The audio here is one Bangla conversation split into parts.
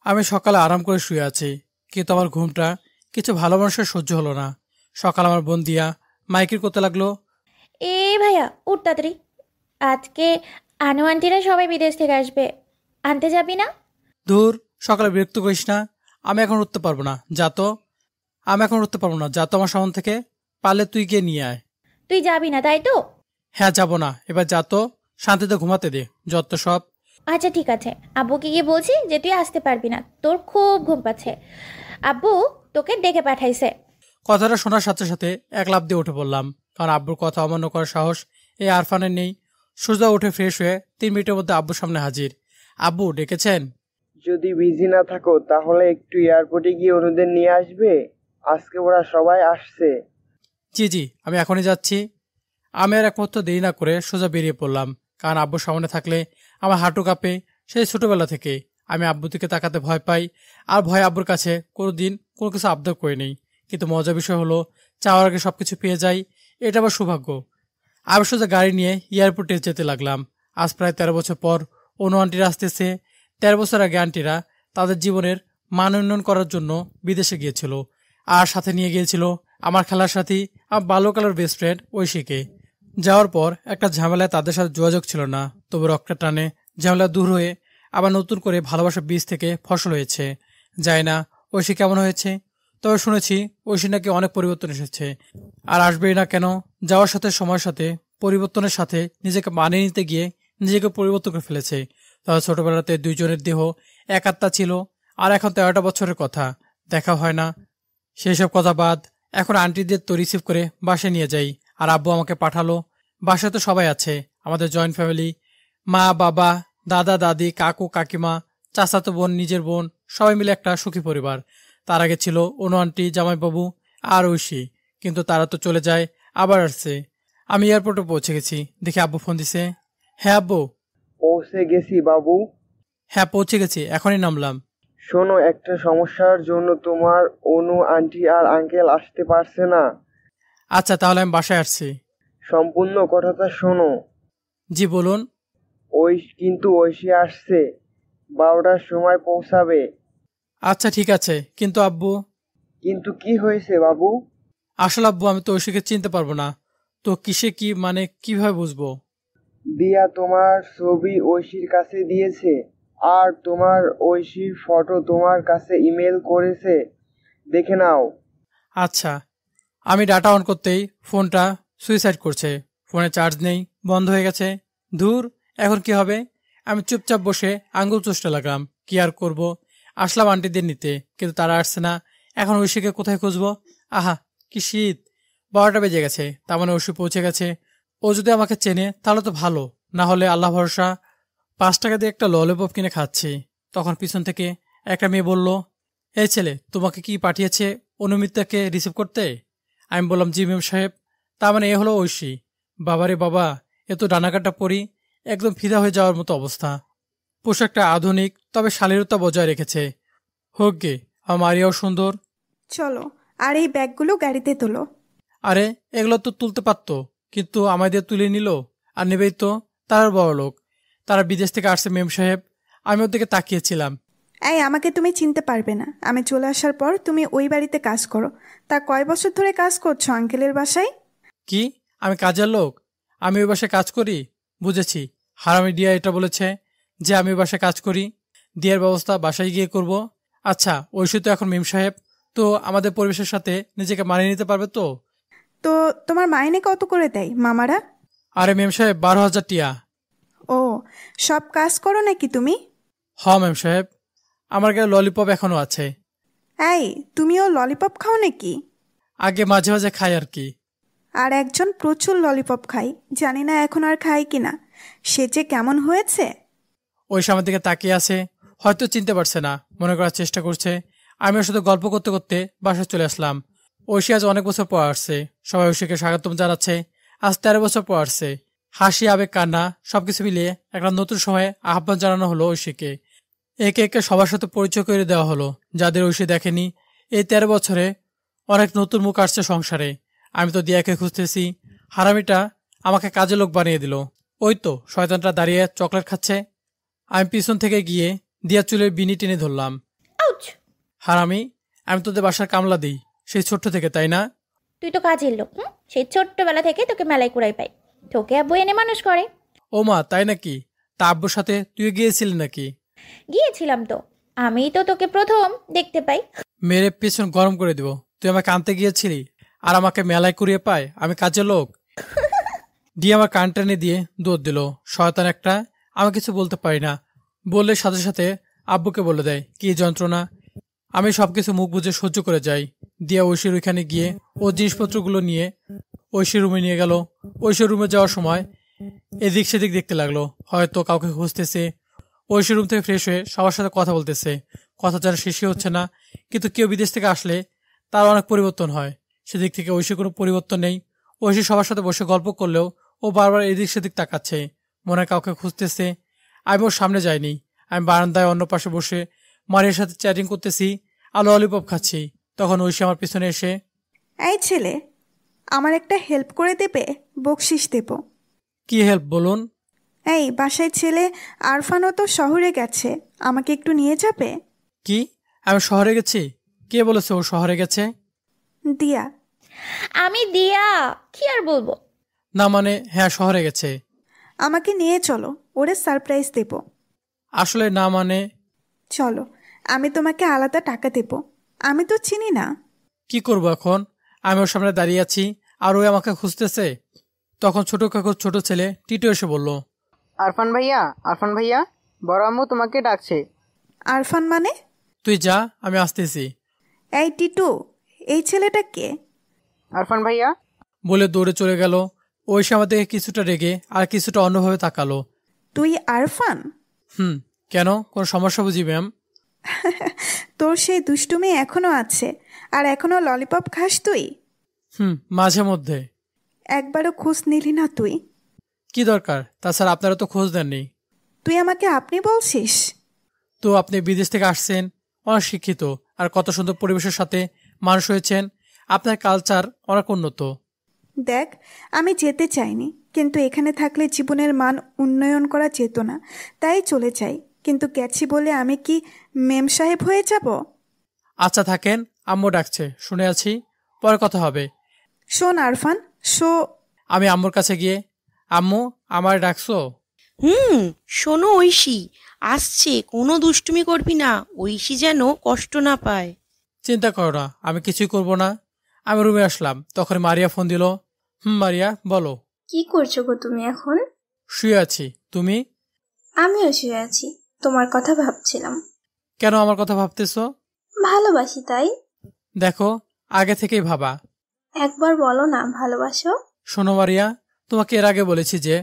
আমি সকালে আরাম করে শুয়ে আছি, কিন্তু আমার ঘুমটা কিছু ভালো মানুষের সহ্য হলো না। সকাল আমার বোন দিয়া মাইকির করতে লাগলো। এ ভাইয়া উঠ তাড়াতাড়ি। আজকে আনু আন্টিরা সবাই বিদেশ থেকে আসবে, আনতে যাবি না? দূর, সকালে বিরক্ত করিস না। আমি এখন উঠতে পারবো না, যা তো। আমার সামনে থেকে। পারলে তুই গিয়ে নিয়ে আয়। তুই যাবি না তাই তো? হ্যাঁ, যাবো না, এবার যা তো। শান্তিতে ঘুমাতে দে, যত সব। আচ্ছা ঠিক আছে, আব্বুকে গিয়ে বলছি যে তুই আসতে পারবি না, তোর খুব ঘুম পাচ্ছে। আব্বু তোকে ডেকে পাঠাইছে। কথাটা শোনার সাথে সাথে এক লাফ দিয়ে উঠে পড়লাম, কারণ আব্বুর কথা অমান্য করার সাহস এই আরফানের নেই। সোজা উঠে ফ্রেশ হয়ে 3 মিনিটের মধ্যে আব্বুর সামনে হাজির। আব্বু ডেকেছেন? যদি বিজি না থাকো তাহলে একটু এয়ারপোর্টে গিয়ে অনুদের নিয়ে আসবে। আজকে ওরা সবাই আসছে। জি জি, আমি এখনই যাচ্ছি। আমি আর এক মুহূর্ত দেরি না করে সোজা বেরিয়ে পড়লাম, কারণ আব্বুর সামনে থাকলে আমার হাঁটু কাঁপে। সেই ছোটবেলা থেকে আমি আব্বুর দিকে তাকাতে ভয় পাই, আর ভয় আব্বুর কাছে কোনোদিন কোনো কিছু আবদার করে নেই। কিন্তু মজার বিষয় হলো, চাওয়ার আগে সবকিছু পেয়ে যাই, এটা আবার সৌভাগ্য। আমি সোজা গাড়ি নিয়ে এয়ারপোর্টে যেতে লাগলাম। আজ প্রায় 13 বছর পর অনু আন্টিরা আসতেছে। 13 বছর আগে আন্টিরা তাদের জীবনের মান উন্নয়ন করার জন্য বিদেশে গিয়েছিল, আর সাথে নিয়ে গিয়েছিল আমার খেলার সাথী, আমার বাল্যকালের বেস্ট ফ্রেন্ড ঐশীকে। যাওয়ার পর একটা ঝামেলায় তাদের সাথে যোগাযোগ ছিল না, তবু রক্তের টানে ঝামেলা দূর হয়ে আবার নতুন করে ভালোবাসার বীজ থেকে ফসল হয়েছে। জানি না ঐশী কেমন হয়েছে, তবে শুনেছি ঐশী নাকি অনেক পরিবর্তন এসেছে, আর আসবেই না কেন। যাওয়ার সাথে সময়ের সাথে পরিবর্তনের সাথে নিজেকে মানিয়ে নিতে গিয়ে নিজেকে পরিবর্তন করে ফেলেছে। তাহলে ছোটবেলাতে দুইজনের দেহ এক আত্মা ছিল, আর এখন 13টা বছরের কথা, দেখা হয় না। সেই সব কথা বাদ, এখন আন্টিদের তো রিসিভ করে বাসায় নিয়ে যাই। আর আব্বু আমাকে পাঠালো। বাসায় তো সবাই আছে, আমাদের জয়েন্ট ফ্যামিলি। মা বাবা, দাদা দাদি, কাকু কাকিমা, চাচাতো বোন, নিজের বোন, সবাই মিলে একটা সুখী পরিবার। তার আগে ছিল অনু আন্টি, জামাইবাবু আর ঐশী, কিন্তু তারা তো চলে যায়, আবার আসছে। আমি এয়ারপোর্টে পৌঁছে গেছি, দেখি আব্বু ফোন দিছে। হ্যাঁ আব্বু। পৌঁছে গেছি বাবু। হ্যাঁ, পৌঁছে গেছি, এখনই নামলাম। শোনো, একটা সমস্যার জন্য তোমার অনু আন্টি আর আঙ্কেল আসতে পারছে না। আচ্ছা, তাহলে আমি বাসায় আসছি। সম্পূর্ণ কথাটা শোনো। জি বলুন। কিন্তু ঐশী আসছে, 12টার সময় পৌঁছাবে। আচ্ছা ঠিক আছে, কিন্তু আব্বু। কিন্তু কি হয়েছে বাবু? আসলে আব্বু, আমি তো ঐশীকে চিনতে পারবো না। তো কিসে কি মানে কিভাবে বুঝবো? দিয়া তোমার ছবি ঐশীর কাছে দিয়েছে, আর তোমার ঐশীর ফটো তোমার কাছে ইমেল করেছে, দেখে নাও। আচ্ছা। আমি ডাটা অন করতেই ফোনটা সুইসাইড করছে। ফোনে চার্জ নেই, বন্ধ হয়ে গেছে। ধুর, এখন কি হবে? আমি চুপচাপ বসে আঙ্গুল চুষতে লাগলাম। কি আর করব? আসলাম আন্টিদের নিতে, কিন্তু তারা আসছে না। এখন ঐশীকে কোথায় খুঁজবো? আহা, কি শীত! 12টা বেজে গেছে, তার মানে ঐশী পৌঁছে গেছে। ও যদি আমাকে চেনে তাহলে তো ভালো, না হলে আল্লাহ ভরসা। 5 টাকা দিয়ে একটা ললিপপ কিনে খাচ্ছি, তখন পিছন থেকে একটা মেয়ে বলল, এই ছেলে তোমাকে কি পাঠিয়েছে অনুমিতাকে রিসিভ করতে? আমি বললাম, জি মেম সাহেব। তার মানে এ হলো ঐশী। বাবারে বাবা, এ তো ডানাকাটা পরি, একদম ফিদা হয়ে যাওয়ার মতো অবস্থা। পোশাকটা আধুনিক, তবে শালীনতা বজায় রেখেছে। হোক গে, আমার মারিয়াও সুন্দর। চলো, আর এই ব্যাগগুলো গাড়িতে তোলো। আরে, এগুলো তো তুলতে পারতো, কিন্তু আমাদের তুলে নিল। আর নেবেই তো, তার বড় লোক। তারা বিদেশ থেকে আসছে মেম সাহেব। আমি ওর দিকে তাকিয়েছিলাম। এই, আমাকে তুমি চিনতে পারবে না। আমি চলে আসার পর তুমি ওই বাড়িতে কাজ করো। তা কয় বছর ধরে কাজ করছো আঙ্কেলের বাসায়? কি? আমি কাজের লোক? আমি ওই বাসায় কাজ করি? বুঝেছি, হারামি ডিয়া এটা বলেছে যে আমি ওই বাসায় কাজ করি। দিয়ার ব্যবস্থা বাসায় গিয়ে করব। আচ্ছা, ঐশী তো এখন মেম সাহেব, তো আমাদের পরিবেশের সাথে নিজেকে মানিয়ে নিতে পারবে তো? তো তোমার মাইনে কত করে দেয় মামারা? আরে মেম সাহেব, 12,000 টিয়া। ও, সব কাজ করো নাকি তুমি? হ মেম সাহেব, আমার গায়ে ললিপপ এখনো আছে। এই, তুমিও ললিপপ খাও নাকি? আগে মাঝে মাঝে খাই আর কি। আর একজন প্রচুর ললিপপ খাই, জানি না এখন আর খাই কিনা। সে যে কেমন হয়েছে! ওই সামনের দিকে তাকিয়ে আছে, হয়তো চিনতে পারছে না, মনে করার চেষ্টা করছে। আমি ওর সাথে গল্প করতে করতে বাসায় চলে আসলাম। ঐশী আজ অনেক বছর পর আসছে, সবাই ঐশীকে স্বাগতম জানাচ্ছে। আজ 13 বছর পর আসছে। হাসি, আবেগ, কান্না সবকিছু মিলিয়ে একটা নতুন সময়ে আহ্বান জানানো হলো ঐশীকে। একে একে সবার সাথে পরিচয় করে দেওয়া হলো, যাদের ঐশী দেখেনি। এই 13 বছরে অনেক নতুন মুখ আসছে সংসারে। আমি তো দিয়াকে খুঁজতেছি, হারামিটা আমাকে কাজে লোক বানিয়ে দিল। ওই তো শয়তানটা দাঁড়িয়ে চকলেট খাচ্ছে। আমি পিছন থেকে গিয়ে দিয়া চুলের বিনি টেনে ধরলাম। হারামি, আমি তোদের বাসার কামলা দিই সেই ছোট্ট থেকে, তাই না? তুই তো কাজের লোক, হুম? সেই ছোট্টবেলা থেকে তোকে মেলায় কুড়াই পাই, তোকে আব্বু এনে মানুষ করে। ও মা, তাই নাকি? তা আব্বুর সাথে তুই গিয়েছিলি নাকি? গিয়েছিলাম তো, আমিই তো তোকে প্রথম দেখতে পাই। মেরে পেছন গরম করে দিব। তুই আমাকে আনতে গিয়েছিলি আর আমাকে মেলায় কুড়িয়ে পায় আমি কাজের লোক? দিয়ে আমার কান টেনে দিয়ে দৌড় দিল শয়তান একটা। আমি কিছু বলতে পারি না, বললে সাথে সাথে আব্বুকে বলে দেয়। কি যন্ত্রণা! আমি সবকিছু মুখ বুজে সহ্য করে যাই। দিয়া ঐশীর ওইখানে গিয়ে ও জিনিসপত্রগুলো নিয়ে ঐশীর রুমে নিয়ে গেল। ঐশীর রুমে যাওয়ার সময় এদিক সেদিক দেখতে লাগলো, হয়তো কাউকে খুঁজতেছে। ঐশীর রুম থেকে ফ্রেশ হয়ে সবার সাথে কথা বলতেছে। কথা যেন শেষই হচ্ছে না, কিন্তু কেউ বিদেশ থেকে আসলে তার অনেক পরিবর্তন হয়। সেদিক থেকে ঐশীর কোনো পরিবর্তন নেই। ঐশী সবার সাথে বসে গল্প করলেও ও বারবার এদিক সেদিক তাকাচ্ছে, মনে হয় কাউকে খুঁজতেছে। আমি ওর সামনে যাইনি, আমি বারান্দায় অন্য পাশে বসে মারিয়ার সাথে চ্যাটিং করতেছি আর ললিপপ খাচ্ছি। তখন ঐশী আমার পিছনে এসে, এই ছেলে, আমার একটা হেল্প করে দেবে? বকশিস দেব। কি হেল্প বলুন? এই বাসায় ছেলে আরফানও তো শহরে গেছে, আমাকে একটু নিয়ে যাবে? কি? আমি শহরে গেছি? কে বলেছে ও শহরে গেছে? দিয়া। আমি দিয়া, কি আর বলবো। না মানে হ্যাঁ, শহরে গেছে। আমাকে নিয়ে চলো, ওরে সারপ্রাইজ দেব। আসলে না মানে। চলো, আমি তোমাকে আলাদা টাকা দেব। আমি তো চিনি না। কি করব এখন? আমি ওর সামনে দাঁড়িয়ে আছি আর ওই আমাকে খুঁজতেছে। তখন ছোট কাকুর ছোট ছেলে টিটু এসে বলল, আরফান ভাইয়া, আরফান ভাইয়া, বড় আম্মু তোমাকে ডাকছে। আরফান মানে? তুই যা, আমি আসতেছি। এই টিটু, এই ছেলেটা কে? আরফান ভাইয়া। বলে দৌড়ে চলে গেল। ওই সময় দেখে কিছুটা রেগে আর কিছুটা অন্যভাবে তাকালো। তুই আরফান? কেন, কোনো সমস্যা বুঝি ম্যাম? তোর সেই দুষ্টুমি এখনো আছে, আর এখনো ললিপপ খাস তুই? মাঝে মধ্যে। একবারও খোঁজ নিলি না তুই? কি দরকার? তাছাড়া আপনারা তো খোঁজ দেননি। তুই আমাকে আপনি বলছিস? তো আপনি বিদেশ থেকে আসছেন, অনেক শিক্ষিত আর কত সুন্দর পরিবেশের সাথে মানুষ হয়েছেন। আপনার কালচার অনেক উন্নত। দেখ, আমি যেতে চাইনি, কিন্তু এখানে থাকলে জীবনের মান উন্নয়ন করা যেত না, তাই চলে যাই। কিন্তু গেছি বলে আমি কি মেম সাহেব হয়ে যাব? আচ্ছা থাকেন, আম্মু ডাকছে, শুনে আছি, পরে কথা হবে। শোন আরফান, আমি আম্মুর কাছে গিয়ে, আম্মু আমার ডাকছো? শোনো ঐশী আসছে, কোনো দুষ্টুমি করবি না, ঐশী যেন কষ্ট না পায়। চিন্তা করো না, আমি কিছুই করব না। আমি রুমে আসলাম, তখন মারিয়া ফোন দিল। মারিয়া বলো। কি করছো গো তুমি এখন? শুয়ে আছি, তুমি? আমিও শুয়ে আছি, তোমার কথা ভাবছিলাম। কেন আমার কথা ভাবতেছো? ভালোবাসি তাই। দেখো, আগে থেকেই ভাবা। একবার বলো না ভালোবাসো। শোনো মারিয়া, তোমাকে এর আগে বলেছি যে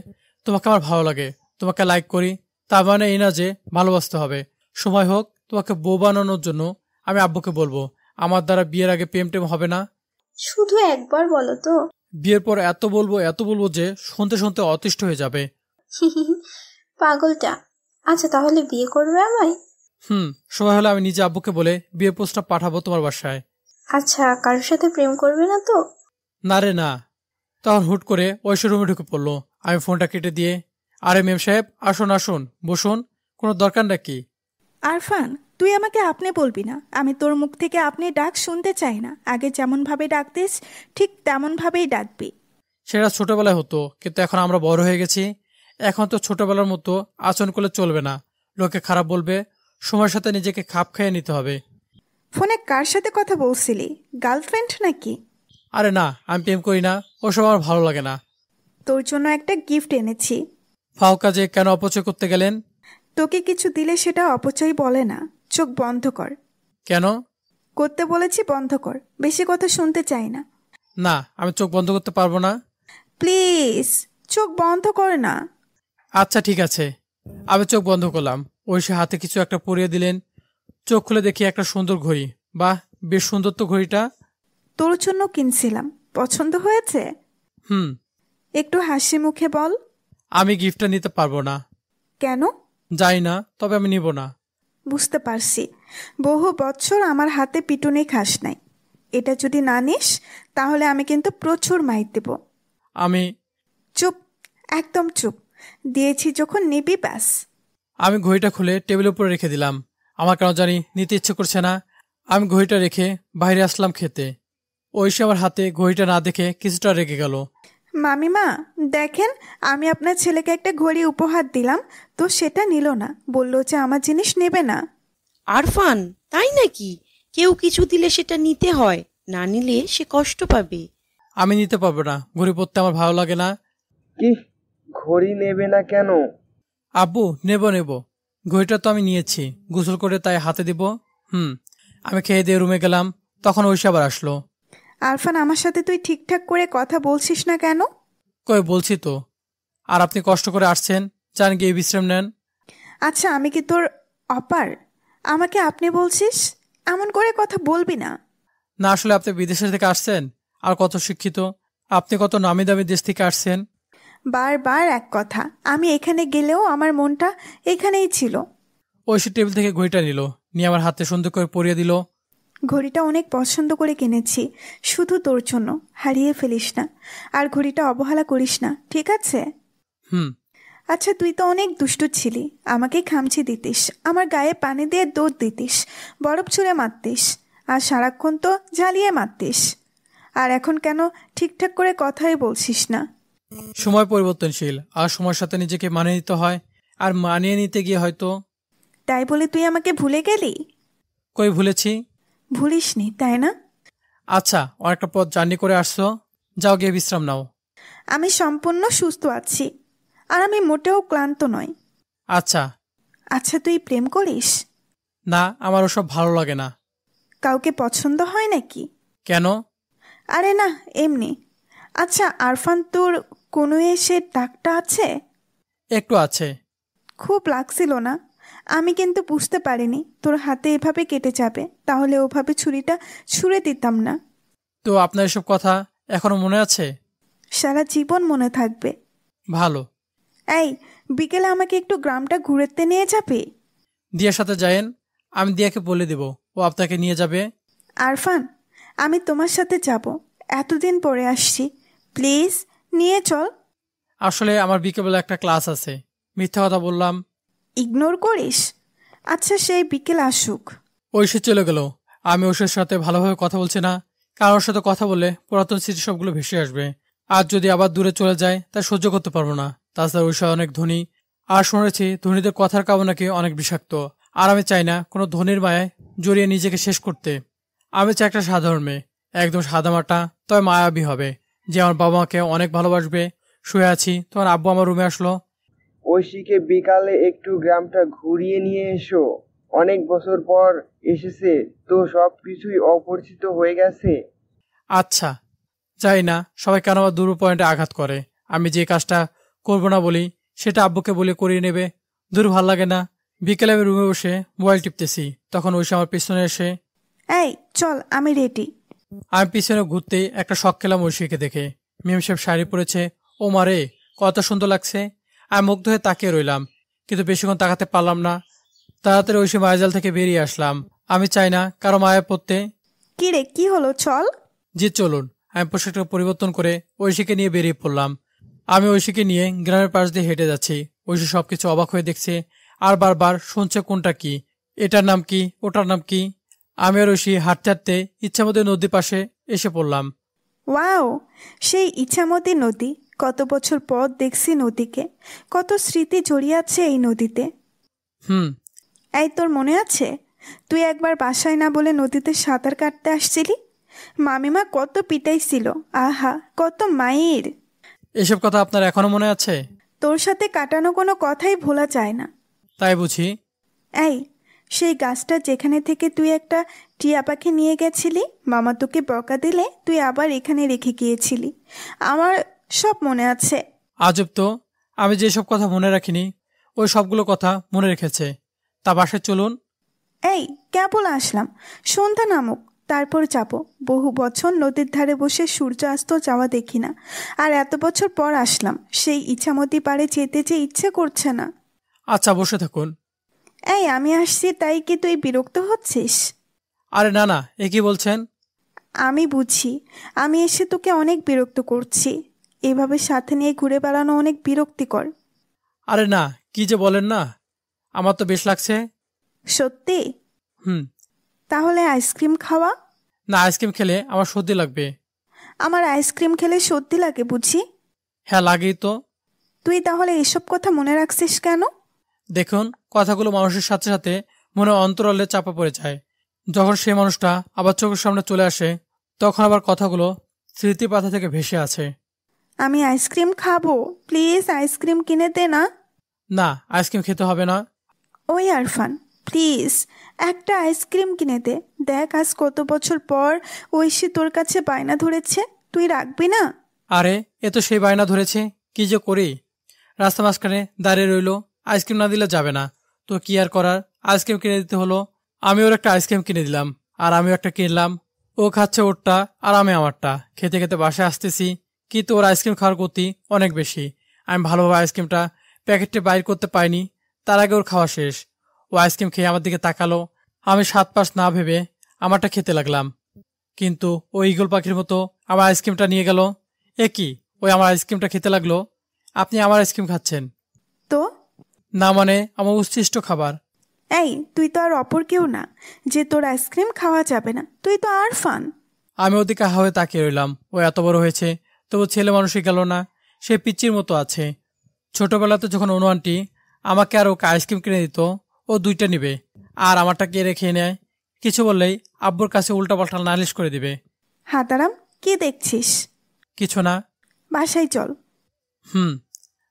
তোমাকে আমার ভালো লাগে, তোমাকে লাইক করি। তা মানে এই না যে ভালোবাসতে হবে। সময় হোক, তোমাকে বউ বানানোর জন্য আমি আব্বুকে বলবো। আমার দ্বারা বিয়ের আগে প্রেম টেম হবে না। শুধু একবার বলো তো। বিয়ের পর এত বলবো যে শুনতে শুনতে অতিষ্ঠ হয়ে যাবে। পাগলটা। আচ্ছা তাহলে বিয়ে করবে আমায়? সময় হলে আমি নিজে আব্বুকে বলে বিয়ের প্রস্তাব পাঠাবো তোমার বাসায়। আচ্ছা, কারোর সাথে প্রেম করবে না তো? না রে না। তখন হুট করে ঐশী রুমে ঢুকে পড়লো। আমি ফোনটা কেটে দিয়ে, আরে মেম সাহেব, আসুন আসুন, বসুন, কোনো দরকার নাকি? আরফান, তুই আমাকে আপনি বলবি না। আমি তোর মুখ থেকে আপনি ডাক শুনতে চাই না। আগে যেমন ভাবে ডাকতিস ঠিক তেমন ভাবেই ডাকবি। সেটা ছোটবেলায় হতো, কিন্তু এখন আমরা বড় হয়ে গেছি। এখন তো ছোটবেলার মতো আচরণ করলে চলবে না, লোকে খারাপ বলবে। সময়ের সাথে নিজেকে খাপ খাইয়ে নিতে হবে। ফোনে কার সাথে কথা বলছিলি? গার্লফ্রেন্ড নাকি? আরে না, আমি প্রেম করি না, ওসব আমার ভালো লাগে না। তোর জন্য একটা গিফট এনেছি। ফাও কাজে কেন অপচয় করতে গেলেন? তোকে কিছু দিলে সেটা অপচয় বলে না। চোখ বন্ধ কর। কেন? করতে বলেছি, বন্ধ কর। বেশি কথা শুনতে চাই না। না, আমি চোখ বন্ধ করতে পারবো না। প্লিজ চোখ বন্ধ কর না। আচ্ছা ঠিক আছে, আমি চোখ বন্ধ করলাম। ঐশী হাতে কিছু একটা পরিয়ে দিলেন। চোখ খুলে দেখি একটা সুন্দর ঘড়ি। বাহ, বেশ সুন্দর তো ঘড়িটা। তোর জন্য কিনছিলাম, পছন্দ হয়েছে? একটু হাসি মুখে বল। আমি গিফটটা নিতে পারবো না। কেন? যাই না, তবে আমি নিব না। বুঝতে পারছি, বহু বছর আমার হাতে পিটুনি খাস নাই। এটা যদি না নিস তাহলে আমি কিন্তু প্রচুর মাইর দেব। আমি চুপ, একদম চুপ। দিয়েছি যখন নিবি ব্যাস। আমি ঘড়িটা খুলে টেবিলের উপরে রেখে দিলাম। আমার কেন জানি নিতে ইচ্ছে করছে না। আমি ঘড়িটা রেখে বাইরে আসলাম খেতে। ঐশী আমার হাতে ঘড়িটা না দেখে কিছুটা রেগে গেল। মামিমা দেখেন, আমি আপনার ছেলেকে একটা ঘড়ি উপহার দিলাম, তো সেটা নিল না, বলল যে আমার জিনিস নেবে না। আরফান, তাই নাকি? কেউ কিছু দিলে সেটা নিতে হয়, না নিলে সে কষ্ট পাবে। আমি নিতে পারবো না, ঘড়ি পরতে আমার ভালো লাগে না। কি, ঘড়ি নেবে না কেন? আব্বু, নেব। ঘড়িটা তো আমি নিয়েছি, গোসল করে তাই হাতে দিব। আমি খেয়ে দিয়ে রুমে গেলাম, তখন ঐশী আবার আসলো। আরফান, আমার সাথে তুই ঠিকঠাক করে কথা বলছিস না কেন? কই, বলছি তো। আর আপনি কষ্ট করে আসছেন, চান গিয়ে বিশ্রাম নেন। আচ্ছা, আমি কি তোর অপার? আমাকে আপনি বলছিস? এমন করে কথা বলবি না। না, আসলে আপনি বিদেশের থেকে আসছেন, আর কত শিক্ষিত। আপনি কত নামি দামি দেশ থেকে আসছেন। বারবার এক কথা, আমি এখানে গেলেও আমার মনটা এখানেই ছিল। ঐশী টেবিল থেকে ঘড়িটা নিল, নিয়ে আমার হাতে সুন্দর করে পরিয়ে দিল। ঘড়িটা অনেক পছন্দ করে কিনেছি, শুধু তোর জন্য, হারিয়ে ফেলিস না। আর ঘড়িটা অবহেলা করিস না, ঠিক আছে? হুম। আচ্ছা, তুই তো অনেক দুষ্টু ছিলি, আমাকে খামচি দিতিস, আমার গায়ে পানি দিয়ে দুধ দিতিস, বরফ ছুঁড়ে মারতিস, আর সারাক্ষণ তো জ্বালিয়ে মারতিস। আর এখন কেন ঠিকঠাক করে কথাই বলছিস না? সময় পরিবর্তনশীল, আর সময়ের সাথে নিজেকে মানিয়ে নিতে হয়। আর মানিয়ে নিতে গিয়ে হয়তো। তাই বলে তুই আমাকে ভুলে গেলি? কই ভুলেছি? ভুলিসনি, তাই না? আচ্ছা, অনেকটা পথ জার্নি করে আসছো, যাও গিয়ে বিশ্রাম নাও। আমি সম্পূর্ণ সুস্থ আছি, আর আমি মোটেও ক্লান্ত নই। আচ্ছা। আচ্ছা, তুই প্রেম করিস? না, আমার ওসব ভালো লাগে না। কাউকে পছন্দ হয় নাকি? কেন? আরে না, এমনি। আচ্ছা আরফান, তোর কোনো এসে ডাকটা আছে? একটু আছে। খুব লাগছিল না? আমি কিন্তু বুঝতে পারিনি তোর হাতে এভাবে কেটে যাবে, তাহলে ওভাবে ছুরিটা ছুঁড়ে দিতাম না। তো আপনার এসব কথা এখনো মনে আছে? সারা জীবন মনে থাকবে। ভালো। এই, বিকেলে আমাকে একটু গ্রামটা ঘুরেতে নিয়ে যাবে? দিয়ার সাথে যায়েন, আমি দিয়াকে বলে দেব, ও আপনাকে নিয়ে যাবে। আরফান, আমি তোমার সাথে যাব, এতদিন পরে আসছি, প্লিজ নিয়ে চল। আসলে আমার বিকেলবেলা একটা ক্লাস আছে। মিথ্যা কথা বললাম। ইগনোর করিস? আচ্ছা, সেই বিকেল আসুক। ঐশী চলে গেল। আমি ঐশীর সাথে ভালোভাবে কথা বলছি না। কারোর সাথে কথা বললে পুরাতন স্মৃতি সবগুলো ভেসে আসবে। আর যদি আবার দূরে চলে যায়, তা সহ্য করতে পারবো না। তাছাড়া ঐশী অনেক ধনী, আর শুনেছি ধনীদের কথার কাবু নাকি অনেক বিষাক্ত। আর আমি চাই না কোনো ধনীর মায়ায় জড়িয়ে নিজেকে শেষ করতে। আমি চাই একটা সাধারণ মেয়ে, একদম সাদামাটা, তবে মায়াবী হবে, যে আমার বাবা মাকে অনেক ভালোবাসবে। শুয়ে আছি, তখন আব্বু আমার রুমে আসলো। ঐশীকে বিকালে একটু গ্রামটা ঘুরিয়ে নিয়ে এসো, অনেক বছর পর এসেছে তো সব কিছুই অপরিচিত হয়ে গেছে। আচ্ছা। যাই না, সবাই কেন আবার দূর পয়েন্টে আঘাত করে। আমি যে কাজটা করবো না বলি, সেটা আব্বুকে বলে করিয়ে নেবে। দূর, ভাল লাগে না। বিকেলে আমি রুমে বসে মোবাইল টিপতেছি, তখন ঐশী আমার পিছনে এসে। এই চল, আমি রেডি। আমি পিছনে ঘুরতেই একটা শখ খেলাম ঐশীকে দেখে। মেম সাহেব শাড়ি পরেছে, ও মারে কত সুন্দর লাগছে। আমি মুগ্ধ হয়ে তাকিয়ে রইলাম, কিন্তু বেশিক্ষণ তাকাতে পারলাম না। তাড়াতাড়ি ঐশী মায়াজাল থেকে বেরিয়ে আসলাম। আমি চাই না কারো মায়া পড়তে। কি রে, কি হলো? চল। জি চলুন। আমি পোশাকটা পরিবর্তন করে ঐশীকে নিয়ে বেরিয়ে পড়লাম। আমি ঐশীকে নিয়ে গ্রামের পাশ দিয়ে হেঁটে যাচ্ছি। ঐশী সবকিছু অবাক হয়ে দেখছে, আর বারবার শুনছে কোনটা কি, এটার নাম কি, ওটার নাম কি। আমি আর ঐশী হাঁটতে হাঁটতে ইচ্ছামতো নদীর পাশে এসে পড়লাম। ওয়াও, সেই ইছামতি নদী। কত বছর পর দেখছি নদীকে, কত স্মৃতি জড়িয়ে আছে এই নদীতে। হুম। এই, তোর মনে আছে তুই একবার বাসায় না বলে নদীতে সাঁতার কাটতে আসছিলি? মামিমা কত পিটাইছিল, আহা কত মায়ের। এসব কথা আপনার এখনো মনে আছে? তোর সাথে কাটানো কোনো কথাই ভোলা যায় না। তাই বুঝি? এই, সেই গাছটা যেখানে থেকে তুই একটা টিয়া পাখি নিয়ে গেছিলি, মামা তোকে বকা দিলে তুই আবার এখানে রেখে গিয়েছিলি, আমার সব মনে আছে। আজব তো, আমি যেসব কথা মনে রাখিনি, ওই সবগুলো কথা মনে রেখেছে। তা বাসায় চলুন। এই, কেবল আসলাম, সন্ধ্যা নামুক তারপর যাব। বহু বছর নদীর ধারে বসে সূর্য অস্ত যাওয়া দেখি না, আর এত বছর পর আসলাম, সেই ইছামতি পাড়ে যেতে যে ইচ্ছে করছে না। আচ্ছা, বসে থাকুন। এই, আমি আসছি তাই কি তুই বিরক্ত হচ্ছিস? আরে না না, এ কি বলছেন? আমি বুঝি আমি এসে তোকে অনেক বিরক্ত করছি। এভাবে সাথে নিয়ে ঘুরে বেড়ানো অনেক বিরক্তিকর। আরে না, কি যে বলেন না, আমার তো বেশ লাগছে। সত্যি? হুম। তাহলে আইসক্রিম খাওয়া? না, আইসক্রিম খেলে আমার সর্দি লাগবে। আমার আইসক্রিম খেলে সর্দি লাগে বুঝি? হ্যাঁ, লাগেই তো। তুই তাহলে এসব কথা মনে রাখছিস কেন? দেখুন, কথাগুলো মানুষের সাথে সাথে মনে অন্তরালে চাপা পড়ে যায়। যখন সেই মানুষটা আবার চোখের সামনে চলে আসে, তখন আবার কথাগুলো স্মৃতি পাতা থেকে ভেসে আছে। আমি আইসক্রিম খাবো, প্লিজ আইসক্রিম কিনে দে না। না, আইসক্রিম খেতে হবে না। ওই আরফান, প্লিজ একটা আইসক্রিম কিনে দে। দেখ আজ কত বছর পর ঐশী তোর কাছে বায়না ধরেছে, তুই রাখবি না? আরে, এ তো সেই বায়না ধরেছে, কি যে করি। রাস্তা মাঝখানে দাঁড়িয়ে রইলো, আইসক্রিম না দিলে যাবে না। তো কি আর করার, আইসক্রিম কিনে দিতে হলো। আমি ওর একটা আইসক্রিম কিনে দিলাম, আর আমিও একটা কিনলাম। ও খাচ্ছে ওরটা, আর আমি আমারটা। খেতে খেতে বাসায় আসতেছি, কিন্তু ওর আইসক্রিম খাওয়ার গতি অনেক বেশি। আমি ভালোভাবে আইসক্রিমটা প্যাকেটে বাইর করতে পাইনি, তার আগে ওর খাওয়া শেষ। ও আইসক্রিম খেয়ে আমার দিকে তাকালো, আমি সাত পাঁচ না ভেবে আমারটা খেতে লাগলাম। কিন্তু ও ঈগল পাখির মতো আমার আইসক্রিমটা নিয়ে গেল। এ কি, ওই আমার আইসক্রিমটা খেতে লাগলো। আপনি আমার আইসক্রিম খাচ্ছেন? তো না মানে আমার উচ্ছিষ্ট খাবার। এই, তুই তো আর অপর কেউ না যে তোর আইসক্রিম খাওয়া যাবে না, তুই তো আরফান। আমি ওদিকে হয়ে তাকিয়ে রইলাম। ও এত বড় হয়েছে, তবু ছেলে মানুষই গেল না, সে পিচ্চির মতো আছে। ছোটবেলাতে যখন অনু আন্টি আমাকে আর ওকে আইসক্রিম কিনে দিত, ও দুইটা নিবে আর আমারটা কে রেখে নেয়। কিছু বললেই আব্বুর কাছে উল্টাপাল্টা নালিশ করে দিবে। হাতারাম, কি দেখছিস? কিছু না। বাসায় চল।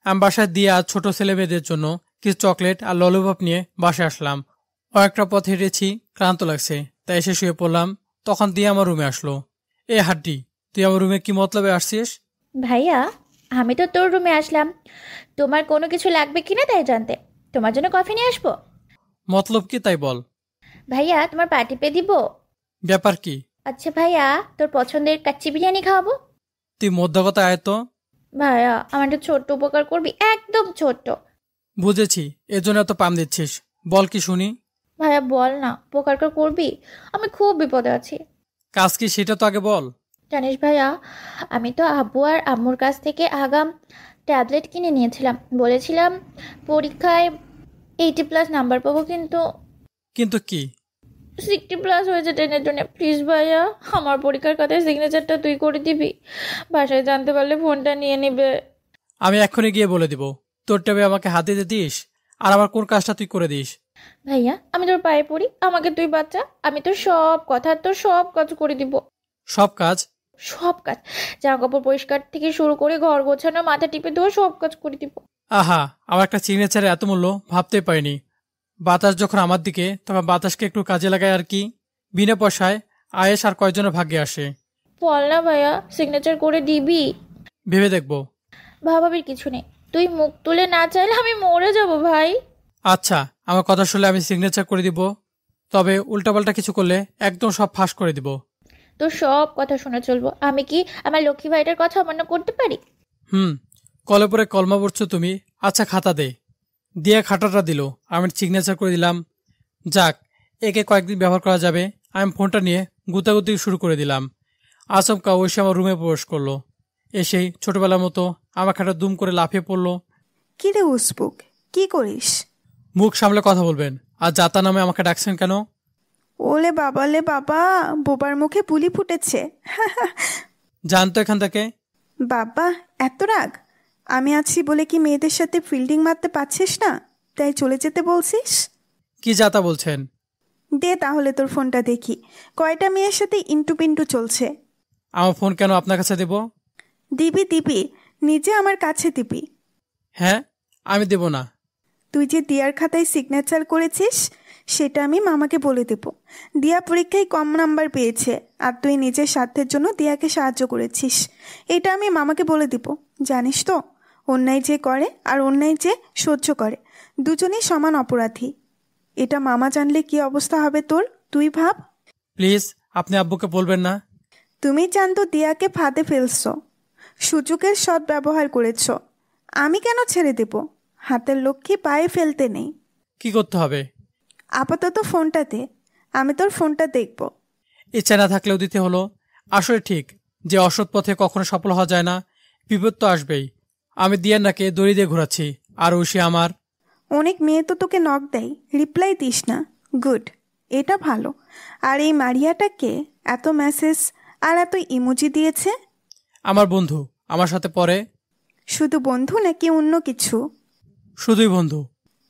আমি বাসায় দিয়ে আজ ছোট ছেলে মেয়েদের জন্য কিছু চকলেট আর ললিপপ নিয়ে বাসায় আসলাম। অনেকটা পথ হেঁটেছি, ক্লান্ত লাগছে, তাই এসে শুয়ে পড়লাম। তখন দিয়ে আমার রুমে আসলো। এ হাড্ডি, তুই আমার রুমে কি মতলবে আসছিস? ভাইয়া, আমি তো তোর রুমে আসলাম তোমার কোনো কিছু লাগবে কিনা তাই জানতে। তোমার জন্য কফি নিয়ে আসবো। মতলব কি তাই বল। ভাইয়া, তোমার পার্টি পে দিব। ব্যাপার কি? আচ্ছা ভাইয়া, তোর পছন্দের কাচ্চি বিরিয়ানি খাওয়াবো। তুই মধ্যকতা আয় তো। ভাইয়া, আমার একটা ছোট্ট উপকার করবি, একদম ছোট্ট। বুঝেছি, এজন্য এত পাম দিচ্ছিস, বল কি শুনি। ভাইয়া বল না, উপকারটা করবি, আমি খুব বিপদে আছি। কাজ কি সেটা তো আগে বল। জানিস ভাইয়া, আমি তো আব্বু আর আম্মুর কাছ থেকে আগাম ট্যাবলেট কিনে নিয়েছিলাম। বলেছিলাম পরীক্ষায় 80+ নাম্বার পাবো, কিন্তু কিন্তু কি? 60+ হয়েছে টেনে টেনে। প্লিজ ভাইয়া, আমার পরীক্ষার খাতায় সিগনেচারটা তুই করে দিবি। বাসায় জানতে পারলে ফোনটা নিয়ে নিবে। আমি এক্ষুনি গিয়ে বলে দিব। তোর ট্যাবে আমাকে হাত দিতে দিস, আর আমার কোন কাজটা তুই করে দিস। ভাইয়া, আমি তোর পায়ে পড়ি, আমাকে তুই বাচ্চা। আমি তোর সব কথা, তোর সব কাজ করে দিব। সব কাজ? সব কাজ, জামা কাপড় পরিষ্কার থেকে শুরু করে ঘর গোছানো, মাথা টিপে দেওয়া, সব কাজ করে দিব। আহা, আমার একটা সিগনেচারে এত মূল্য ভাবতে পারিনি। বাতাস যখন আমার দিকে, তখন বাতাসকে একটু কাজে লাগায় আর কি। বিনা পয়সায় আয়েস আর কয়জনের ভাগ্যে আসে। বল না ভাইয়া, সিগনেচার করে দিবি। ভেবে দেখবো। ভাবাবির কিছু নেই, তুই মুখ তুলে না চাইলে আমি মরে যাব ভাই। আচ্ছা, আমার কথা শুনলে আমি সিগনেচার করে দিব, তবে উল্টাপাল্টা কিছু করলে একদম সব ফাঁস করে দিব। তোর সব কথা শুনে চলবো। আমি কি আমার লক্ষ্মী ভাইটার কথা অমান্য করতে পারি? কলে পরে কলমা পড়ছো তুমি। আচ্ছা, খাতা দে। দিয়ে খাতাটা দিল, আমি সিগনেচার করে দিলাম। যাক, একে কয়েকদিন ব্যবহার করা যাবে। আমি ফোনটা নিয়ে গুতাগুতি শুরু করে দিলাম। আচমকা ঐশী আমার রুমে প্রবেশ করলো। এসেই ছোটবেলার মতো আমার খাটা দুম করে লাফিয়ে পড়লো। কি রে উসবুক, কি করিস? মুখ সামলে কথা বলবেন। আর যাতা নামে আমাকে ডাকছেন কেন? ওলে বাবা, লে বাবা, বোবার মুখে বুলি ফুটেছে। জানতো এখান থেকে। বাবা, এত রাগ? আমি আছি বলে কি মেয়েদের সাথে ফিল্ডিং মারতে পারছিস না, তাই চলে যেতে বলছিস? কি যাতা বলছেন? দে তাহলে তোর ফোনটা দেখি, কয়টা মেয়ের সাথে ইন্টু পিন্টু চলছে। আমার ফোন কেন আপনার কাছে দেব? দিবি দিবি, নিজে আমার কাছে দিবি। হ্যাঁ, আমি দেব না। তুই যে দিয়ার খাতায় সিগনেচার করেছিস সেটা আমি মামাকে বলে দেব। দিয়া পরীক্ষায় কম নাম্বার পেয়েছে, আর তুই নিজের স্বার্থের জন্য দিয়াকে সাহায্য করেছিস, এটা আমি মামাকে বলে দিব। জানিস তো, অন্যায় যে করে আর অন্যায় যে সহ্য করে, দুজনেই সমান অপরাধী। এটা মামা জানলে কি অবস্থা হবে তোর, তুই ভাব। প্লিজ, আপনি আব্বুকে বলবেন না। তুমি জানতো দিয়াকে ফাঁদে ফেলছ, সুযোগের সৎ ব্যবহার করেছ। আমি কেন ছেড়ে দেব? হাতের লক্ষ্মী পায়ে ফেলতে নেই। কি করতে হবে? আপাতত ফোনটা দে, আমি তোর ফোনটা দেখব। ইচ্ছা না থাকলেও দিতে হলো। আসলে ঠিক যে অসৎ পথে কখনো সফল হওয়া যায় না, বিপদ তো আসবেই। আমি দিয়ান্নাকে দড়ি দিয়ে ঘোরাচ্ছি, আর ঐশী আমার। অনেক মেয়ে তো তোকে নক দেয়, রিপ্লাই দিস না। গুড, এটা ভালো। আর এই মারিয়াটা কে? এত মেসেজ আর এত ইমোজি দিয়েছে। আমার বন্ধু, আমার সাথে পড়ে। শুধু বন্ধু নাকি অন্য কিছু? শুধুই বন্ধু।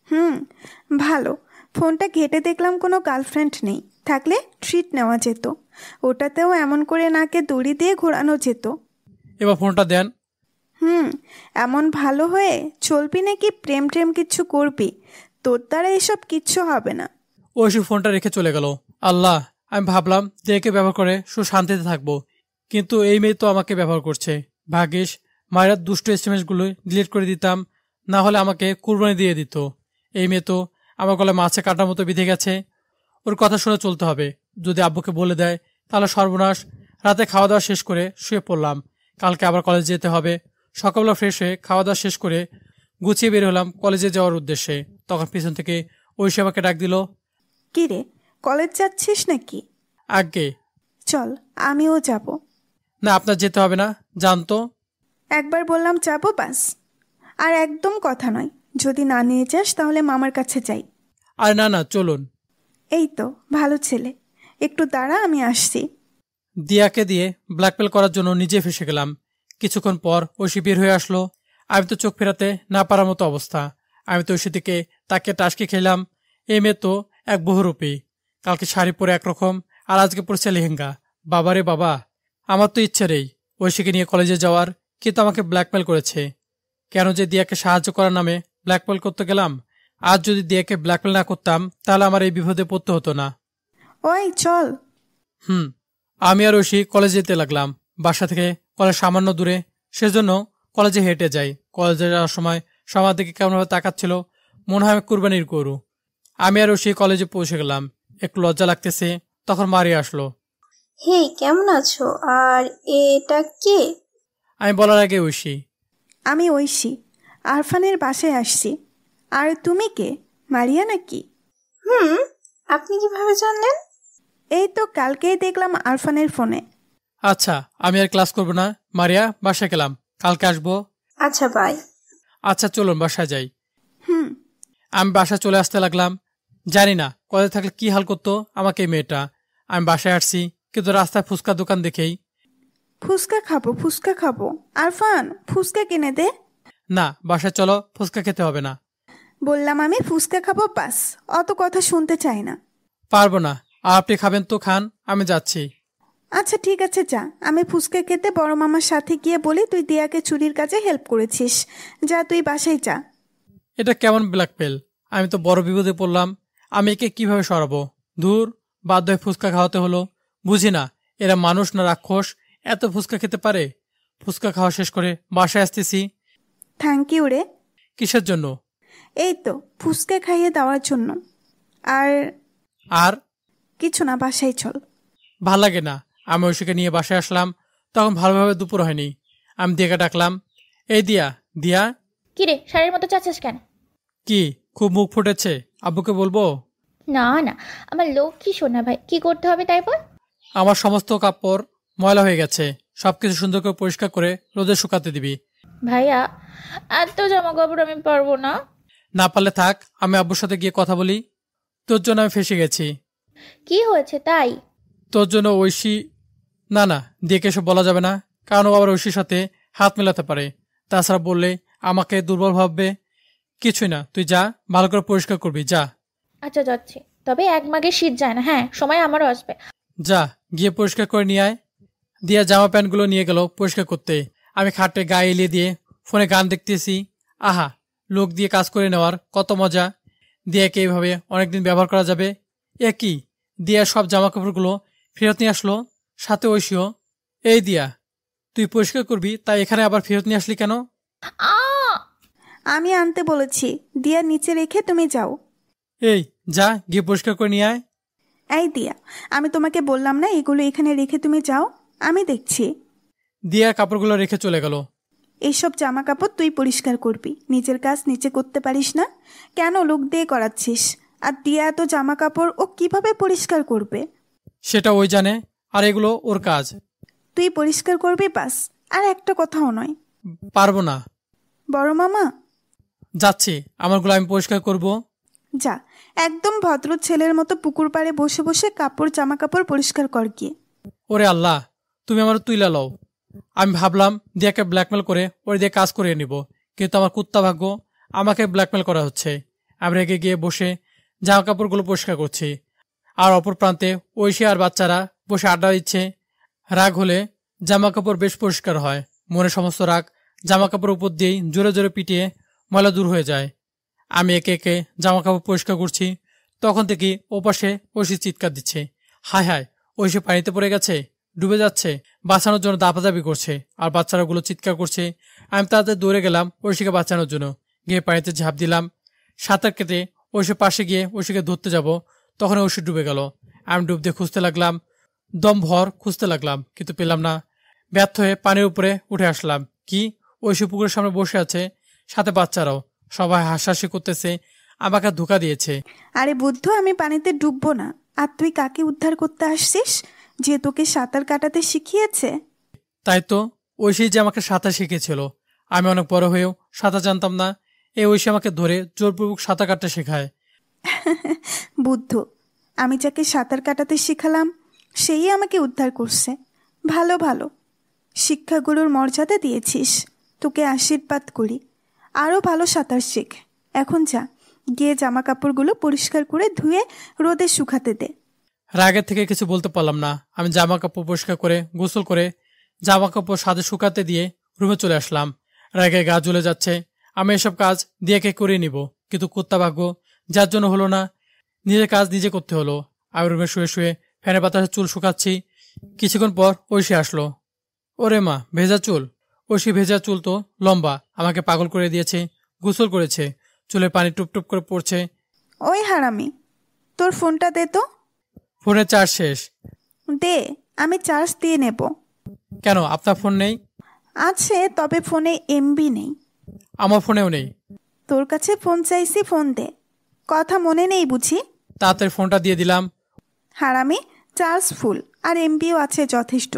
হুম, ভালো। ফোনটা ঘেটে দেখলাম কোনো গার্লফ্রেন্ড নেই, থাকলে ট্রিট নেওয়া যেত। ওটাতেও এমন করে নাকে দড়ি দিয়ে ঘোরানো যেত। এবার ফোনটা দেন। এমন ভালো হয়ে চলবি নাকি প্রেম ট্রেম কিচ্ছু করবি? তোর দ্বারা এসব কিচ্ছু হবে না। ঐশী ফোনটা রেখে চলে গেল। আল্লাহ, আমি ভাবলাম দেহকে ব্যবহার করে সুশান্তিতে থাকবো, কিন্তু এই মেয়ে তো আমাকে ব্যবহার করছে। ভাগ্যিস মায়ের দুষ্ট এসএমএসগুলো ডিলিট করে দিতাম, না হলে আমাকে কুরবানি দিয়ে দিত। এই মেয়ে তো আমার গলায় মাছে কাটার মতো বিঁধে গেছে। ওর কথা শুনে চলতে হবে। যদি আব্বুকে বলে দেয় তাহলে সর্বনাশ। রাতে খাওয়া দাওয়া শেষ করে শুয়ে পড়লাম। কালকে আবার কলেজে যেতে হবে। সকালবেলা ফ্রেশ হয়ে খাওয়া দাওয়া শেষ করে গুছিয়ে বের হলাম কলেজে যাওয়ার উদ্দেশ্যে। তখন পিছন থেকে ঐশী আমাকে ডাক দিল। কি রে, কলেজ যাচ্ছিস নাকি? আগে চল, আমিও যাব। না, আপনার যেতে হবে না, জানতো। একবার বললাম যাব, বাস। আর একদম কথা নয়, যদি না নিয়ে যাস তাহলে মামার কাছে যাই। আর না না, চলুন। এই তো ভালো ছেলে, একটু দাঁড়া, আমি আসছি। দিয়াকে দিয়ে ব্ল্যাকমেল করার জন্য নিজে ফেসে গেলাম। কিছুক্ষণ পর ঐশী বের হয়ে আসলো। আমি তো চোখ ফেরাতে না পারার মতো অবস্থা। আমি তো ঐশী দিকে তাকে টাসকে খেলাম। এই মেয়ে তো এক বহুরূপী। কালকে শাড়ি পরে একরকম, আর আজকে পড়ছে লেহেঙ্গা। বাবারে বাবা, আমার তো ইচ্ছে নেই ঐশীকে নিয়ে কলেজে যাওয়ার, কিন্তু আমাকে ব্ল্যাকমেল করেছে। কেন যে দিয়াকে সাহায্য করার নামে ব্ল্যাকমেল করতে গেলাম? আজ যদি দিয়াকে ব্ল্যাকমেল না করতাম তাহলে আমার এই বিপদে পড়তে হতো না। ওই চল। আমি আর ঐশী কলেজে যেতে লাগলাম। বাসা থেকে কলেজ সামান্য দূরে, সেজন্য কলেজে হেঁটে যাই। কলেজে যাওয়ার সময় সবার দিকে কেমনভাবে তাকাচ্ছিল, মনে হয় আমি কুরবানির গরু। আমি আর ঐশী কলেজে পৌঁছে গেলাম। একটু লজ্জা লাগতেছে। তখন মারিয়া আসলো। হেই, কেমন আছো? আর এটা কে? আমি বলার আগে ঐশী। আমি ঐশী, আরফানের বাসায় আসছি। আর তুমি কে, মারিয়া নাকি? আপনি কিভাবে জানলেন? এই তো কালকেই দেখলাম আরফানের ফোনে। আচ্ছা, আমি আর ক্লাস করবো না, মারিয়া বাসায় গেলাম, কালকে আসবো। আচ্ছা, বাই। আচ্ছা চলুন বাসায় যাই। আমি বাসায় চলে আসতে লাগলাম। জানি না কলেজে থাকলে কি হাল করতো আমাকে এই মেয়েটা। আমি বাসায় আসছি, কিন্তু রাস্তায় ফুচকা দোকান দেখেই। ফুচকা খাবো, ফুচকা খাবো। আরফান, ফুচকা কিনে দে। না, বাসায় চলো, ফুচকা খেতে হবে না। বললাম আমি ফুচকা খাবো, বাস। অত কথা শুনতে চাই না। পারবো না। আর আপনি খাবেন তো খান, আমি যাচ্ছি। আচ্ছা ঠিক আছে, যা। আমি ফুচকা খেতে বড় মামার সাথে গিয়ে বলি তুই দিয়াকে চুরির কাজে হেল্প করেছিস। যা, তুই বাসায় যা। এটা কেমন ব্ল্যাকমেল? আমি তো বড় বিপদে পড়লাম। আমি একে কিভাবে সরাবো? ধুর, বাধ্য হয়ে ফুচকা খাওয়াতে হলো। বুঝি না এরা মানুষ না রাক্ষস, এত ফুচকা খেতে পারে। ফুচকা খাওয়া শেষ করে বাসায় আসতেছি। থ্যাংক ইউ রে। কিসের জন্য? এই তো ফুচকা খাইয়ে দেওয়ার জন্য। আর আর কিছু না, বাসায় চল। ভাল লাগে না। আমি ঐশীকে নিয়ে বাসায় আসলাম। তখন ভালোভাবে দুপুর হয়নি। আমি দিয়াকে ডাকলাম। এই দিয়া, দিয়া। কিরে, শাড়ির মতো চাচ্ছিস কেন? কি খুব মুখ ফুটেছে? আব্বুকে বলবো? না না, আমার লক্ষ্মী সোনা ভাই, কি করতে হবে তাই বল। আমার সমস্ত কাপড় ময়লা হয়ে গেছে, সবকিছু সুন্দর করে পরিষ্কার করে রোদে শুকাতে দিবি। ভাইয়া, এত জামা কাপড় আমি পারবো না। না পারলে থাক, আমি আব্বুর সাথে গিয়ে কথা বলি। তোর জন্য আমি ফেসে গেছি। কি হয়েছে তাই? তোর জন্য ঐশী। না না, দিয়ে এসব বলা যাবে না, কারণ ও আবার ঐশীর সাথে হাত মেলাতে পারে। তাছাড়া বললে আমাকে দুর্বল ভাববে। কিছুই না, তুই যা, ভালো করে পরিষ্কার করবি, যা। আচ্ছা যাচ্ছি, তবে এক মাঘে শীত যায় না। হ্যাঁ, সময় আমারও আসবে। যা, গিয়ে পরিষ্কার করে নিয়ে আয়। দিয়া জামা প্যান্টগুলো নিয়ে গেল পরিষ্কার করতে। আমি খাটে গায়ে এলিয়ে দিয়ে ফোনে গান দেখতেছি। আহা, লোক দিয়ে কাজ করে নেওয়ার কত মজা। দিয়াকে এইভাবে অনেকদিন ব্যবহার করা যাবে। এ কি, দিয়া সব জামা কাপড়গুলো ফেরত নিয়ে আসলো, সাথে ঐশীও। এই দিয়া, তুই পরিষ্কার করবি, তাই এখানে আবার ফেরত নিয়ে আসলি কেন? আমি আনতে বলেছি, দিয়া নিচে রেখে তুমি যাও। এই যা, গিয়ে পরিষ্কার করে নিয়ে আয়। এই দিয়া, আমি তোমাকে বললাম না এগুলো এখানে রেখে তুমি যাও, আমি দেখছি। দিয়া কাপড়গুলো রেখে চলে গেল। এইসব জামা কাপড় তুই পরিষ্কার করবি, নিজের কাজ নিচে করতে পারিস না? কেন লোক দিয়ে করাচ্ছিস? আর দিয়া এত জামা কাপড় ও কিভাবে পরিষ্কার করবে? সেটা ওই জানে, আর এগুলো ওর কাজ। তুই পরিষ্কার করবি, বাস। আর একটা কথাও নয়। পারবো না। বড় মামা, যাচ্ছি, আমারগুলো আমি পরিষ্কার করব। যা, একদম ভদ্র ছেলের মতো পুকুর পাড়ে বসে বসে কাপড় জামা কাপড় পরিষ্কার কর গিয়ে। ওরে আল্লাহ, তুমি আমার তুইলা লও। আমি ভাবলাম দিয়াকে ব্ল্যাকমেল করে ওর দিয়ে কাজ করিয়ে নিব, কিন্তু আমার কুত্তা ভাগ্য, আমাকে ব্ল্যাকমেল করা হচ্ছে। আমি রেগে গিয়ে বসে জামা কাপড়গুলো পরিষ্কার করছি, আর অপর প্রান্তে ঐশী আর বাচ্চারা বসে আড্ডা দিচ্ছে। রাগ হলে জামা কাপড় বেশ পরিষ্কার হয়, মনে সমস্ত রাগ জামা কাপড় উপর দিয়েই জোরে জোরে পিটিয়ে ময়লা দূর হয়ে যায়। আমি একে একে জামা কাপড় পরিষ্কার করছি, তখন থেকে ওপাশে ঐশী চিৎকার দিচ্ছে, হায় হায়, ঐশী পানিতে পড়ে গেছে, ডুবে যাচ্ছে। বাঁচানোর জন্য দাপাদাপি করছে, আর বাচ্চারাগুলো চিৎকার করছে। আমি তাড়াতাড়ি দৌড়ে গেলাম ঐশীকে বাঁচানোর জন্য, গিয়ে পানিতে ঝাঁপ দিলাম। সাঁতার কেটে ঐশীর পাশে গিয়ে ঐশীকে ধরতে যাব, তখন ঐশী ডুবে গেল। আমি ডুব দিয়ে খুঁজতে লাগলাম, দম ভর খুঁজতে লাগলাম, কিন্তু পেলাম না। ব্যর্থ হয়ে পানির উপরে উঠে আসলাম। কি, ঐশী পুকুরের সামনে বসে আছে, সাথে বাচ্চারাও, সবাই হাসাহাসি করতেছে, আমাকে ধোকা দিয়েছে। আরে বুদ্ধ, আমি পানিতে ডুববো না। আর তুই কাকে উদ্ধার করতে আসছিস, যে তোকে সাঁতার কাটাতে শিখিয়েছে? তাই তো, ঐশী যে আমাকে সাঁতার শিখেছিল। আমি অনেক বড় হয়েও সাঁতার জানতাম না, এই ঐশী আমাকে ধরে জোরপূর্বক সাঁতার কাটতে শেখায়। বুদ্ধ, আমি যাকে সাঁতার কাটাতে শিখালাম সেই আমাকে উদ্ধার করছে। ভালো ভালো, শিক্ষাগুরুর মর্যাদা দিয়েছিস, তোকে আশীর্বাদ করি। আরও ভালো সাঁতার শেখ। এখন যা, গিয়ে জামা কাপড়গুলো পরিষ্কার করে ধুয়ে রোদে শুকাতে দে। রাগের থেকে কিছু বলতে পারলাম না। আমি জামা কাপড় পরিষ্কার করে গোসল করে জামা কাপড় সাদে শুকাতে দিয়ে রুমে চলে আসলাম। রাগে গা জ্বলে যাচ্ছে। আমি এসব কাজ দিয়েকে করে নিব, কিন্তু কুত্তা ভাগ্য, যার জন্য হলো না, নিজের কাজ নিজে করতে হলো। আমি রুমে শুয়ে শুয়ে ফ্যানের বাতাসে চুল শুকাচ্ছি। কিছুক্ষণ পর ঐশী আসলো। ওরে মা, ভেজা চুল! ঐশী ভেজা চুল তো লম্বা, আমাকে পাগল করে দিয়েছে। গোসল করেছে, চুলের পানি টুপটুপ করে পড়ছে। ওই হারামি, তোর ফোনটা দে তো। ফোনের চার্জ শেষ। দে, আমি চার্জ দিয়ে নেব। কেন, আপনার ফোন নেই? আছে, তবে ফোনে এমবি নেই। আমার ফোনেও নেই। তোর কাছে ফোন চাইছি, ফোন দে। কথা মনে নেই বুঝি? তাড়াতাড়ি ফোনটা দিয়ে দিলাম। হারামি, চার্জ ফুল আর এমবিও আছে যথেষ্ট।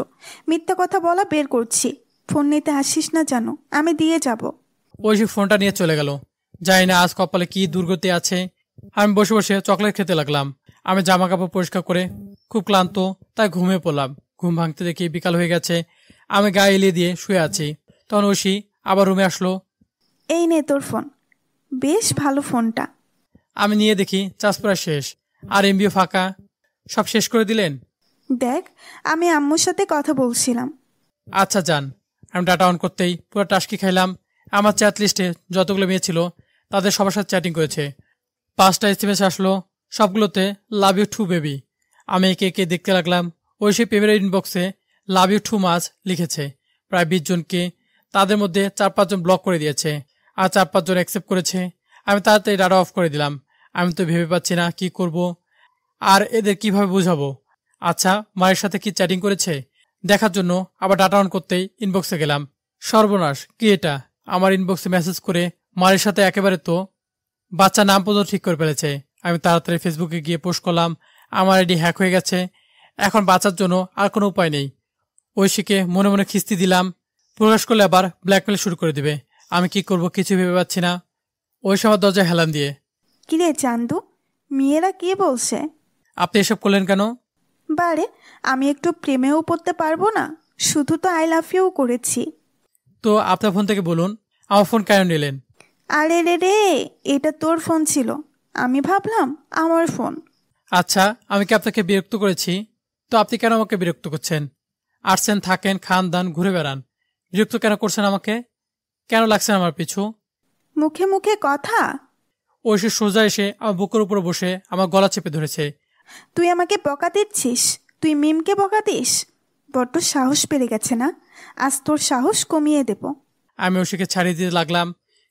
মিথ্যা কথা বলা বের করছি। ফোন নিতে আসিস না জানো, আমি দিয়ে যাব। ঐশী ফোনটা নিয়ে চলে গেল। জানি না আজ কপালে কি দুর্গতি আছে। আমি বসে বসে চকলেট খেতে লাগলাম। আমি জামা কাপড় পরিষ্কার করে খুব ক্লান্ত, তাই ঘুমিয়ে পড়লাম। ঘুম ভাঙতে দেখি বিকাল হয়ে গেছে। আমি গায়ে এলিয়ে দিয়ে শুয়ে আছি। তখন ঐশী আবার রুমে আসলো। এই নে তোর ফোন, বেশ ভালো ফোনটা। আমি নিয়ে দেখি চার্জ প্রায় শেষ, আর এমবিও ফাঁকা। সব শেষ করে দিলেন? দেখ, আমি আম্মুর সাথে কথা বলছিলাম। আচ্ছা যান। আমি ডাটা অন করতেই পুরো টাস্কি খাইলাম। আমার চ্যাট লিস্টে যতগুলো মেয়ে ছিল তাদের সবার সাথে চ্যাটিং করেছে। 5টা এসএমএস আসলো, সবগুলোতে লাভ ইউ টু বেবি। আমি একে একে দেখতে লাগলাম। ঐশী প্রেমের ইনবক্সে লাভ ইউ টু মাছ লিখেছে প্রায় 20 জনকে। তাদের মধ্যে 4-5 জন ব্লক করে দিয়েছে, আর 4-5 জন অ্যাকসেপ্ট করেছে। আমি তাড়াতাড়ি ডাটা অফ করে দিলাম। আমি তো ভেবে পাচ্ছি না কি করব, আর এদের কিভাবে বুঝাবো। আচ্ছা, মায়ের সাথে কি চ্যাটিং করেছে দেখার জন্য আবার ডাটা অন করতেই ইনবক্সে গেলাম। সর্বনাশ, কি এটা! আমার ইনবক্সে মেসেজ করে মায়ের সাথে একেবারে তো বাচ্চা নাম পর্যন্ত ঠিক করে ফেলেছে। আমি তাড়াতাড়ি ফেসবুকে গিয়ে পোস্ট করলাম, আমার আইডি হ্যাক হয়ে গেছে, এখন বাঁচার জন্য আর কোনো উপায় নেই। ঐশীকে মনে মনে খিস্তি দিলাম, প্রকাশ করলে আবার ব্ল্যাকমেল শুরু করে দিবে। আমি কি করব কিছু ভেবে পাচ্ছি না। ওই সময় দরজায় হেলান দিয়ে, কিরে চান্দু, মেয়েরা কি বলছে? আপনি এসব করলেন কেন? বারে, আমি একটু প্রেমেও পড়তে পারবো না? শুধু তো আই লাভ ইউ করেছি। তো আপনার ফোন থেকে বলুন, আমার ফোন কেন নিলেন? আরে রে রে, এটা তোর ফোন ছিল, আমি ভাবলাম আমার ফোন। আচ্ছা, আমি কি আপনাকে বিরক্ত করেছি? তো আপনি কেন আমাকে বিরক্ত করছেন? আসছেন, থাকেন, খান দান, ঘুরে বেড়ান, বিরক্ত কেন করছেন আমাকে? কেন লাগছেন আমার পিছু? মুখে মুখে কথা। ঐশী সোজা এসে আমার বুকের উপর বসে আমার গলা চেপে ধরেছে। তুই আমাকে বকা দিচ্ছিস? তুই মিমকে বকা দিস? বড্ড সাহস বেড়ে গেছে না? আজ তোর সাহস কমিয়ে দেব। আমি ঐশীকে ছাড়িয়ে দিতে লাগলাম,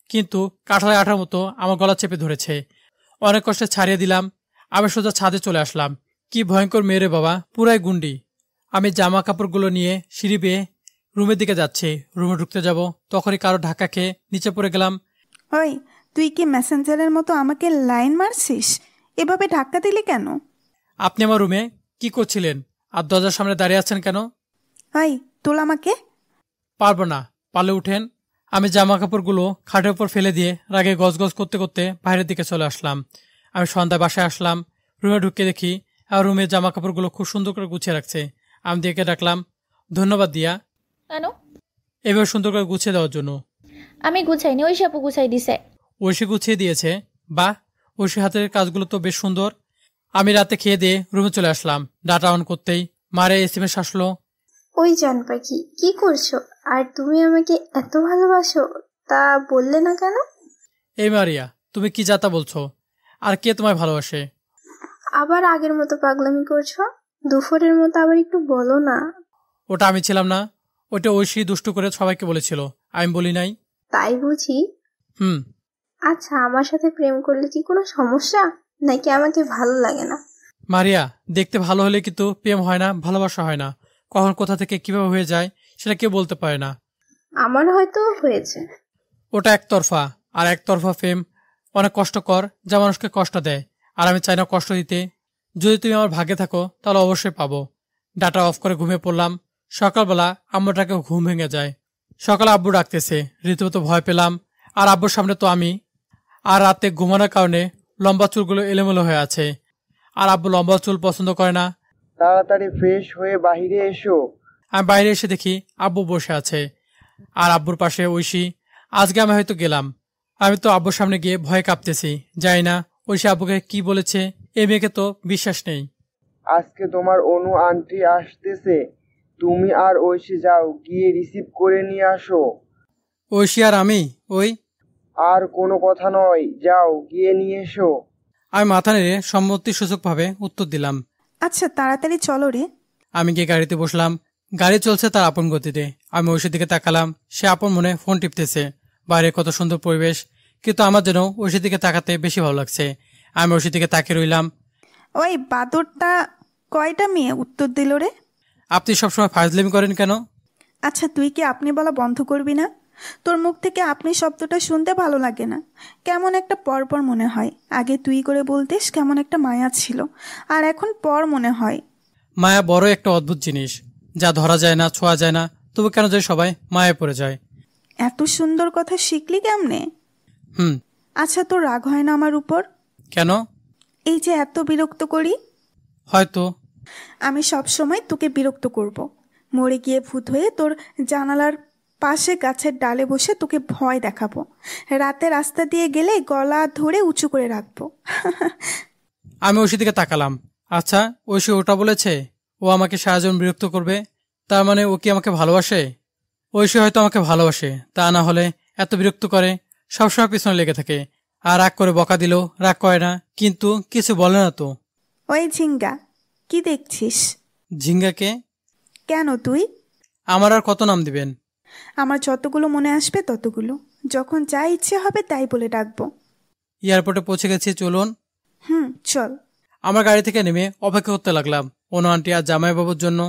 কিন্তু কাঁঠালে আঠার মতো আমার গলা চেপে ধরেছে। অনেক কষ্টে ছাড়িয়ে দিলাম। আমি সোজা ছাদে চলে আসলাম। কি ভয়ঙ্কর মেয়ে রে বাবা, পুরাই গুন্ডি। আমি জামা কাপড়গুলো নিয়ে সিঁড়ি বেয়ে রুমের দিকে যাচ্ছি। রুমে ঢুকতে যাব, তখনই কারো ধাক্কা খেয়ে নিচে পড়ে গেলাম। ওই, তুই কি মেসেঞ্জারের মতো আমাকে লাইন মারছিস? এভাবে ধাক্কা দিলি কেন? আপনি আমার রুমে কি করছিলেন, আর দরজার সামনে দাঁড়িয়ে আছেন কেন? ওই, তোল আমাকে। পারবো না, পালে উঠেন। আমি জামা কাপড়গুলো খাটের উপর ফেলে দিয়ে রাগে গজগজ করতে করতে বাইরের দিকে চলে আসলাম। আমি সন্ধ্যায় বাসায় আসলাম, রুমে ঢুকে দেখি আর রুমের জামা কাপড়গুলো খুব সুন্দর করে গুছিয়ে রাখছে। আমি দিয়াকে ডাকলাম, ধন্যবাদ দিয়া, কেন? এভাবে সুন্দর করে গুছিয়ে দেওয়ার জন্য। আমি গুছাইনি, ঐশী আপু গুছাই দিছে। ঐশী গুছিয়ে দিয়েছে? বাহ, ঐশী হাতের কাজগুলো তো বেশ সুন্দর। আমি রাতে খেয়ে দিয়ে রুমে চলে আসলাম। ডাটা অন করতেই মারে এসএমএস আসলো। ওই জান পাখি, কি করছো? আর তুমি আমাকে এত ভালোবাসো, তা বললে না কেন? এই মারিয়া, তুমি কি যাতা বলছো? আর কে তোমায় ভালোবাসে? আবার আগের মতো পাগলামি করছো? দুপুরের মতো আবার একটু বলো না। ওটা আমি ছিলাম না, ওটা ঐশী দুষ্টু করে সবাইকে বলেছিল, আমি বলি নাই। তাই বুঝি? হুম। আচ্ছা, আমার সাথে প্রেম করলে কি কোনো সমস্যা, নাকি আমাকে ভালো লাগে না? মারিয়া, দেখতে ভালো হলে কিন্তু প্রেম হয় না, ভালোবাসা হয় না। কখন কোথা থেকে কিভাবে হয়ে যায় সেটা কেউ বলতে পারে না। আমার হয়তো হয়েছে। ওটা একতরফা, আর একতরফা প্রেম অনেক কষ্টকর, যা মানুষকে কষ্ট দেয়। আর আমি চাই না কষ্ট দিতে। যদি তুমি আমার ভাগ্যে থাকো তাহলে অবশ্যই পাবো। ডাটা অফ করে ঘুমিয়ে পড়লাম। সকালবেলা আম্মুটাকে ঘুম ভেঙে যায়। সকালে আব্বু ডাকতেছে, রীতিমতো ভয় পেলাম। আর আব্বুর সামনে তো আমি। আর রাতে ঘুমানোর কারণে লম্বা চুলগুলো এলোমেলো হয়ে আছে। আর আব্বু লম্বা চুল পছন্দ করে না। তাড়াতাড়ি ফ্রেশ হয়ে বাইরে এসো। আমি বাইরে এসে দেখি আব্বু বসে আছে, আর আব্বুর পাশে ঐশী। আজকে আমি হয়তো গেলাম। আমি তো আব্বুর সামনে গিয়ে ভয়ে কাঁপতেছি। যাই না ঐশী আব্বুকে কি বলেছে, এ মেয়েকে তো বিশ্বাস নেই। আজকে তোমার অনু আন্টি আসতেছে, তুমি আর ঐশী যাও, গিয়ে রিসিভ করে নিয়ে আসো। ঐশী আর আমি? ওই আর কোনো কথা নয়, যাও গিয়ে নিয়ে এসো। আমি মাথা নেড়ে সম্মতিসূচকভাবে উত্তর দিলাম। আচ্ছা তাড়াতাড়ি চলো রে। আমি গিয়ে গাড়িতে বসলাম। গাড়ি চলছে তার আপন গতিতে। আমি ঐশীর দিকে তাকালাম, সে আপন মনে ফোন টিপতেছে। বাইরে কত সুন্দর পরিবেশ, কিন্তু আমার যেন ঐশীর দিকে তাকাতে বেশি ভালো লাগছে। আমি ঐশীর দিকে তাকিয়ে রইলাম। ওই বাদরটা কয়টা মেয়ে উত্তর দিল রে? আপনি সবসময় ফাজলামি করেন কেন? আচ্ছা তুই কি আপনি বলা বন্ধ করবি না? তোর মুখ থেকে আপনি শব্দটা শুনতে ভালো লাগে না, কেমন একটা পরপর মনে হয়। আগে তুই করে বলতিস কেমন একটা মায়া ছিল, আর এখন পর মনে হয়। মায়া বড় একটা অদ্ভুত জিনিস, যা ধরা যায় না, ছোঁয়া যায় না, তবু কেন যায় সবাই মায়ায় পড়ে যায়। এত সুন্দর কথা শিখলি কেমনে? হুম। আচ্ছা তোর রাগ হয় না আমার উপর? কেন? এই যে এত বিরক্ত করি। হয়তো। আমি সব সময় তোকে বিরক্ত করব। মরে গিয়ে ভূত হয়ে তোর জানালার পাশে গাছের ডালে বসে তোকে ভয় দেখাবো। রাতে রাস্তা দিয়ে গেলে গলা ধরে উঁচু করে রাখবো। আমি ঐশী দিকে তাকালাম। আচ্ছা, ঐশী ওটা বলেছে ও আমাকে সারাজীবন বিরক্ত করবে? তার মানে ও কি আমাকে ভালোবাসে? ঐশী হয়তো আমাকে ভালোবাসে, তা না হলে এত বিরক্ত করে, সবসময় পিছনে লেগে থাকে। আর রাগ করে বকা দিল রাগ করে না, কিন্তু কিছু বলে না তো। ওই ঝিঙ্গা, কি দেখছিস? ঝিঙ্গাকে? কেন তুই? আমার আর কত নাম দিবেন? আমার যতগুলো মনে আসবে ততগুলো, যখন যা ইচ্ছে হবে তাই বলে ডাকবো। এয়ারপোর্টে পৌঁছে গেছি, চলুন। চল। আমার গাড়ি থেকে নেমে অপেক্ষা করতে লাগলাম অনু আন্টি আর জামাইবাবুর জন্য।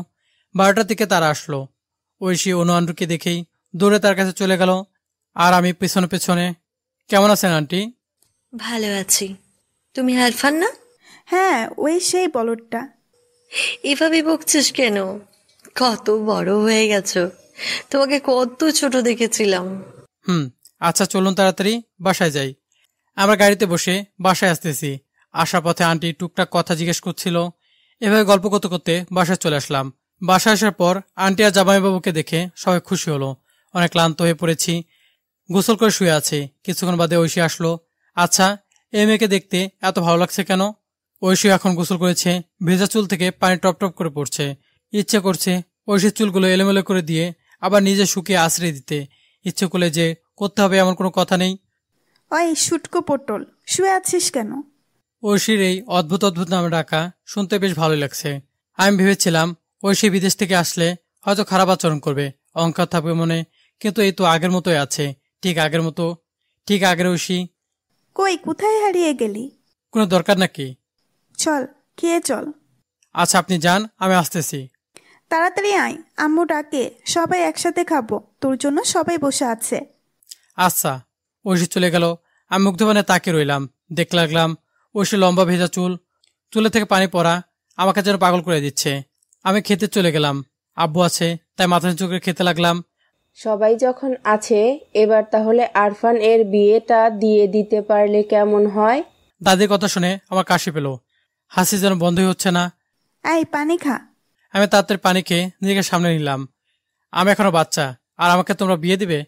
12টার দিকে তারা আসলো। ঐশী অনু আন্টুকে দেখেই দৌড়ে তার কাছে চলে গেল, আর আমি পেছনে পেছনে। কেমন আছেন আন্টি? ভালো আছি। তুমি আরফান না? হ্যাঁ, ওই সেই বলদটা। এভাবে বকছিস কেন? কত বড় হয়ে গেছো, তোমাকে কত ছোট দেখেছিলাম। আচ্ছা চলুন তাড়াতাড়ি বাসায় যাই। আমরা গাড়িতে বসে বাসায় আসতেছি। আসার পথে আন্টি টুকটাক কথা জিজ্ঞেস করছিল। এভাবে গল্প করতে করতে বাসায় চলে আসলাম। বাসায় আসার পর আন্টি আর জামাইবাবুকে দেখে সবাই খুশি হলো। অনেক ক্লান্ত হয়ে পড়েছি, গোসল করে শুয়ে আছি। কিছুক্ষণ বাদে ঐশী আসলো। আচ্ছা, এই মেয়েকে দেখতে এত ভালো লাগছে কেন? ঐশী এখন গোসল করেছে, ভেজা চুল থেকে পানি টপ টপ করে পড়ছে। ইচ্ছে করছে ঐশীর চুলগুলো এলোমেলো করে দিয়ে আবার নিজে শুকিয়ে আশ্রয় দিতে। ইচ্ছে করলে যে করতে হবে এমন কোনো কথা নেই। ওই শুটকো পটল, শুয়ে আছিস কেন? ঐশীর এই অদ্ভুত অদ্ভুত নামে ডাকা শুনতে বেশ ভালোই লাগছে। আমি ভেবেছিলাম ঐশী বিদেশ থেকে আসলে হয়তো খারাপ আচরণ করবে, অহংকার থাকবে মনে, কিন্তু এই তো আগের মতোই আছে, ঠিক আগের মতো, ঠিক আগের ঐশী। কই, কোথায় হারিয়ে গেলি? কোনো দরকার নাকি? চল, খেয়ে চল। আচ্ছা আপনি যান, আমি আসতেছি। তাড়াতাড়ি আয়, আম্মু ডাকে, সবাই একসাথে খাবো, তোর জন্য সবাই বসে আছে। আচ্ছা। ঐশী চলে গেল। আমি মুগ্ধবানে তাকিয়ে রইলাম। দেখতে লাগলাম ঐশী লম্বা ভেজা চুল, চুলে থেকে পানি পড়া, আমাকে যেন পাগল করে দিচ্ছে। আমি খেতে চলে গেলাম। আব্বু আছে, তাই মাথা নিচু করে খেতে লাগলাম। সবাই যখন আছে, এবার তাহলে আরফান এর বিয়েটা দিয়ে দিতে পারলে কেমন হয়? দাদির কথা শুনে আমার কাশি পেল, হাসি যেন বন্ধই হচ্ছে না। এই পানি খা। আমি তাড়াতাড়ি পানি খেয়ে নিজেকে সামনে নিলাম। আমি এখনো বাচ্চা, আর আমাকে তোমরা বিয়ে দিবে?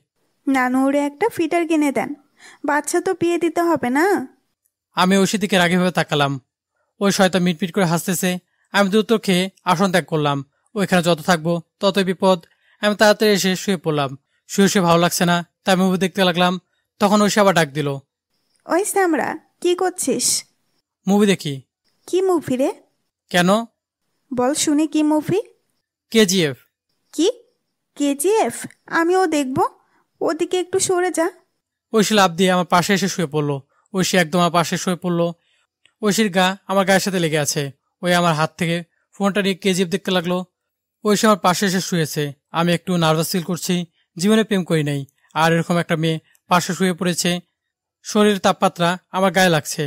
নানুরে একটা ফিটার কিনে দেন, বাচ্চা তো বিয়ে দিতে হবে না। আমি ঐশীর দিকে রাগীভাবে তাকালাম। ওই শয়তান মিটমিট করে হাসতেছে। আমি দ্রুত খেয়ে আসন ত্যাগ করলাম। ওইখানে যত থাকবো ততই বিপদ। আমি তাড়াতাড়ি এসে শুয়ে পড়লাম। শুয়ে শুয়ে ভালো লাগছে না, তাই মুভি দেখতে লাগলাম। তখন ঐশী আবার ডাক দিল। ওই সামরা, কি করছিস? মুভি দেখি। কি মুভি রে? কেন? বল শুনি, কি মুভি? কেজিএফ। কি কেজিএফ? আমিও দেখবো, ওদিকে একটু সরে যা। ঐশী লাফ দিয়ে আমার পাশে এসে শুয়ে পড়লো। ঐশী একদম আমার পাশে শুয়ে পড়লো। ঐশীর গা আমার গায়ের সাথে লেগে আছে। ওই আমার হাত থেকে ফোনটা নিয়ে কেজিএফ দেখতে লাগলো। ঐশী আমার পাশে এসে শুয়েছে। আমি একটু নার্ভাস ফিল করছি। জীবনে প্রেম করি নাই, আর এরকম একটা মেয়ে পাশে শুয়ে পড়েছে। শরীরের তাপমাত্রা আমার গায়ে লাগছে।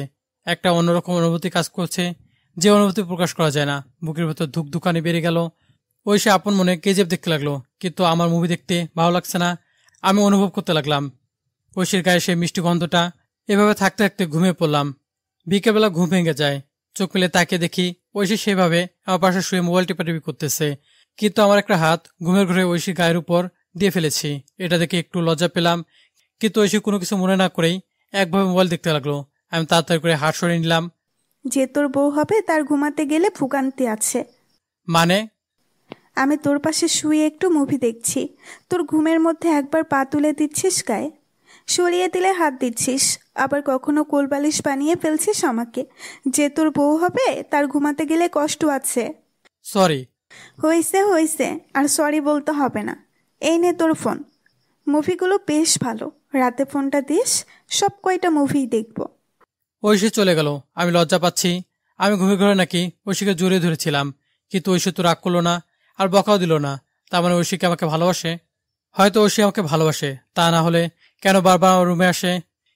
একটা অন্যরকম অনুভূতি কাজ করছে, যে অনুভূতি প্রকাশ করা যায় না। বুকের ভেতর ধুকধুকানি বেড়ে গেল। ঐশী আপন মনে কেজিএফ দেখতে লাগলো, কিন্তু আমার মুভি দেখতে ভালো লাগছে না। আমি অনুভব করতে লাগলাম ঐশীর গায়ে সেই মিষ্টি গন্ধটা। এভাবে থাকতে থাকতে ঘুমিয়ে পড়লাম। বিকেলবেলা ঘুম ভেঙে যায়। চোখ মেলে তাকিয়ে দেখি ঐশী সেভাবে আমার পাশে শুয়ে মোবাইল টিপাটিপি করতেছে, কিন্তু আমার একটা হাত ঘুমের ঘরে ঐশীর গায়ের উপর দিয়ে ফেলেছি। এটা দেখে একটু লজ্জা পেলাম, কিন্তু ঐশী কোনো কিছু মনে না করেই একভাবে মোবাইল দেখতে লাগলো। আমি তাড়াতাড়ি করে হাত সরিয়ে নিলাম। যে তোর বউ হবে তার ঘুমাতে গেলে ভোগান্তি আছে। মানে? আমি তোর পাশে শুয়ে একটু মুভি দেখছি, তোর ঘুমের মধ্যে একবার পা তুলে দিচ্ছিস গায়ে, সরিয়ে দিলে হাত দিচ্ছিস, আবার কখনো কোলবালিশ বানিয়ে ফেলছিস আমাকে। যে তোর বউ হবে তার ঘুমাতে গেলে কষ্ট আছে। সরি। হয়েছে হয়েছে, আর সরি বলতে হবে না। এই নে তোর ফোন, মুভিগুলো বেশ ভালো, রাতে ফোনটা দিস, সব কয়টা মুভি দেখব। ঐশী চলে গেল। আমি লজ্জা পাচ্ছি। আমি ঘুমে ঘরে নাকি ঐশীকে জড়িয়ে ধরেছিলাম, কিন্তু ঐশী তো রাগ করলো না, আর বকাও দিল না। তার মানে ঐশীকে আমাকে ভালোবাসে। হয়তো ঐশী আমাকে ভালোবাসে, তা না হলে কেন বারবার আমার রুমে আসে?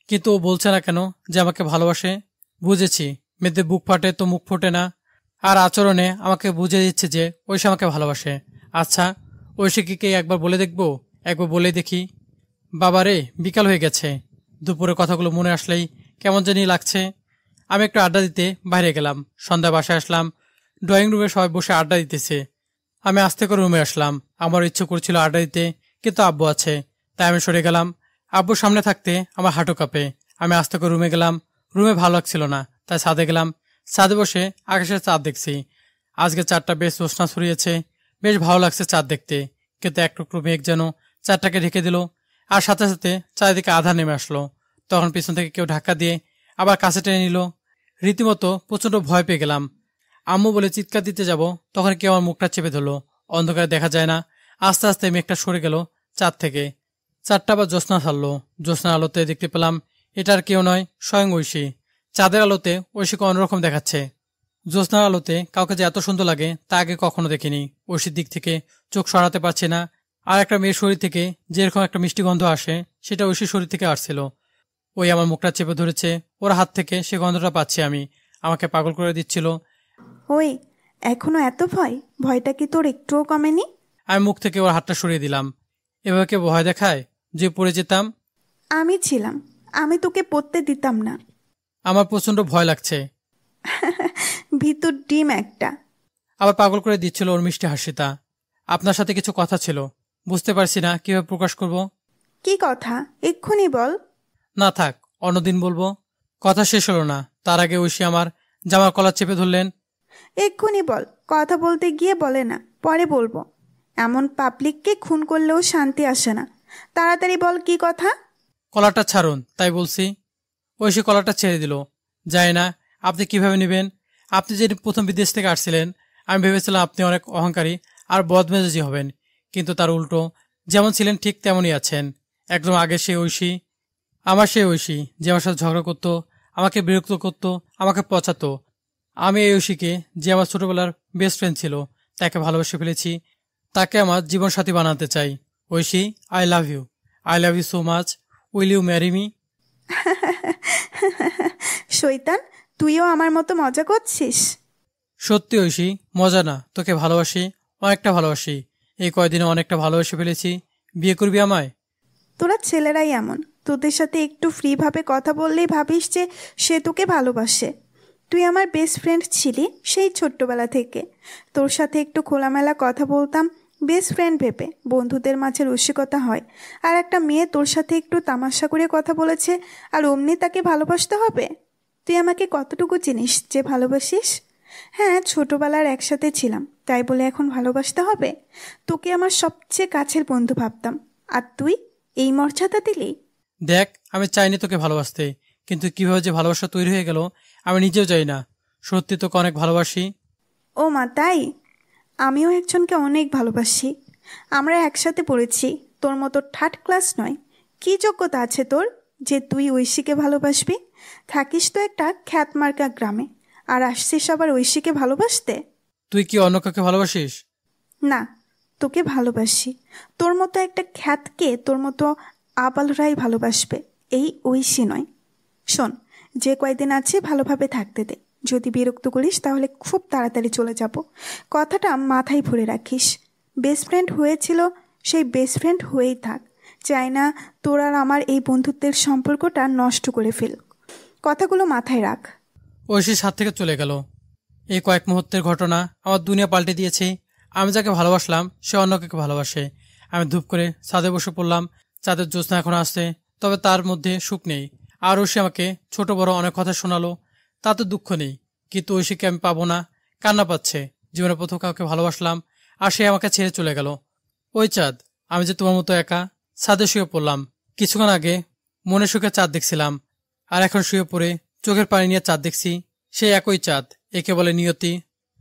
কিন্তু ও বলছে না কেন যে আমাকে ভালোবাসে। বুঝেছি, মেয়েদের বুক ফাটে তো মুখ ফোটে না। আর আচরণে আমাকে বুঝিয়ে দিচ্ছে যে ঐশী আমাকে ভালোবাসে। আচ্ছা, ঐশীকে কি একবার বলে দেখবো? একবার বলে দেখি। বাবারে, বিকাল হয়ে গেছে। দুপুরের কথাগুলো মনে আসলেই কেমন জানি লাগছে। আমি একটু আড্ডা দিতে বাইরে গেলাম। সন্ধ্যা বাসায় আসলাম। ড্রয়িং রুমে সবাই বসে আড্ডা দিতেছে। আমি আস্তে করে রুমে আসলাম। আমার ইচ্ছে করছিল আড্ডা দিতে, কিন্তু আব্বু আছে, তাই আমি সরে গেলাম। আব্বুর সামনে থাকতে আমার হাঁটু কাঁপে। আমি আস্তে করে রুমে গেলাম। রুমে ভালো লাগছিল না, তাই ছাদে গেলাম। ছাদে বসে আকাশের চাঁদ দেখছি। আজকে চাঁদটা বেশ জ্যোৎস্না ছড়িয়েছে। বেশ ভালো লাগছে চাঁদ দেখতে, কিন্তু এক টুকরো মেঘ যেন চাঁদটাকে ঢেকে দিল। আর সাথে সাথে চারিদিকে আধা নেমে আসলো। তখন পিছন থেকে কেউ ধাক্কা দিয়ে আবার কাছে টেনে নিল। রীতিমতো প্রচন্ড ভয় পেয়ে গেলাম। আম্মু বলে চিৎকার দিতে যাব, তখন কেউ আমার মুখটা চেপে ধরলো। অন্ধকারে দেখা যায় না। আস্তে আস্তে মেঘটা সরে গেল চাঁদ থেকে। চাঁদটা আবার জ্যোৎস্না ছাড়লো। জ্যোৎস্নার আলোতে দেখতে পেলাম এটা আর কেউ নয়, স্বয়ং ঐশী। চাঁদের আলোতে ঐশীকে অন্যরকম দেখাচ্ছে। জ্যোৎস্নার আলোতে কাউকে যে এত সুন্দর লাগে তা আগে কখনো দেখিনি। ঐশীর দিক থেকে চোখ সরাতে পারছি না। আর একটা মেয়ের শরীর থেকে যেরকম একটা মিষ্টি গন্ধ আসে, সেটা ঐশীর শরীর থেকে আসছিল। ওই আমার মুখটা চেপে ধরেছে, ওর হাত থেকে সে গন্ধটা পাচ্ছি আমি। আমাকে পাগল করে দিচ্ছিল। ওই, এখনো এত ভয়? ভয়টা কি তোর একটুও কমেনি? আমি মুখ থেকে ওর হাতটা সরিয়ে দিলাম। এভাবে কেউ ভয় দেখায়? যে পড়ে যেতাম। আমি ছিলাম, আমি তোকে পড়তে দিতাম না। আমার প্রচন্ড ভয় লাগছে। ভিতর ডিম একটা। আবার পাগল করে দিচ্ছিল ওর মিষ্টি হাসিটা। আপনার সাথে কিছু কথা ছিল, বুঝতে পারছি না কিভাবে প্রকাশ করব। কি কথা? এক্ষুনি বল। না থাক, অন্যদিন বলবো। কথা শেষ হলো না, তার আগে ঐশী আমার জামার কলার চেপে ধরলেন। এক্ষুনি বল। কথা বলতে গিয়ে বলে না, পরে বলবো। এমন পাবলিককে খুন করলেও শান্তি আসে না। তাড়াতাড়ি বল, কি কথা? কলারটা ছাড়ুন, তাই বলছি। ঐশী কলারটা ছেড়ে দিল। যায় না আপনি কিভাবে নেবেন? আপনি যে প্রথম বিদেশ থেকে আসছিলেন, আমি ভেবেছিলাম আপনি অনেক অহংকারী আর বদমেজাজি হবেন, কিন্তু তার উল্টো। যেমন ছিলেন ঠিক তেমনই আছেন। একদম আগে সে ঐশী, আমার সেই ঐশী যে আমার সাথে ঝগড়া করতো, আমাকে বিরক্ত করতো, আমাকে পচাতো। আমি এই ঐশীকে, যে আমার ছোটবেলার বেস্ট ফ্রেন্ড ছিল, তাকে ভালোবেসে ফেলেছি। তাকে আমার জীবনসাথী বানাতে চাই। Oishi, I love you. I love you so much. Will you marry me? শয়তান, তুইও আমার মতো মজা করছিস? সত্যি ঐশী, মজা না, তোকে ভালোবাসি, অনেকটা ভালোবাসি। এই কয়দিনে অনেকটা ভালোবেসে ফেলেছি। বিয়ে করবি আমায়? তোরা ছেলেরাই এমন, তোদের সাথে একটু ফ্রিভাবে কথা বললেই ভাবিস যে সে তোকে ভালোবাসে। তুই আমার বেস্ট ফ্রেন্ড ছিলি সেই ছোট্টবেলা থেকে। তোর সাথে একটু খোলামেলা কথা বলতাম বেস্ট ফ্রেন্ড ভেবে, বন্ধুদের মাঝে রসিকতা হয়। আর একটা মেয়ে তোর সাথে একটু তামাশা করে কথা বলেছে আর অমনি তাকে ভালোবাসতে হবে? তুই আমাকে কতটুকু চিনিস যে ভালোবাসিস? হ্যাঁ, ছোটবেলার একসাথে ছিলাম, তাই বলে এখন ভালোবাসতে হবে? তোকে আমার সবচেয়ে কাছের বন্ধু ভাবতাম, আর তুই এই মর্যাদা দিলি? দেখ, আমি চাইনি তোকে ভালোবাসতে, কিন্তু কিভাবে যে ভালোবাসা তৈরি হয়ে গেল আমি নিজেও জানি না। সত্যি তোকে অনেক ভালোবাসি। ও মা, তাই? আমিও একজনকে অনেক ভালোবাসি। আমরা একসাথে পড়েছি, তোর মতো থার্ড ক্লাস নয়। কি যোগ্যতা আছে তোর যে তুই ঐশীকে ভালোবাসবি? থাকিস তো একটা খ্যাতমার্কা গ্রামে, আর আসছিস আবার ঐশীকে ভালোবাসতে? তুই কি অন্য কাউকে ভালোবাসিস? না, তোকে ভালোবাসি। তোর মতো একটা খ্যাতকে তোর মতো আবালরাই ভালোবাসবে, এই ঐশী নয়। শোন, যে কয়দিন আছে ভালোভাবে থাকতে দে। যদি বিরক্ত করিস তাহলে খুব তাড়াতাড়ি চলে যাব। কথাটা মাথায় ভরে রাখিস। বেস্ট ফ্রেন্ড হয়েছিল, সেই বেস্ট ফ্রেন্ড হয়েই থাক। চাই না তোর আর আমার এই বন্ধুত্বের সম্পর্কটা নষ্ট করে ফেল। কথাগুলো মাথায় রাখ। ঐশীর হাত থেকে চলে গেল। এই কয়েক মুহূর্তের ঘটনা আমার দুনিয়া পাল্টে দিয়েছে। আমি যাকে ভালোবাসলাম সে অন্য কাউকে ভালোবাসে। আমি ধূপ করে ছাদে বসে পড়লাম। চাঁদের জ্যোৎস্না এখন আসছে, তবে তার মধ্যে সুখ নেই। আর ঐশী আমাকে ছোট বড় অনেক কথা শোনালো, তাতে দুঃখ নেই। কিন্তু ঐশীকে আমি পাবো না, কান্না পাচ্ছে। জীবনে প্রথম কাউকে ভালোবাসলাম আর সে আমাকে ছেড়ে চলে গেল। ওই চাঁদ, আমি যে তোমার মতো একা। ছাদে শুয়ে পড়লাম। কিছুক্ষণ আগে মনে সুখে চাঁদ দেখছিলাম, আর এখন শুয়ে পড়ে চোখের পানি নিয়ে চাঁদ দেখছি। সে একই চাঁদ, একে বলে নিয়তি।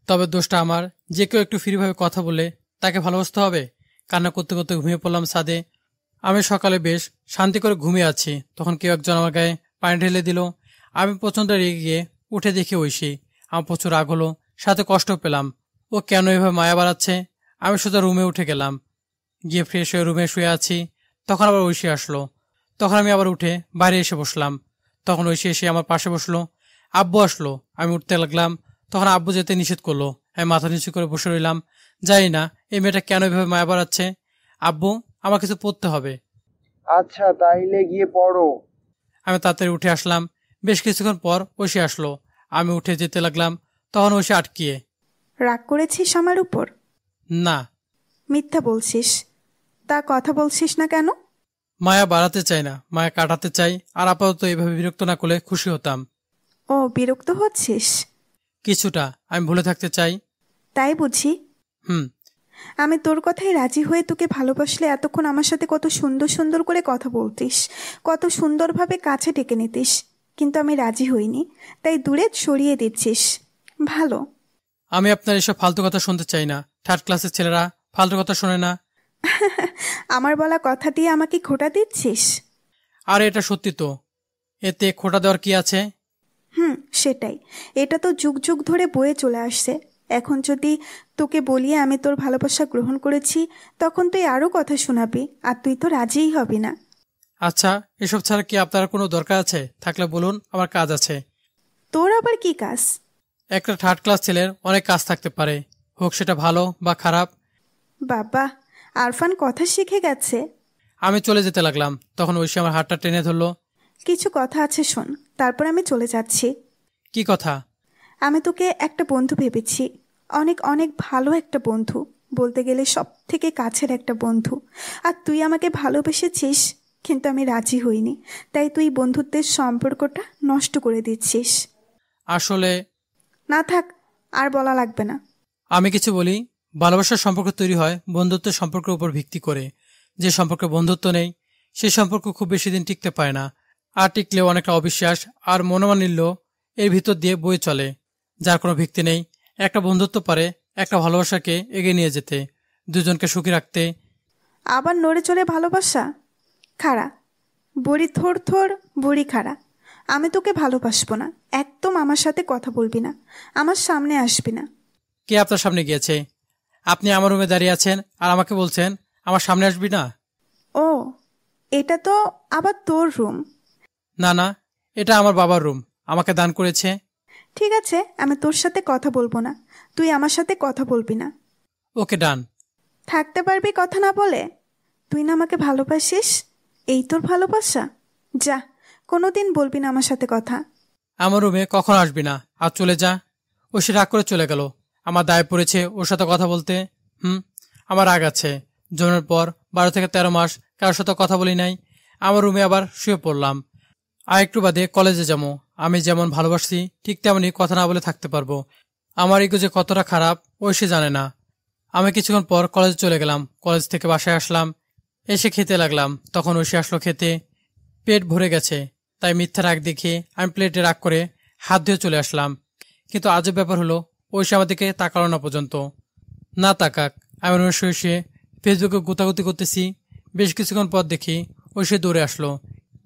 তবে দোষটা আমার, যে কেউ একটু ফ্রিভাবে কথা বলে তাকে ভালোবাসতে হবে। কান্না করতে করতে ঘুমিয়ে পড়লাম ছাদে। আমি সকালে বেশ শান্তি করে ঘুমিয়ে আছি, তখন কেউ একজন আমার গায়ে পানি ঢেলে দিল। আমি প্রচণ্ড রেগে গিয়ে উঠে দেখি ঐশী। আমার প্রচুর রাগ হলো, সাথে কষ্ট পেলাম। ও কেন এভাবে মায়া বাড়াচ্ছে? আমি সোজা রুমে উঠে গেলাম, গিয়ে ফ্রেশ হয়ে রুমে শুয়ে আছি। তখন আবার ঐশী আসলো। তখন আমি আবার উঠে বাইরে এসে বসলাম। তখন ঐশী এসে আমার পাশে বসলো। আব্বু আসলো, আমি উঠতে লাগলাম। তখন আব্বু যেতে নিষেধ করলো। আমি মাথা নিচু করে বসে রইলাম। জানি না এই মেয়েটা কেন এভাবে মায়া বাড়াচ্ছে। আব্বু, আমার কিছু পড়তে হবে। আচ্ছা, তাইলে গিয়ে পড়ো। আমি তাড়াতাড়ি উঠে আসলাম। বেশ কিছুক্ষণ পর ঐশী আসলো। আমি উঠে যেতে লাগলাম, তখন ঐশী আটকিয়ে। রাগ করেছিস আমার উপর? না। মিথ্যা বলছিস। তা কথা বলছিস না কেন? মায়া বাড়াতে চাই না, মায়া কাটাতে চাই। আর আপাতত এইভাবে বিরক্ত না করলে খুশি হতাম। ও, বিরক্ত হচ্ছিস? কিছুটা, আমি ভুলে থাকতে চাই। তাই বুঝি? হুম। আমি তোর কথায় রাজি হয়ে তোকে ভালোবাসলে এতক্ষণ আমার সাথে কত সুন্দর সুন্দর করে কথা বলতিস, কত সুন্দরভাবে কাছে ডেকে নিতিস। কিন্তু আমি রাজি হইনি, তাই দূরে সরিয়ে দিচ্ছিস। ভালো। আমি আপনার এসব ফালতু কথা শুনতে চাই না। থার্ড ক্লাসের ছেলেরা ফালতু কথা শোনে না। আমার বলা কথা দিয়ে আমাকে খোটা দিচ্ছিস? আর এটা সত্যি তো, এতে খোটা দেওয়ার কি আছে? সেটাই। এটা তো যুগ যুগ ধরে বয়ে চলে আসছে। এখন যদি তোকে বলিয়ে আমি তোর ভালোবাসা গ্রহণ করেছি, তখন তুই আরও কথা শোনাবি, আর তুই তো রাজিই হবি না। আচ্ছা, এসব ছাড়া কি আপনার কোনো দরকার আছে? থাকলে বলুন, আমার কাজ আছে। তোর আবার কি কাজ? একটা থার্ড ক্লাস ছেলের অনেক কাজ থাকতে পারে, হোক সেটা ভালো বা খারাপ। বাবা, আরফান কথা শিখে গেছে। আমি চলে যেতে লাগলাম, তখন ঐশী আমার হাতটা টেনে ধরলো। কিছু কথা আছে, শোন, তারপর আমি চলে যাচ্ছি। কি কথা? আমি তোকে একটা বন্ধু ভেবেছি, অনেক অনেক ভালো একটা বন্ধু, বলতে গেলে সব থেকে কাছের একটা বন্ধু। আর তুই আমাকে ভালোবেসেছিস, কিন্তু আমি রাজি হইনি, তাই তুই বন্ধুত্বের সম্পর্কটা নষ্ট করে দিচ্ছিস। আসলে না থাক, আর বলা লাগবে না। আমি কিছু বলি। ভালোবাসার সম্পর্ক তৈরি হয় বন্ধুত্বের সম্পর্কের উপর ভিত্তি করে। যে সম্পর্কে বন্ধুত্ব নেই, সেই সম্পর্ক খুব বেশি দিন টিকতে পারে না। আর টিকলেও অনেকটা অবিশ্বাস আর মনোমালিন্য এর ভিতর দিয়ে বয়ে চলে, যার কোনো ভিত্তি নেই। একটা বন্ধুত্ব পারে একটা ভালোবাসাকে এগিয়ে নিয়ে যেতে, দুজনকে সুখী রাখতে। আবার নড়ে চড়ে ভালোবাসা? খাড়া বড়ি, থর থর বড়ি খাড়া। আমি তোকে ভালোবাসবো না, একদম আমার সাথে কথা বলবি না, আমার সামনে আসবি না। কে আপনার সামনে গিয়েছে? আপনি আমার রুমে দাঁড়িয়ে আছেন আর আমাকে বলছেন আমার সামনে আসবি না? ও, এটা তো আবার তোর রুম। না না, এটা আমার বাবার রুম, আমাকে দান করেছে। ঠিক আছে, আমি তোর সাথে কথা বলবো না, তুই আমার সাথে কথা বলবি না। ওকে, ডান। থাকতে পারবি কথা না বলে? তুই না আমাকে ভালোবাসিস, এই তোর ভালোবাসা? যা, কোনোদিন বলবি না আমার সাথে কথা। আমার রুমে কখন আসবি না, আর চলে যা। ঐশী রাগ করে চলে গেল। আমার দায় পড়েছে ওর সাথে কথা বলতে। আমার রাগ আছে। জন্মের পর 12 থেকে 13 মাস কারোর সাথে কথা বলি নাই। আমার রুমে আবার শুয়ে পড়লাম। আর একটু বাদে কলেজে যাবো। আমি যেমন ভালোবাসি ঠিক তেমনি কথা না বলে থাকতে পারবো। আমার ইগো যে কতটা খারাপ ঐশী জানে না। আমি কিছুক্ষণ পর কলেজে চলে গেলাম। কলেজ থেকে বাসায় আসলাম, এসে খেতে লাগলাম। তখন ঐশী আসলো খেতে। পেট ভরে গেছে, তাই মিথ্যা রাগ দেখিয়ে আমি প্লেটে রাগ করে হাত ধুয়ে চলে আসলাম। কিন্তু আজব ব্যাপার হলো, ঐশী আমার দিকে তাকালো না পর্যন্ত। না তাকাক, আমি রুমে শুয়ে শুয়ে ফেসবুকে গোতাগুতি করতেছি। বেশ কিছুক্ষণ পর দেখি ঐশী দৌড়ে আসলো,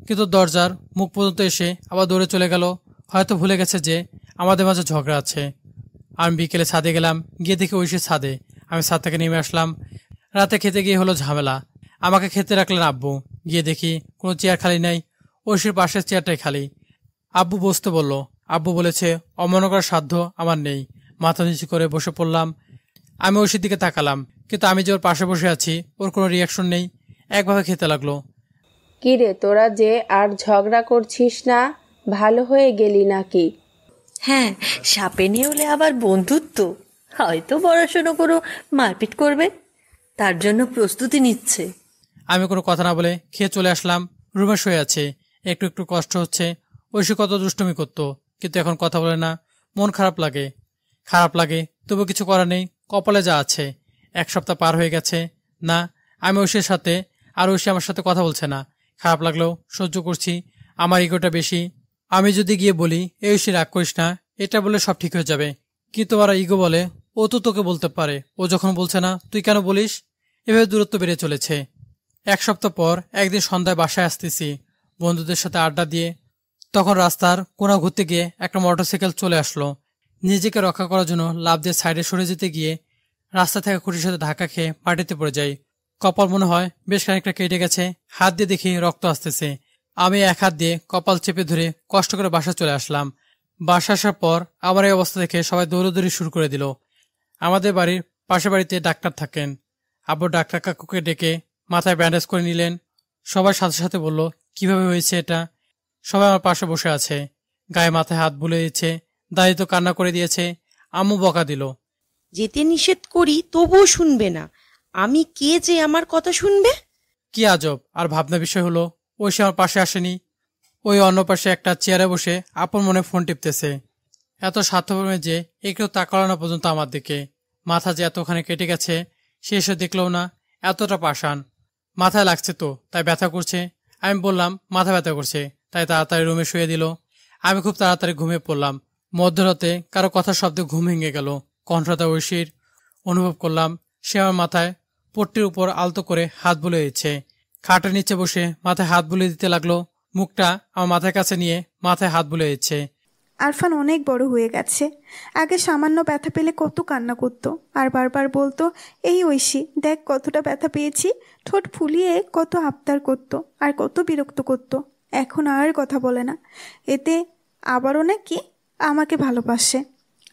কিন্তু দরজার মুখ পর্যন্ত এসে আবার দৌড়ে চলে গেল। হয়তো ভুলে গেছে যে আমাদের মাঝে ঝগড়া আছে। আমি বিকেলে ছাদে গেলাম, গিয়ে দেখি ঐশীর ছাদে। আমি ছাদ থেকে নেমে আসলাম। রাতে খেতে গিয়ে হলো ঝামেলা। আমাকে খেতে রাখলেন আব্বু। গিয়ে দেখি কোনো চেয়ার খালি নাই, ঐশীর পাশের চেয়ারটাই খালি। আব্বু বসতে বলল। আব্বু বলেছে অমন করার সাধ্য আমার নেই। মাথা নিচু করে বসে পড়লাম। আমি ঐশীর দিকে তাকালাম, কিন্তু আমি যে ওর পাশে বসে আছি ওর কোনো রিয়াকশন নেই। একভাবে খেতে লাগলো। কিরে তোরা যে আর ঝগড়া করছিস না, ভালো হয়ে গেলি নাকি? হ্যাঁ, সাপে নেউলে আবার বন্ধুত্ব। হয়তো পড়াশোনা করো, মারপিট করবে, তার জন্য প্রস্তুতি নিচ্ছে। আমি কোনো কথা না বলে খেয়ে চলে আসলাম। রুমে শুয়ে আছে, একটু একটু কষ্ট হচ্ছে। ঐশী কত দুষ্টুমি করতো, কিন্তু এখন কথা বলে না। মন খারাপ লাগে, তবু কিছু করার নেই। কপালে যা আছে। 1 সপ্তাহ পার হয়ে গেছে না আমি ঐশীর সাথে, আর ঐশী আমার সাথে কথা বলছে না। খারাপ লাগলেও সহ্য করছি। আমার ইগোটা বেশি। আমি যদি গিয়ে বলি এই ঐশী রাগ করিস না, এটা বলে সব ঠিক হয়ে যাবে, কিন্তু ওরা ইগো বলে ও তো তোকে বলতে পারে, ও যখন বলছে না তুই কেন বলিস? এভাবে দূরত্ব বেড়ে চলেছে। 1 সপ্তাহ পর একদিন সন্ধ্যায় বাসায় আসতেছি বন্ধুদের সাথে আড্ডা দিয়ে। তখন রাস্তার কোনা ঘুরতে গিয়ে একটা মোটরসাইকেল চলে আসলো। নিজেকে রক্ষা করার জন্য লাফ দিয়ে সাইডে সরে যেতে গিয়ে রাস্তা থেকে খুঁটির সাথে ধাক্কা খেয়ে মাটিতে পড়ে যাই। কপাল মনে হয় বেশ খানিকটা কেটে গেছে। হাত দিয়ে দেখি রক্ত আসতেছে। আমি এক হাত দিয়ে কপাল চেপে ধরে কষ্ট করে বাসা চলে আসলাম। বাসা আসার পর আমার এই অবস্থা দেখে সবাই দৌড়াদৌড়ি শুরু করে দিল। আমাদের বাড়ির পাশের বাড়িতে ডাক্তার থাকেন। আব্বু ডাক্তার কাকুকে ডেকে মাথায় ব্যান্ডেজ করে নিলেন। সবার সাথে সাথে বলল কিভাবে হয়েছে এটা। সবাই আমার পাশে বসে আছে, গায়ে মাথায় হাত বুলে দিচ্ছে, দাদি তো কান্না করে দিয়েছে। আম্মু বকা দিল। যেতে নিষেধ করি তবুও শুনবে না। আমি কে যে আমার কথা শুনবে? কি আজব আর ভাবনা বিষয় হলো, ঐশী আমার পাশে আসেনি। ওই অন্য পাশে একটা চেয়ারে বসে আপন মনে ফোন টিপতেছে। এত স্বার্থপর যে একটু তাকালো না পর্যন্ত আমার দিকে। মাথা যে এতখানি কেটে গেছে সে এসে দেখলেও না। এতটা পাষাণ। মাথায় লাগছে তো, তাই ব্যথা করছে। আমি বললাম মাথা ব্যথা করছে, তাই তাড়াতাড়ি রুমে শুয়ে দিল। আমি খুব তাড়াতাড়ি ঘুমিয়ে পড়লাম। মধ্যরাতে কারো কথার শব্দে ঘুম ভেঙে গেল। কণ্ঠটা ঐশীর। অনুভব করলাম সে আমার মাথায় পট্টির উপর আলতো করে হাত বুলিয়ে দিচ্ছে। খাটের নিচে বসে মাথায় হাত বুলিয়ে দিতে লাগলো। মুখটা আমার মাথার কাছে নিয়ে মাথায় হাত বুলিয়ে দিচ্ছে। আরফান অনেক বড় হয়ে গেছে। আগে সামান্য ব্যথা পেলে কত কান্না করতো, আর বারবার বলতো এই ঐশী দেখ কতটা ব্যথা পেয়েছি। ঠোঁট ফুলিয়ে কত আবদার করতো আর কত বিরক্ত করতো। এখন আর কথা বলে না। এতে আবারও নাকি আমাকে ভালোবাসে।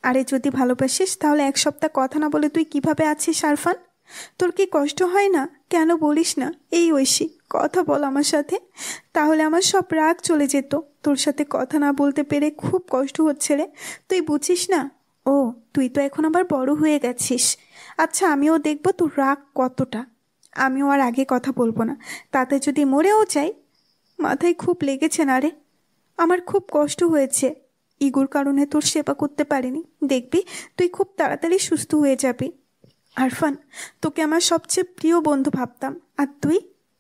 আরে যদি ভালোবাসিস তাহলে 1 সপ্তাহ কথা না বলে তুই কিভাবে আছিস আরফান? তোর কি কষ্ট হয় না? কেন বলিস না এই ঐশী কথা বল আমার সাথে, তাহলে আমার সব রাগ চলে যেত। তোর সাথে কথা না বলতে পেরে খুব কষ্ট হচ্ছে রে, তুই বুঝিস না? ও তুই তো এখন আবার বড় হয়ে গেছিস। আচ্ছা আমিও দেখবো তোর রাগ কতটা। আমিও আর আগে কথা বলবো না, তাতে যদি মরেও যাই। মাথায় খুব লেগেছে না রে, আমার খুব কষ্ট হয়েছে। ইগুর কারণে তোর সেবা করতে পারিনি। দেখবি তুই খুব তাড়াতাড়ি সুস্থ হয়ে যাবি। আরফান তোকে আমার সবচেয়ে প্রিয় বন্ধু ভাবতাম, আর তুই?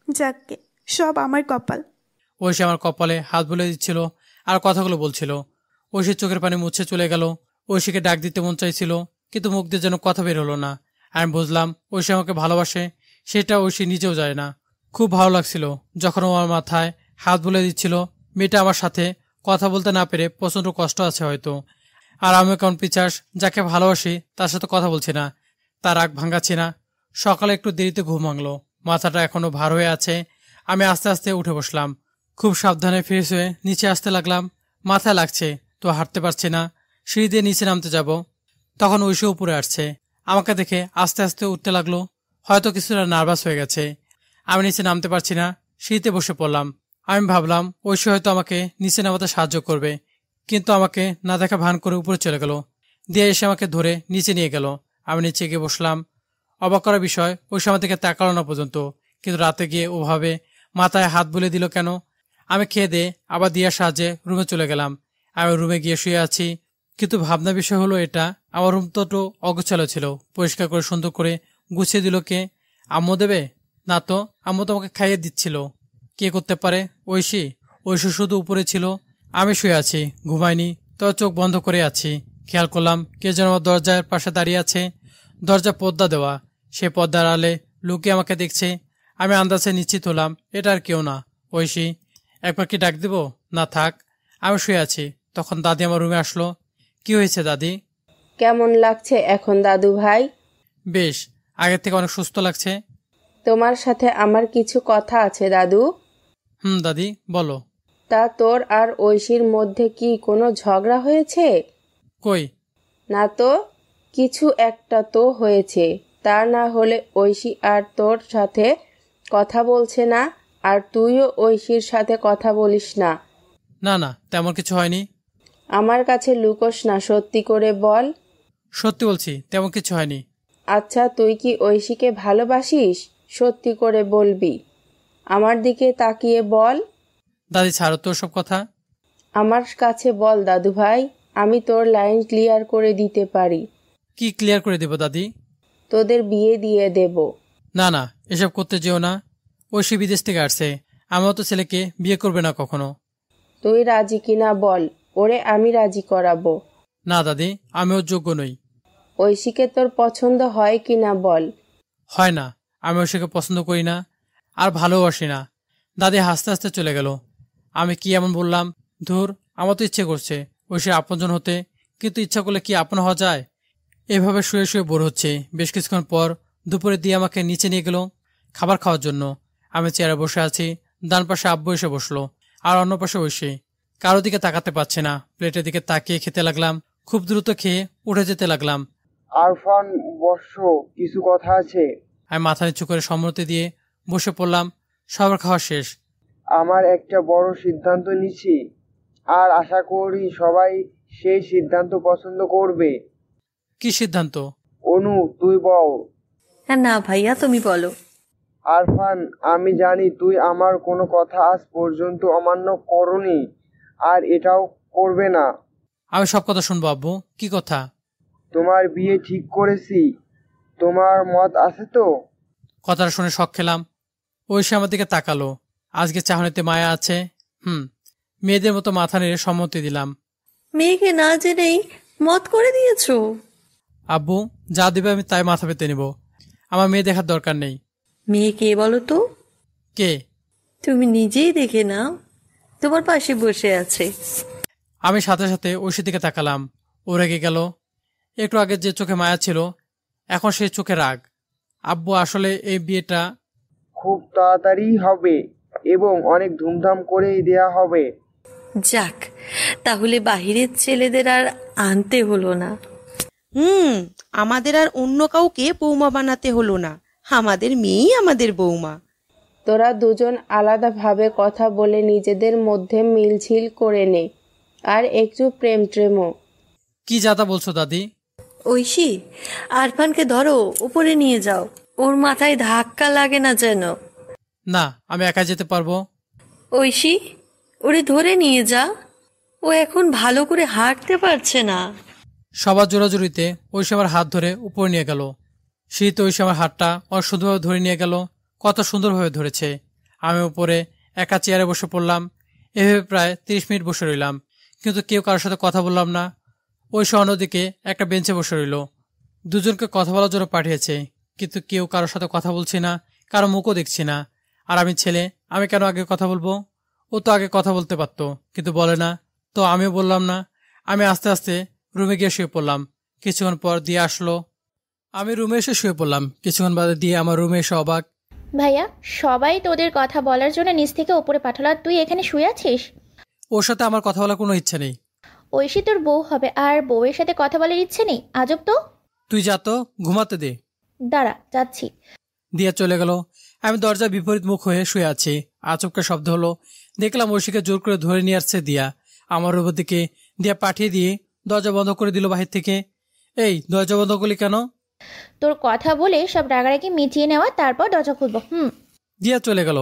যাকগে, সব আমার কপাল। ঐশী আমার কপালে হাত বুলিয়ে দিচ্ছিল আর কথাগুলো বলছিল। ঐশীর চোখের পানি মুছে চলে গেল। ঐশীকে ডাক দিতে মন চাইছিল, কিন্তু মুখ দিয়ে যেন কথা বের হলো না। আমি বুঝলাম ঐশী আমাকে ভালোবাসে, সেটা ঐশী নিজেও যায় না। খুব ভালো লাগছিল যখন ও আমার মাথায় হাত বুলিয়ে দিচ্ছিল। মেয়েটা আমার সাথে কথা বলতে না পেরে প্রচন্ড কষ্ট আছে হয়তো। আর আমি কেমন পিচাস, যাকে ভালোবাসি তার সাথে কথা বলছি না, তার রাগ ভাঙাচ্ছি না। সকালে একটু দেরিতে ঘুম ভাঙলো, মাথাটা এখনো ভার হয়ে আছে। আমি আস্তে আস্তে উঠে বসলাম। খুব সাবধানে ফ্রেশ হয়ে নিচে আসতে লাগলাম। মাথায় লাগছে তো হাঁটতে পারছি না। সিঁড়ি দিয়ে নিচে নামতে যাব, তখন ঐশী উপরে আসছে। আমাকে দেখে আস্তে আস্তে উঠতে লাগলো। হয়তো কিছুটা নার্ভাস হয়ে গেছে। আমি নিচে নামতে পারছি না, সিঁড়িতে বসে পড়লাম। আমি ভাবলাম ঐশী হয়তো আমাকে নিচে নামাতে সাহায্য করবে, কিন্তু আমাকে না দেখা ভান করে উপরে চলে গেল। দিয়া এসে আমাকে ধরে নিচে নিয়ে গেল। আমি নিচে গিয়ে বসলাম। অবাক করার বিষয়, ওই সময় থেকে তাকালো না পর্যন্ত। কিন্তু রাতে গিয়ে ওভাবে মাথায় হাত বুলিয়ে দিল কেন? আমি খেয়ে দিয়ে আবার দিয়ার সাহায্যে রুমে চলে গেলাম। আমি রুমে গিয়ে শুয়ে আছি, কিন্তু ভাবনা বিষয় হলো এটা, আমার রুম তো অগোছালো ছিল। পরিষ্কার করে সুন্দর করে গুছিয়ে দিল কে? আম্মু দেবে? না তো, আম্মু তো আমাকে খাইয়ে দিচ্ছিল। কে করতে পারে? ঐশী। ঐশী শুধু উপরে ছিল। আমি শুয়ে আছি, ঘুমাইনি, তো চোখ বন্ধ করে আছি। খেয়াল করলাম কে যেন আমার দরজার পাশে দাঁড়িয়ে আছে। দরজা পর্দা দেওয়া, সে পর্দার আড়ালে লুকিয়ে আমাকে দেখছে। আমি আন্দাজে নিশ্চিত হলাম এটা আর কেউ না, ঐশী। একবার কি ডাক দিব? না থাক, আমি শুয়ে আছি। তখন দাদি আমার রুমে আসলো। কি হয়েছে দাদি? কেমন লাগছে এখন দাদু ভাই? বেশ, আগের থেকে অনেক সুস্থ লাগছে। তোমার সাথে আমার কিছু কথা আছে দাদু। দাদি বলো। তা তোর আর ঐশীর মধ্যে কি কোনো ঝগড়া হয়েছে? কই না তো, কিছু একটা তো হয়েছে। তা না হলে ঐশী আর তোর সাথে কথা বলছে না, আর তুইও ঐশীর সাথে কথা বলিস না। না না, তেমন কিছু হয়নি। আমার কাছে লুকোস না, সত্যি করে বল। সত্যি বলছি, তেমন কিছু হয়নি। আচ্ছা, তুই কি ঐশীকে ভালোবাসিস? সত্যি করে বলবি, আমার দিকে তাকিয়ে বল। দাদি ছাড়ো তো সব কথা। আমার কাছে বল দাদু ভাই, আমি তোর লাইন ক্লিয়ার করে দিতে পারি। কি ক্লিয়ার করে দেব দাদি? তোদের বিয়ে দিয়ে দেব। না না, এসব করতে যেও না। ঐশী বিদেশ থেকে আসছে, আমার তো ছেলেকে বিয়ে করবে না কখনো। তুই রাজি কিনা বল, ওরে আমি রাজি করাবো। না দাদি, আমি ওর যোগ্য নই। ঐশীকে তোর পছন্দ হয় কিনা বল। হয় না, আমি ঐশীকে পছন্দ করি না, আর ভালোবাসি না। দাদি হাসতে হাসতে চলে গেল। আমি কি এমন বললাম? ধুর, আমার তো ইচ্ছে করছে ঐশীর আপনজন হতে, কিন্তু ইচ্ছা করলে কি আপন হওয়া যায়? এভাবে শুয়ে শুয়ে বোর হচ্ছে। বেশ কিছুক্ষণ পর দুপুরে দিয়ে আমাকে নিচে নিয়ে গেল খাবার খাওয়ার জন্য। আমি চেয়ারে বসে আছি, ডান পাশে আব্বু এসে বসলো, আর অন্য পাশে ঐশী। কারো দিকে তাকাতে পারছে না। প্লেটের দিকে তাকিয়ে খেতে লাগলাম। খুব দ্রুত খেয়ে উঠে যেতে লাগলাম। আরফান, বসো, কিছু কথা আছে। আমি মাথা নিচু করে সম্মতি দিয়ে বসে পড়লাম। সবার খাওয়া শেষ। আমার একটা বড় সিদ্ধান্ত নিচ্ছি, আর আশা করি সবাই সেই সিদ্ধান্ত পছন্দ করবে। কি সিদ্ধান্ত? অনু, তুই বল। না ভাইয়া, তুমি বলো। আরফান, আমি জানি তুই আমার কোনো কথা আজ পর্যন্ত অমান্য করনি, আর এটাও করবে না। আমি সব কথা শুনবো আব্বু। কি কথা? তোমার বিয়ে ঠিক করেছি, তোমার মত আছে তো? কথাটা শুনে শখ খেলাম। ঐশী আমার দিকে তাকালো। আজকে চাহনিতে মায়া আছে। মেয়েদের মতো মাথা নেড়ে সম্মতি দিলাম। মেয়েকে না জেনেই মত করে দিয়েছো? আব্বু যা দিবে আমি তাই মাথা পেতে নেব। আমার মেয়ে দেখার দরকার নেই। মেয়ে কে বলো তো? কে? তুমি নিজেই দেখে নাও, তোমার পাশে বসে আছে। আমি সাথে সাথে ঐশীর দিকে তাকালাম। ও রেগে গেল। একটু আগে যে চোখে মায়া ছিল, এখন সেই চোখে রাগ। আব্বু, আসলে এই বিয়েটা খুব তাড়াতাড়ি হবে এবং অনেক ধুমধাম করেই দেয়া হবে। যাক, তাহলে বাহিরের ছেলেদের আর আনতে হলো না। আমাদের আর অন্য কাউকে বৌমা বানাতে হলো না। আমাদের মেয়েই আমাদের বৌমা। তোরা দুজন আলাদাভাবে কথা বলে নিজেদের মধ্যে মিলঝিল করে নে, আর একটু প্রেম ট্রেমও। কি যাতা বলছো দাদি? ঐশী, আরফানকে ধরো, উপরে নিয়ে যাও, ওর মাথায় ধাক্কা লাগে না যেন। না, আমি একা যেতে পারবো। ঐশী, ওরে ধরে নিয়ে যা, ও এখন ভালো করে হাঁটতে পারছে না। সবার জোরাজুরিতে ঐশী আমার হাত ধরে উপরে নিয়ে গেল। শীত ঐশী আমার হাতটা অনেক সুন্দরভাবে ধরে নিয়ে গেল। কত সুন্দরভাবে ধরেছে। আমি উপরে একা চেয়ারে বসে পড়লাম। এভাবে প্রায় 30 মিনিট বসে রইলাম, কিন্তু কেউ কারোর সাথে কথা বললাম না। ঐশী অন্যদিকে একটা বেঞ্চে বসে রইল। দুজনকে কথা বলার জন্য পাঠিয়েছে, কিন্তু কেউ কারোর সাথে কথা বলছে না, কারো মুখও দেখছি না। আর আমি ছেলে, আমি কেন আগে কথা বলবো? ও তো আগে কথা বলতে পারতো, কিন্তু বলে না, তো আমিও বললাম না। আমি আস্তে আস্তে রুমে গিয়ে শুয়ে পড়লাম। কিছুক্ষণ পর দিয়ে আসলো। আমি রুমে এসে শুয়ে পড়লাম। কিছুক্ষণ বাদে দিয়ে আমার রুমে এসে অবাক। ভাইয়া, সবাই তোদের কথা বলার জন্য নিচ থেকে উপরে পাঠালো, আর তুই এখানে শুয়ে আছিস? ওর সাথে আমার কথা বলার কোনো ইচ্ছে নেই। ঐশী তোর বউ হবে, আর বউয়ের সাথে কথা বলার ইচ্ছে নেই? আজব তো। তুই যা তো, ঘুমাতে দে। দাঁড়া, যাচ্ছি। দিয়া চলে গেল। আমি দরজার বিপরীত মুখ হয়ে শুয়ে আছি। আচমকা শব্দ হলো। দেখলাম ঐশীকে জোর করে ধরে নিয়ে আসছে দিয়া। আমার উপর দিকে দিয়া পাঠিয়ে দিয়ে দরজা বন্ধ করে দিল বাহির থেকে। এই, দরজা বন্ধ করলি কেন? তোর কথা বলে সব রাগারাগি মিটিয়ে নেওয়া, তারপর দরজা খুলবো। দিয়া চলে গেল।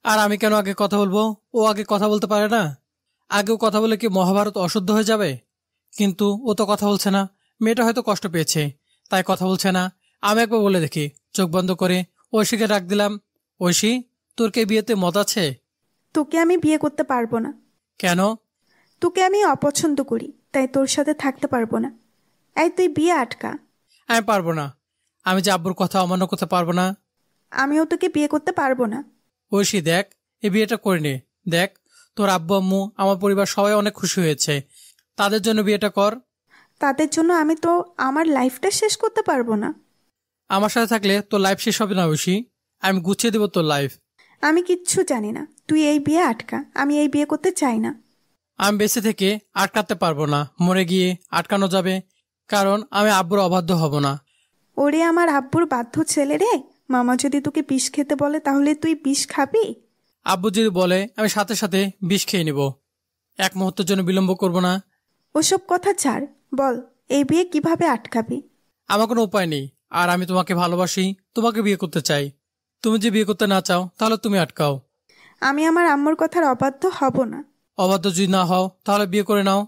আর আমি কেন আগে কথা বলবো? ও আগে কথা বলতে পারে না? আগেও কথা বলে কি মহাভারত অশুদ্ধ হয়ে যাবে? কিন্তু ও তো কথা বলছে না। মেয়েটা হয়তো কষ্ট পেয়েছে, তাই কথা বলছে না। আমি একবার বলে দেখি। চোখ বন্ধ করে ঐশীকে ডাক দিলাম। ঐশী, তোর কে বিয়েতে মত আছে? তোকে আমি বিয়ে করতে পারবো না। কেন? তোকে আমি অপছন্দ করি, তাই তোর সাথে থাকতে পারবো না। এই, তুই বিয়ে আটকা। আমি পারবো না। আমি যে আব্বুর কথা অমান্য করতে পারবো না। আমিও তোকে বিয়ে করতে পারবো না। ঐশী দেখ, এই বিয়েটা করে নে। দেখ, তোর আব্বু আম্মু আমার পরিবার সবাই অনেক খুশি হয়েছে। তাদের জন্য বিয়েটা কর। তাদের জন্য আমি তো আমার লাইফটা শেষ করতে পারবো না। আমার সাথে থাকলে তোর লাইফ শেষ হবে না ঐশী। আমি গুছিয়ে দেবো তোর লাইফ। আমি কিচ্ছু জানি না, তুই এই বিয়ে আটকা। আমি এই বিয়ে করতে চাই না। আমি বেঁচে থেকে আটকাতে পারবো না, মরে গিয়ে আটকানো যাবে, কারণ আমি আব্বুর অবাধ্য হব না। ওরে আমার আব্বুর বাধ্য ছেলে রে। মামা যদি তোকে বিষ খেতে বলে তাহলে তুই বিষ খাবি? আব্বু যদি বলে আমি সাথে সাথে বিষ খেয়ে নিব। এক মুহূর্তের জন্য বিলম্ব করব না। ওসব কথা ছাড়, বল এই বিয়ে কিভাবে আটকাবি? আমার কোনো উপায় নেই। আর আমি তোমাকে ভালোবাসি, তোমাকে বিয়ে করতে চাই। তুমি যে বিয়ে করতে না চাও তাহলে তুমি আটকাও। আমি আমার আম্মুর কথার অবাধ্য হব না। অবাধ্য যদি না হও তাহলে বিয়ে করে নাও।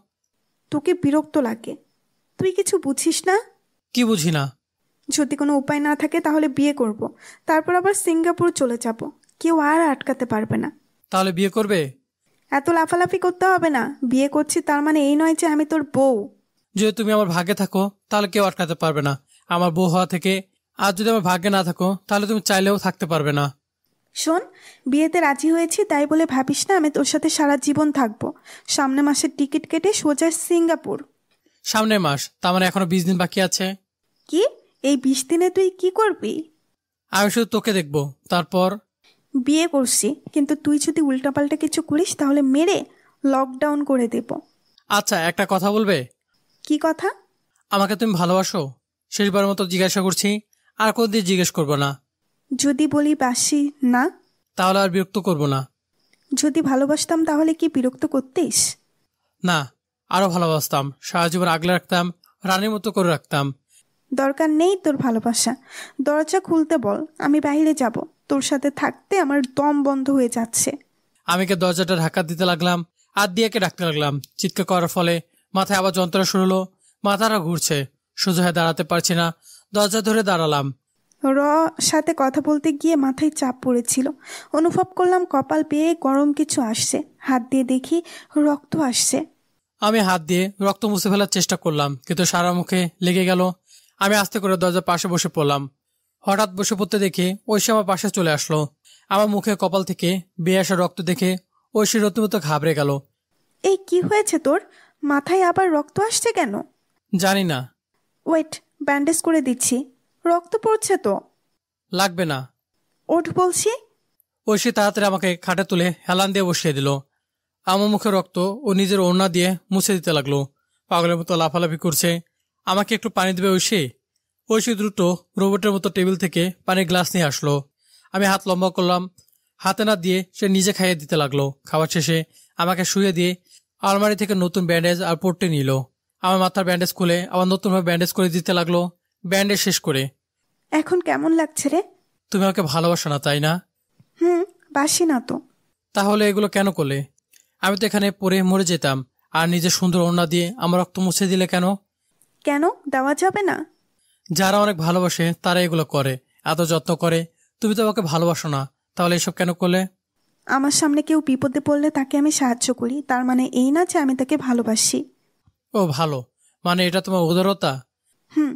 তোকে বিরক্ত লাগে, তুই কিছু বুঝিস না। কি বুঝি না? যদি কোনো উপায় না থাকে তাহলে বিয়ে করব, তারপর আবার সিঙ্গাপুর চলে যাব। কেউ আর আটকাতে পারবে না। তাহলে বিয়ে করবে? এত লাফালাফি করতে হবে না। বিয়ে করছি তার মানে এই নয় যে আমি তোর বউ। যদি তুমি আমার ভাগ্যে থাকো তাহলে কেউ আটকাতে পারবে না আমার বউ হওয়া থেকে। আর যদি আমার ভাগ্যে না থাকো তাহলে তুমি চাইলেও থাকতে পারবে না। শোন, বিয়েতে রাজি হয়েছি তাই বলে ভাবিস না আমি তোর সাথে সারা জীবন থাকবো। সামনে মাসের টিকিট কেটে সোজা সিঙ্গাপুর। সামনের মাস? তার মানে এখনো 20 দিন বাকি আছে। কি? এই 20 দিনে তুই কি করবি? আমি শুধু তোকে দেখবো, তারপর? বিয়ে করছি, কিন্তু তুই যদি উল্টাপাল্টা কিছু করিস তাহলে মেরে লকডাউন করে দেব। আচ্ছা, একটা কথা বলবে? কি কথা? আমাকে তুমি ভালোবাসো? শেষবার মতো জিজ্ঞাসা করছি, আর কোনদিন জিজ্ঞেস করবো না। যদি বলি বাসি না, তাহলে আর বিরক্ত করবো না। যদি ভালোবাসতাম তাহলে কি বিরক্ত করতিস? না, আরো ভালোবাসতাম, সারা জীবন আগলে রাখতাম, রানীর মতো করে রাখতাম। দরকার নেই তোর ভালোবাসা। দরজা খুলতে বল, আমি বাইরে যাব। তোর সাথে থাকতে আমার দম বন্ধ হয়ে যাচ্ছে। আমি কে দরজাটা ঢাকা দিতে লাগলাম আর দিয়াকে ডাকতে লাগলাম। চিৎকার করার ফলে মাথায় আবার যন্ত্রণা শুরু হলো। মাথাটা ঘুরছে, সোজা হয়ে দাঁড়াতে পারছি না। দরজা ধরে দাঁড়ালাম। সাথে কথা বলতে গিয়ে মাথায় চাপ পড়েছিল। অনুভব করলাম কপাল পেয়ে গরম কিছু আসছে। হাত দিয়ে দেখি রক্ত আসছে। আমি হাত দিয়ে রক্ত মুছে ফেলার চেষ্টা করলাম, কিন্তু সারা মুখে লেগে গেল। আমি আস্তে করে দরজার পাশে বসে পড়লাম। হঠাৎ বসে পড়তে দেখে ঐশী আমার পাশে চলে আসলো। আমার মুখে কপাল থেকে বেয়ে আসা রক্ত দেখে ঐশী রীতিমতো ঘাবড়ে গেল। এই কি হয়েছে তোর? মাথায় আবার রক্ত আসছে কেন? জানি না। ওয়েট, ব্যান্ডেজ করে দিচ্ছি। রক্ত পড়ছে তো। লাগবে না। ওঠ বলছি। ঐশী তাড়াতাড়ি আমাকে খাটে তুলে হেলান দিয়ে বসিয়ে দিল। আমার মুখে রক্ত ও নিজের ওড়না দিয়ে মুছে দিতে লাগলো। পাগলের মতো লাফালাফি করছে। আমাকে একটু পানি দেবে ঐশী? ঐশী দ্রুত রোবটের মতো টেবিল থেকে পানির গ্লাস নিয়ে আসলো। আমি হাত লম্বা করলাম। হাতে না দিয়ে সে নিজে খাইয়ে দিতে লাগলো। খাবার শেষে আমাকে শুয়ে দিয়ে আলমারি থেকে নতুন ব্যান্ডেজ আর পট্টি নিল। আমার মাথার ব্যান্ডেজ খুলে আবার নতুনভাবে ব্যান্ডেজ করে দিতে লাগলো। ব্যান্ডেজ শেষ করে, এখন কেমন লাগছে রে? তুমি আমাকে ভালোবাসো না, তাই না? বাসি না তো। তাহলে এগুলো কেন করলে? আমি তো এখানে পরে মরে যেতাম। আর নিজের সুন্দর ওড়না দিয়ে আমার রক্ত মুছে দিলে কেন? কেন দেওয়া যাবে না? যারা অনেক ভালোবাসে তারা এগুলো করে, এত যত্ন করে। তুমি তো আমাকে ভালোবাসো না, তাহলে এসব কেন করলে? আমার সামনে কেউ বিপদে পড়লে তাকে আমি সাহায্য করি, তার মানে এই না যে আমি তাকে ভালোবাসি। ও ভালো, মানে এটা তোমার উদারতা? হুম।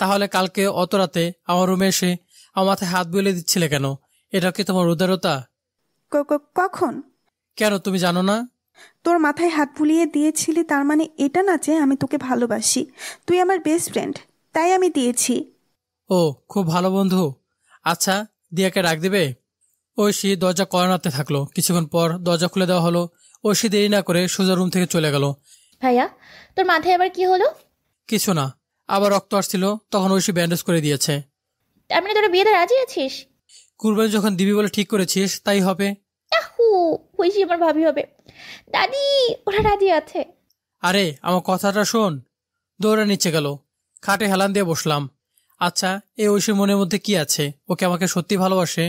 তাহলে কালকে অত রাতে আমার রুমে এসে আমার মাথায় হাত বুলিয়ে দিচ্ছিলে কেন? এটা কি তোমার উদারতা? কখন? কেন তুমি জানো না? তোর মাথায় হাত বুলিয়ে দিয়েছিলি, তার মানে এটা না যে আমি তোকে ভালোবাসি। তুই আমার বেস্ট ফ্রেন্ড, তাই আমি দিয়েছি। ও, খুব ভালো বন্ধু। আচ্ছা, দিয়াকে ডাক দিবে? ঐশী দরজা কর্নাতে থাকলো। কিছুক্ষণ পর দরজা খুলে দেওয়া হলো। ঐশী দেরি না করে সোজা রুম থেকে চলে গেল। ভাইয়া, তোর মাথায় আবার কি হলো? কিছু না, আবার রক্ত আসছিল, তখন ঐশী ব্যান্ডেজ করে দিয়েছে। তার মানে তোরা বিয়েতে রাজি আছিস? কুরবানি যখন দিবি বলে ঠিক করেছিস তাই হবে। ইয়াহু, ঐশী আমার ভাবি হবে। দাদি, ওরা রাজি আছে। আরে আমার কথাটা শোন। দৌড়ে নিচে গেল, খাটে হেলান দিয়ে বসলাম। আচ্ছা, এই ঐশীর মনের মধ্যে কি আছে? ওকে আমাকে সত্যি ভালোবাসে?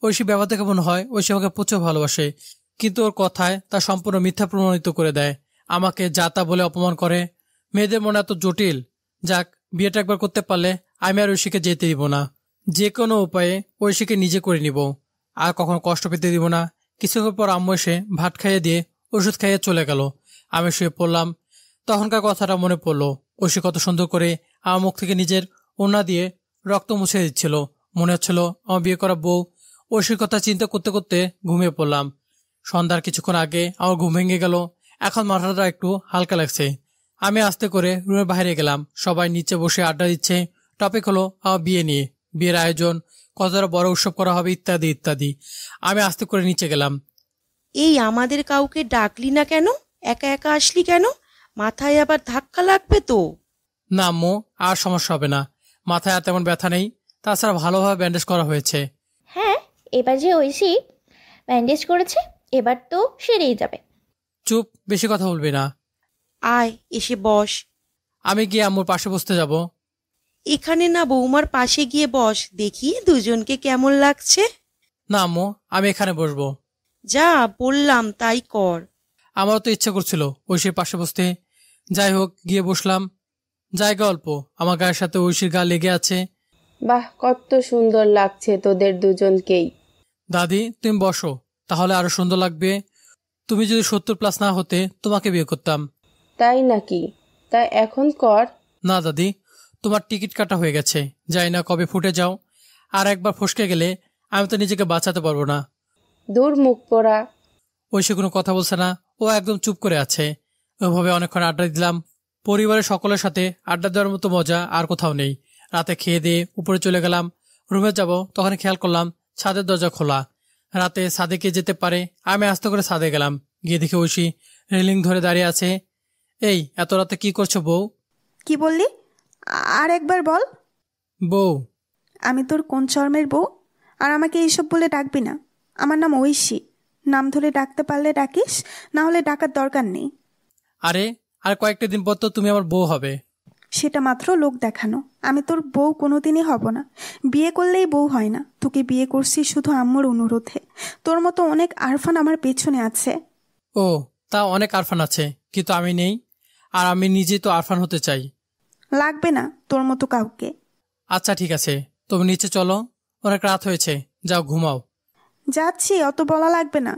ঐশী ব্যাপারটা কেমন হয়? ঐশী আমাকে প্রচুর ভালোবাসে, কিন্তু ওর কথায় তা সম্পূর্ণ মিথ্যা প্রমাণিত করে দেয়। আমাকে যা তা বলে অপমান করে। মেয়েদের মনে এত জটিল। যাক, বিয়েটা একবার করতে পারলে আমি আর ঐশীকে যেতে দিব না। যে কোনো উপায়ে ঐশীকে নিজে করে নিব, আর কখনো কষ্ট পেতে দিব না। কিছুক্ষণ পর আম্মু এসে ভাত খাইয়ে দিয়ে ওষুধ খাইয়ে চলে গেল। আমি শুয়ে পড়লাম। তখনকার কথাটা মনে পড়লো। ঐশী কত সুন্দর করে আমার মুখ থেকে নিজের ওড়না দিয়ে রক্ত মুছে দিচ্ছিল। মনে হচ্ছিল আমার বিয়ে করা বউ। ঐশীর কথা চিন্তা করতে করতে ঘুমিয়ে পড়লাম। সন্ধ্যার কিছুক্ষণ আগে আমার ঘুম ভেঙে গেল। এখন মাথাটা একটু হালকা লাগছে। আমি আস্তে করে রুমের বাইরে গেলাম। সবাই নিচে বসে আড্ডা দিচ্ছে। টপিক হলো আমার বিয়ে নিয়ে, বিয়ের আয়োজন, কতটা বড় উৎসব করা হবে, ইত্যাদি ইত্যাদি। আমি আস্তে করে নিচে গেলাম। এই আমাদের কাউকে ডাকলি না কেন? একা একা আসলি কেন? মাথায় আবার ধাক্কা লাগবে তো। না আম্মু, আর সমস্যা হবে না। মাথায় আর তেমন ব্যথা নেই। তাছাড়া ভালোভাবে ব্যান্ডেজ করা হয়েছে। হ্যাঁ, এবার যে ঐশী ব্যান্ডেজ করেছে, এবার তো সেরেই যাবে। চুপ, বেশি কথা বলবি না। আয়, এসে বস। আমি গিয়ে আম্মুর পাশে বসতে যাব। এখানে না, বৌমার পাশে গিয়ে বস, দেখি দুজনকে কেমন লাগছে। না আম্মু, আমি এখানে বসবো। যা বললাম তাই কর। আমারও তো ইচ্ছে করছিল ঐশীর পাশে বসতে। যাই হোক, গিয়ে বসলাম। জায়গা অল্প, আমার গায়ের সাথে ঐশীর গা লেগে আছে। বাহ, কত সুন্দর লাগছে তোদের দুজনকেই। দাদি, তুমি বসো, তাহলে আরো সুন্দর লাগবে। তুমি যদি 70+ না হতে তোমাকে বিয়ে করতাম। তাই নাকি? তা এখন কর। না দাদি, তোমার টিকিট কাটা হয়ে গেছে। যাই না কবে ফুটে যাও। আর একবার ফসকে গেলে আমি তো নিজেকে বাঁচাতে পারবো না। দূর মুখ পোড়া। ঐশী কোনো কথা বলছে না, ও একদম চুপ করে আছে। ওইভাবে অনেকক্ষণ আড্ডা দিলাম। পরিবারের সকলের সাথে আড্ডা দেওয়ার মতো মজা আর কোথাও নেই। রাতে খেয়ে দিয়ে উপরে চলে গেলাম। রুমে যাব, তখন খেয়াল করলাম ছাদের দরজা খোলা। রাতে ছাদে কে যেতে পারে? আমি আস্তে করে ছাদে গেলাম। গিয়ে দেখে ঐশী রেলিং ধরে দাঁড়িয়ে আছে। এই এত রাতে কি করছো বউ? কি বললি? আর একবার বল। বউ? আমি তোর কোন চর্মের বউ? আর আমাকে এইসব বলে ডাকবি না। আমার নাম ঐশী। নাম ধরে ডাকতে পারলে ডাকিস, না হলে ডাকার দরকার নেই। আরে, আর কয়েকটা দিন পর তো তুমি আমার বউ হবে। সেটা মাত্র লোক দেখানো। আমি তোর বউ কোনোদিনই হব না। বিয়ে করলেই বউ হয় না। তোকে বিয়ে করছি শুধু আম্মুর অনুরোধে। তোর মতো অনেক আরফান আমার পেছনে আছে। ও, তা অনেক আরফান আছে, কিন্তু আমি নেই। আর আমি নিজেই তো আরফান হতে চাই। লাগবে না তোর মতো কাউকে। আচ্ছা ঠিক আছে, তুমি নিচে চলো, অনেক রাত হয়েছে, যাও ঘুমাও। যাচ্ছি, অত বলা লাগবে না।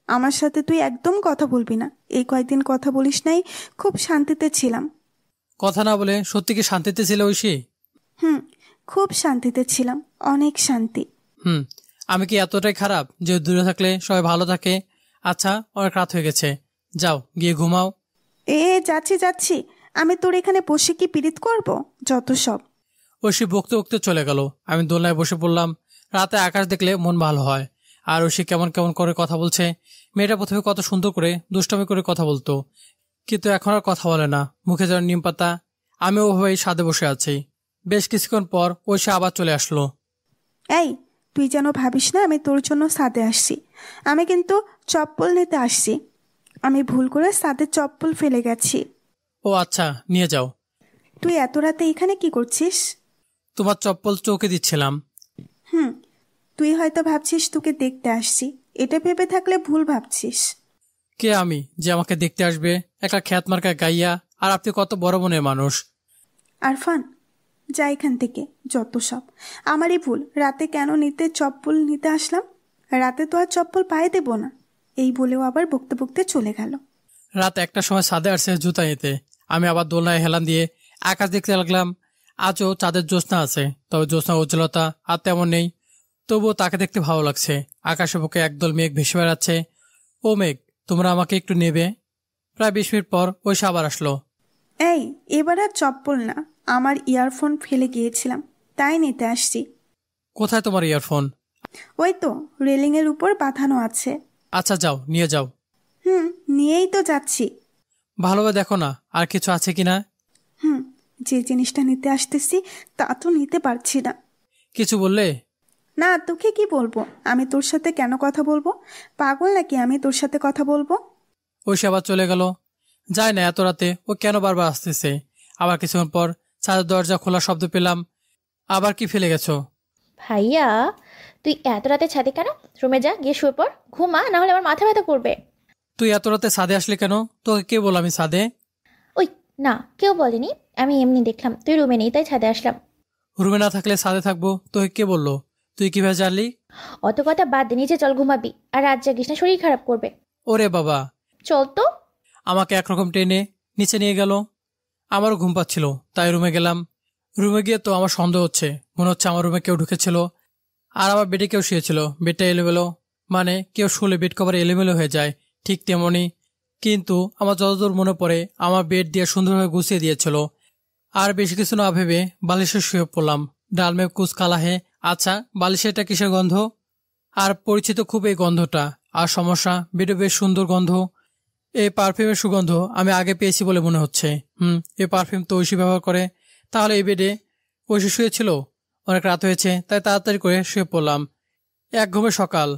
আমার সাথে তুই একদম কথা বলবি না। এই কয়েকদিন কথা বলিস নাই, খুব শান্তিতে ছিলাম। কথা না বলে সত্যি কি শান্তিতে ছিল ঐশী? খুব শান্তিতে ছিলাম, অনেক শান্তি। আমি কি এতটাই খারাপ যে দূরে থাকলে সবাই ভালো থাকে? আচ্ছা, অনেক রাত হয়ে গেছে, যাও গিয়ে ঘুমাও। যাচ্ছি যাচ্ছি। আমি তোর এখানে বসে কি পীড়িত করব? যত সব। ঐশী বকতে বকতে চলে গেল। আমি দোলনায় বসে পড়লাম। রাতে আকাশ দেখলে মন ভালো হয়। আর ঐশী কেমন কেমন করে কথা বলছে। মেয়েটা প্রথমে কত সুন্দর করে দুষ্টামি করে কথা বলতো, কিন্তু এখন আর কথা বলে না, মুখে যেন নিম পাতা। আমি ওভাবেই ছাদে বসে আছি। বেশ কিছুক্ষণ পর ঐশী আবার চলে আসলো। এই, তুই যেন ভাবিস না আমি তোর জন্য ছাদে আসছি। আমি কিন্তু চপ্পল নিতে আসছি। আমি ভুল করে ছাদে চপ্পল ফেলে গেছি। ও আচ্ছা, নিয়ে যাও। তুই এত রাতে এখানে কি করছিস? তোমার চপ্পল চৌকে দিচ্ছিলাম। তুই হয়তো ভাবছিস তোকে দেখতে আসছি। এটা ভেবে থাকলে ভুল ভাবছিস। কে আমি যে আমাকে দেখতে আসবে? একটা খ্যাত মার্কা গাইয়া, আর আপনি কত বড় মনের মানুষ। আরফান, যা এখান থেকে, যত সব। আমারই ভুল। রাতে কেন চপ্পল নিতে আসলাম? রাতে তো আর চপ্পল পায়ে দেব না। এই বলেও আবার বকতে বকতে চলে গেল। রাত একটার সময় ছাদে আসছে জুতা নিতে। আমি আবার দোলনায় হেলান দিয়ে আকাশ দেখতে লাগলাম। আজও চাঁদের জ্যোৎস্না আছে, তবে জ্যোৎস্নার উজ্জ্বলতা আর তেমন নেই। তবুও তাকে দেখতে ভালো লাগছে। আকাশে বুকে একদল মেঘ ভেসে বেড়াচ্ছে। ও মেঘ, তোমরা আমাকে একটু নেবে? প্রায় 20 মিনিট পর ঐশী আবার আসলো। এই, এবার আর চপ্পল না, আমার ইয়ারফোন ফেলে গিয়েছিলাম, তাই নিতে আসছি। কোথায় তোমার ইয়ারফোন? ওই তো রেলিংয়ের উপর বাঁধানো আছে। আচ্ছা যাও, নিয়ে যাও। নিয়েই তো যাচ্ছি। ভালোভাবে দেখো না আর কিছু আছে কিনা। যে জিনিসটা নিতে আসতেছি তা তো নিতে পারছি না। কিছু বললে? না, তোকে কি বলবো? আমি তোর সাথে কেন কথা বলবো? পাগল নাকি আমি তোর সাথে কথা বলবো? ঐশী আবার চলে গেল। যায় না এত রাতে ও কেন বারবার আসতেছে। আবার কিছুক্ষণ পর ছাদের দরজা খোলা শব্দ পেলাম। আবার কি ফেলে গেছো? ভাইয়া, তুই এত রাতে ছাদে কেন? রুমে যা, গিয়ে শুয়ে পড়, ঘুমা, না হলে আমার মাথা ব্যথা করবে। তুই এত রাতে ছাদে আসলি কেন? তোকে কে বল আমি ছাদে? ওই না, কেউ বলেনি, আমি এমনি দেখলাম তুই রুমে নেই তাই ছাদে আসলাম। রুমে না থাকলে ছাদে থাকবো, তোকে কে বললো? তুই কিভাবে জানলি? অত কথা বাদ দে, নিচে চল, ঘুমাবি। আর রাত জাগিস না, শরীর খারাপ করবে। ওরে বাবা! চল তো। আমাকে একরকম টেনে নিচে নিয়ে গেল। আমারও ঘুম পাচ্ছিল, তাই রুমে গেলাম। রুমে গিয়ে তো আমার সন্দেহ হচ্ছে, মনে হচ্ছে আমার রুমে কেউ ঢুকেছিল। আর আমার বেডে কেউ শুয়েছিল। বেডটা এলোমেলো, মানে কেউ শুলে বেড কভার এলোমেলো হয়ে যায়, ঠিক তেমনই। কিন্তু আমার যতদূর মনে পড়ে আমার বেড দিয়ে সুন্দরভাবে গুছিয়ে দিয়েছিল। আর বেশি কিছু না ভেবে বালিশে শুয়ে পড়লাম। ডাল মে কুছ কালা হে। আচ্ছা, বালিশে এটা কিসের গন্ধ? আর পরিচিত খুব এই গন্ধটা। আর সমস্যা, বেডে বেশ সুন্দর গন্ধ। এই পারফিউমের সুগন্ধ আমি আগে পেয়েছি বলে মনে হচ্ছে। এই পারফিউম তো ঐশী ব্যবহার করে। তাহলে এই বেডে ঐশী শুয়েছিল। অনেক রাত হয়েছে, তাই তাড়াতাড়ি করে শুয়ে পড়লাম। এক ঘুমে সকাল।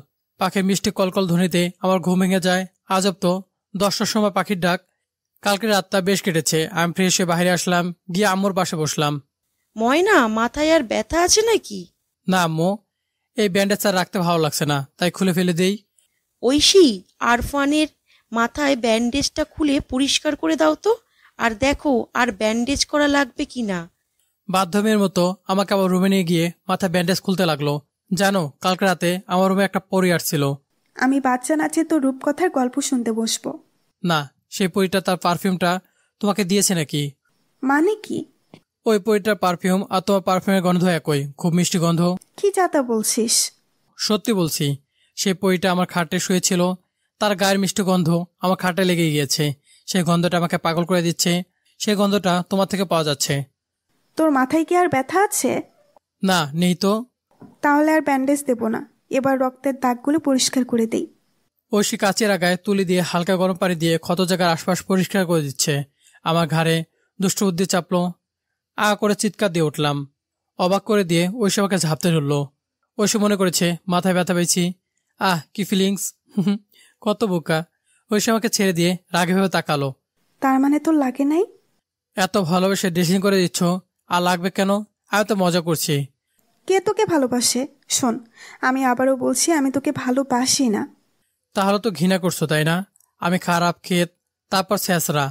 পাখির মিষ্টি কলকল ধ্বনিতে আমার ঘুম ভেঙে যায়। আজব তো, 10টার সময় পাখির ডাক। কালকে রাতটা বেশ কেটেছে। আমি ফ্রেশ হয়ে বাইরে আসলাম, গিয়ে আম্মুর পাশে বসলাম। ময়না, মাথায় আর ব্যথা আছে নাকি? না আম্মু, এই ব্যান্ডেজ আর রাখতে ভালো লাগছে না, তাই খুলে ফেলে দেই। ঐশী, আরফানের মাথায় ব্যান্ডেজটা খুলে পরিষ্কার করে দাও তো, আর দেখো আর ব্যান্ডেজ করা লাগবে কিনা। বাধ্যমের মতো আমাকে আবার রুমে নিয়ে গিয়ে মাথায় ব্যান্ডেজ খুলতে লাগলো। জানো, কালকে রাতে আমার রুমে একটা পরী আসছিল। আমি বাচ্চা নাচে তো রূপকথার গল্প শুনতে বসবো। না, সেই পরীটা তার পারফিউমটা তোমাকে দিয়েছে নাকি? মানে কি? ওই পরীটার পারফিউম আর তোমার পারফিউমের গন্ধ একই, খুব মিষ্টি গন্ধ। কি যাতা বলছিস? সত্যি বলছি। সেই পরীটা আমার খাটে শুয়েছিল, তার গায়ের মিষ্টি গন্ধ আমার খাটে লেগে গিয়েছে। সেই গন্ধটা আমাকে পাগল করে দিচ্ছে। সেই গন্ধটা তোমার থেকে পাওয়া যাচ্ছে। তোর মাথায় কি আর ব্যথা আছে? না, নেই তো। তাহলে আর ব্যান্ডেজ দেব না, এবার রক্তের দাগগুলো পরিষ্কার করে দেই। ঐশী কাচের আগায় তুলি দিয়ে হালকা গরম পানি দিয়ে ক্ষত জায়গার আশপাশ পরিষ্কার করে দিচ্ছে। আমার ঘাড়ে দুষ্ট বুদ্ধি চাপলো। করে চিৎকার দিয়ে উঠলাম। অবাক করে দিয়ে ঐশী আমাকে ঝাপতে ধরল। ঐশী মনে করেছে মাথায় ব্যথা পেয়েছি। কি ফিলিংস! কত বোকা! ঐশী আমাকে ছেড়ে দিয়ে রাগেভাবে তাকালো। তার মানে তোর লাগে নাই? এত ভালোবেসে ড্রেসিং করে দিচ্ছ, আর লাগবে কেন? আমি তো মজা করছি। কে তোকে ভালোবাসে? শোন, আমি আবারও বলছি, আমি তোকে ভালোবাসি না। তাহলে তো ঘৃণা করছো, তাই না? আমি খারাপ, ক্ষেত, তারপর শেষরা।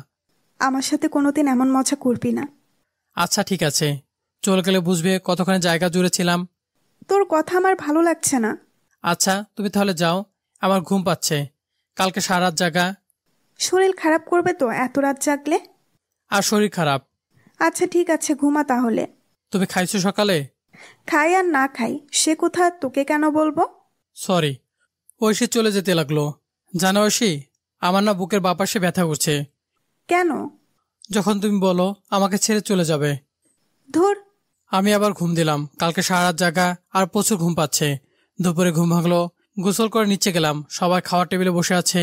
আমার সাথে কোনোদিন এমন মজা করবি না। আচ্ছা ঠিক আছে, চলে গেলে বুঝবে কতখানি জায়গা জুড়ে ছিলাম। তোর কথা আমার ভালো লাগছে না। আচ্ছা, তুমি তাহলে যাও, আমার ঘুম পাচ্ছে। কালকে সারা রাত জাগা। শরীর খারাপ করবে তো এত রাত জাগলে। আর শরীর খারাপ। আচ্ছা ঠিক আছে, ঘুমা তাহলে। তুমি খাইছো সকালে? খাই আর না খাই সে কথা তোকে কেন বলবো? সরি। ঐশী চলে যেতে লাগলো। জানো ঐশী, আমার না বুকের বাপাসে ব্যথা করছে। কেন? যখন তুমি বলো আমাকে ছেড়ে চলে যাবে। ধুর। আমি আবার ঘুম দিলাম। কালকে সারা রাত জাগা আর প্রচুর ঘুম পাচ্ছে। দুপুরে ঘুম ভাঙলো। গোসল করে নিচে গেলাম। সবাই খাওয়ার টেবিলে বসে আছে।